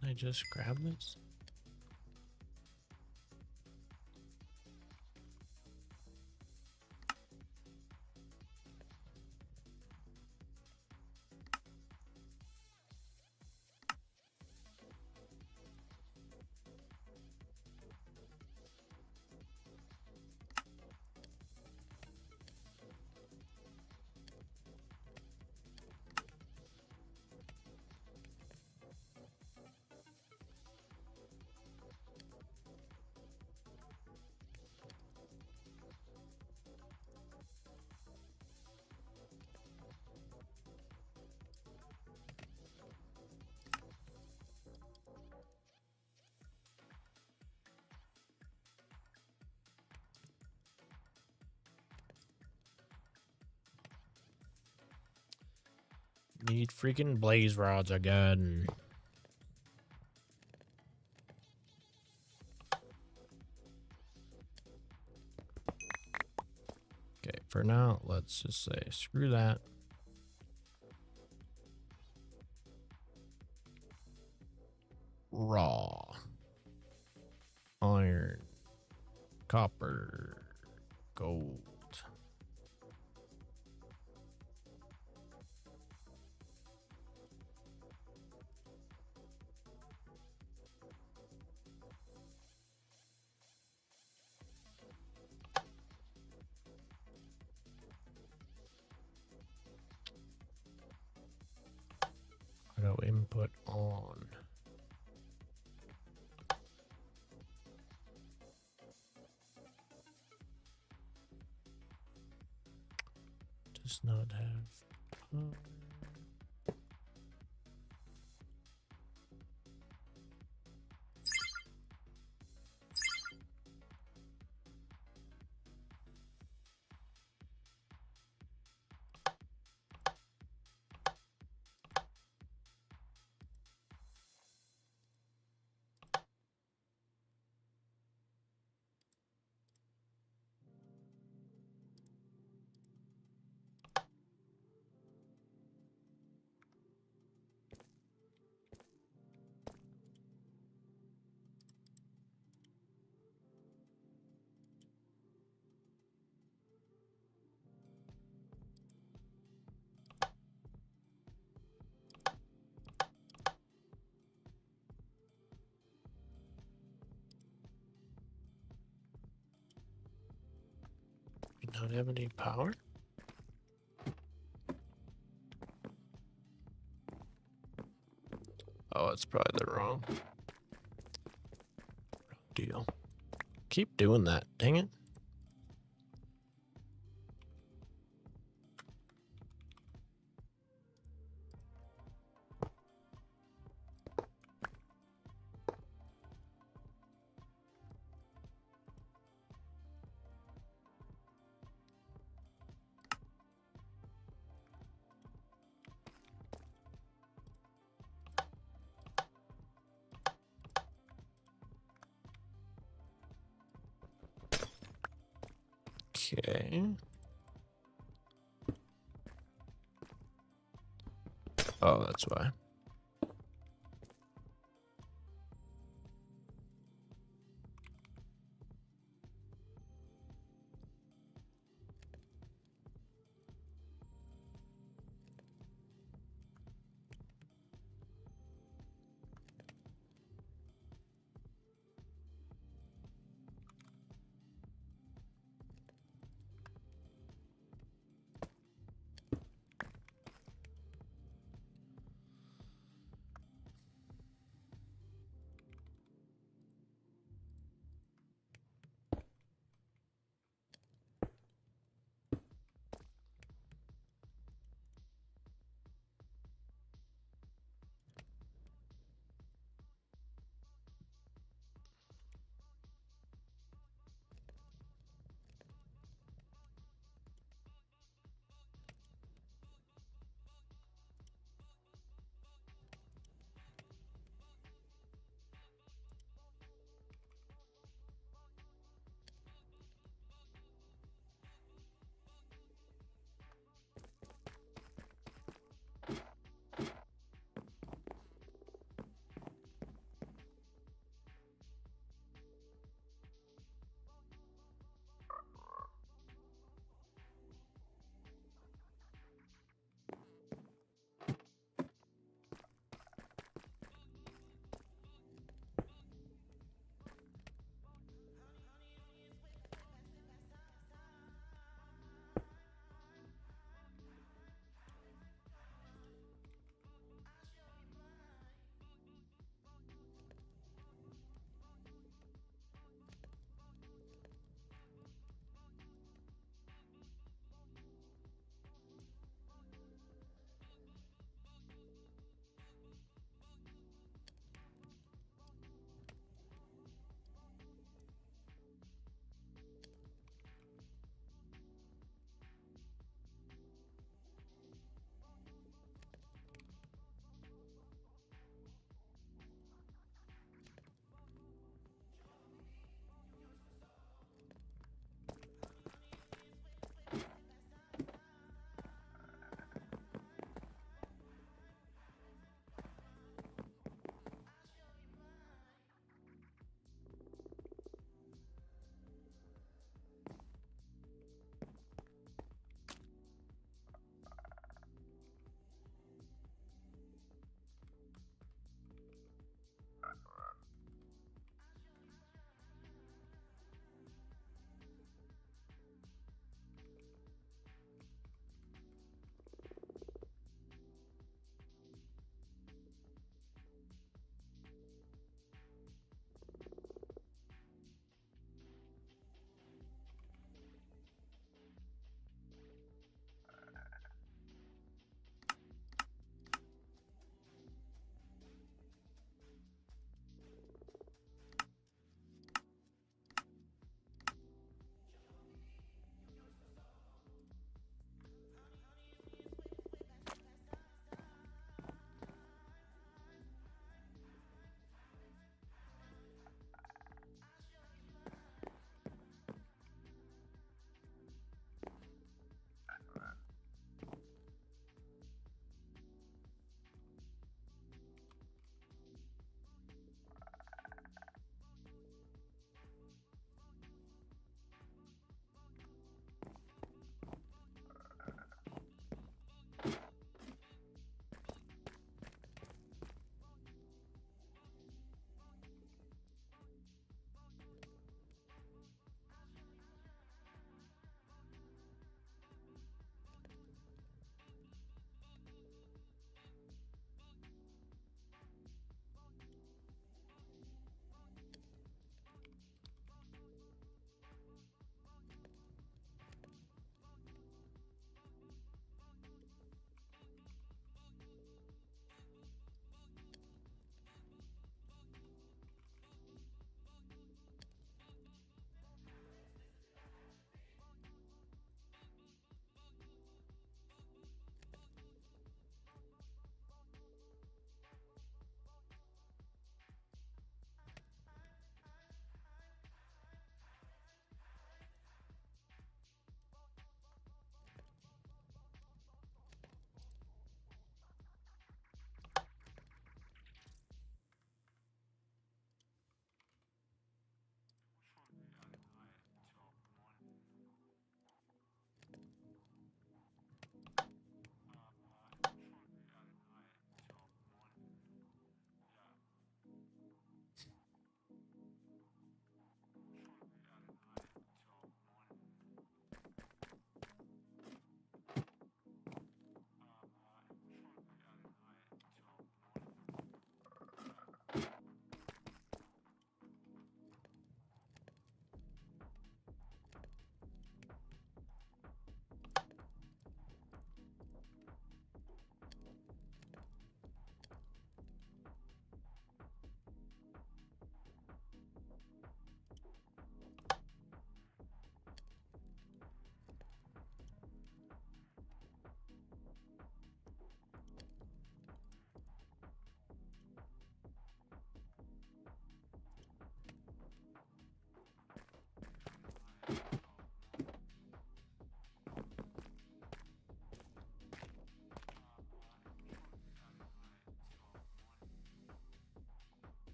Can I just grab this? Need freaking blaze rods again. Okay, for now, let's just say screw that. Raw. Iron. Copper. Gold. Auto input on. Does not have. We don't have any power? Oh, it's probably the wrong deal. Keep doing that, dang it. Okay. Oh, that's why.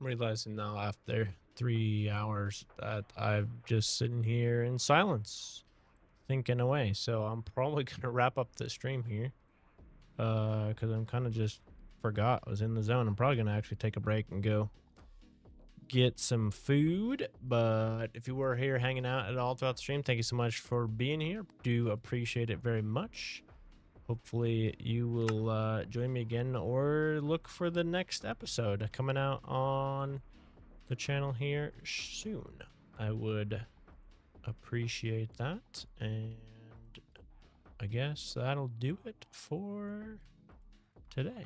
I'm realizing now after 3 hours that I'm just sitting here in silence, thinking away. So I'm probably gonna wrap up the stream here, because I'm kind of just forgot I was in the zone. I'm probably gonna actually take a break and go get some food. But if you were here hanging out at all throughout the stream, thank you so much for being here. Do appreciate it very much. Hopefully you will join me again or look for the next episode coming out on the channel here soon. I would appreciate that. And I guess that'll do it for today.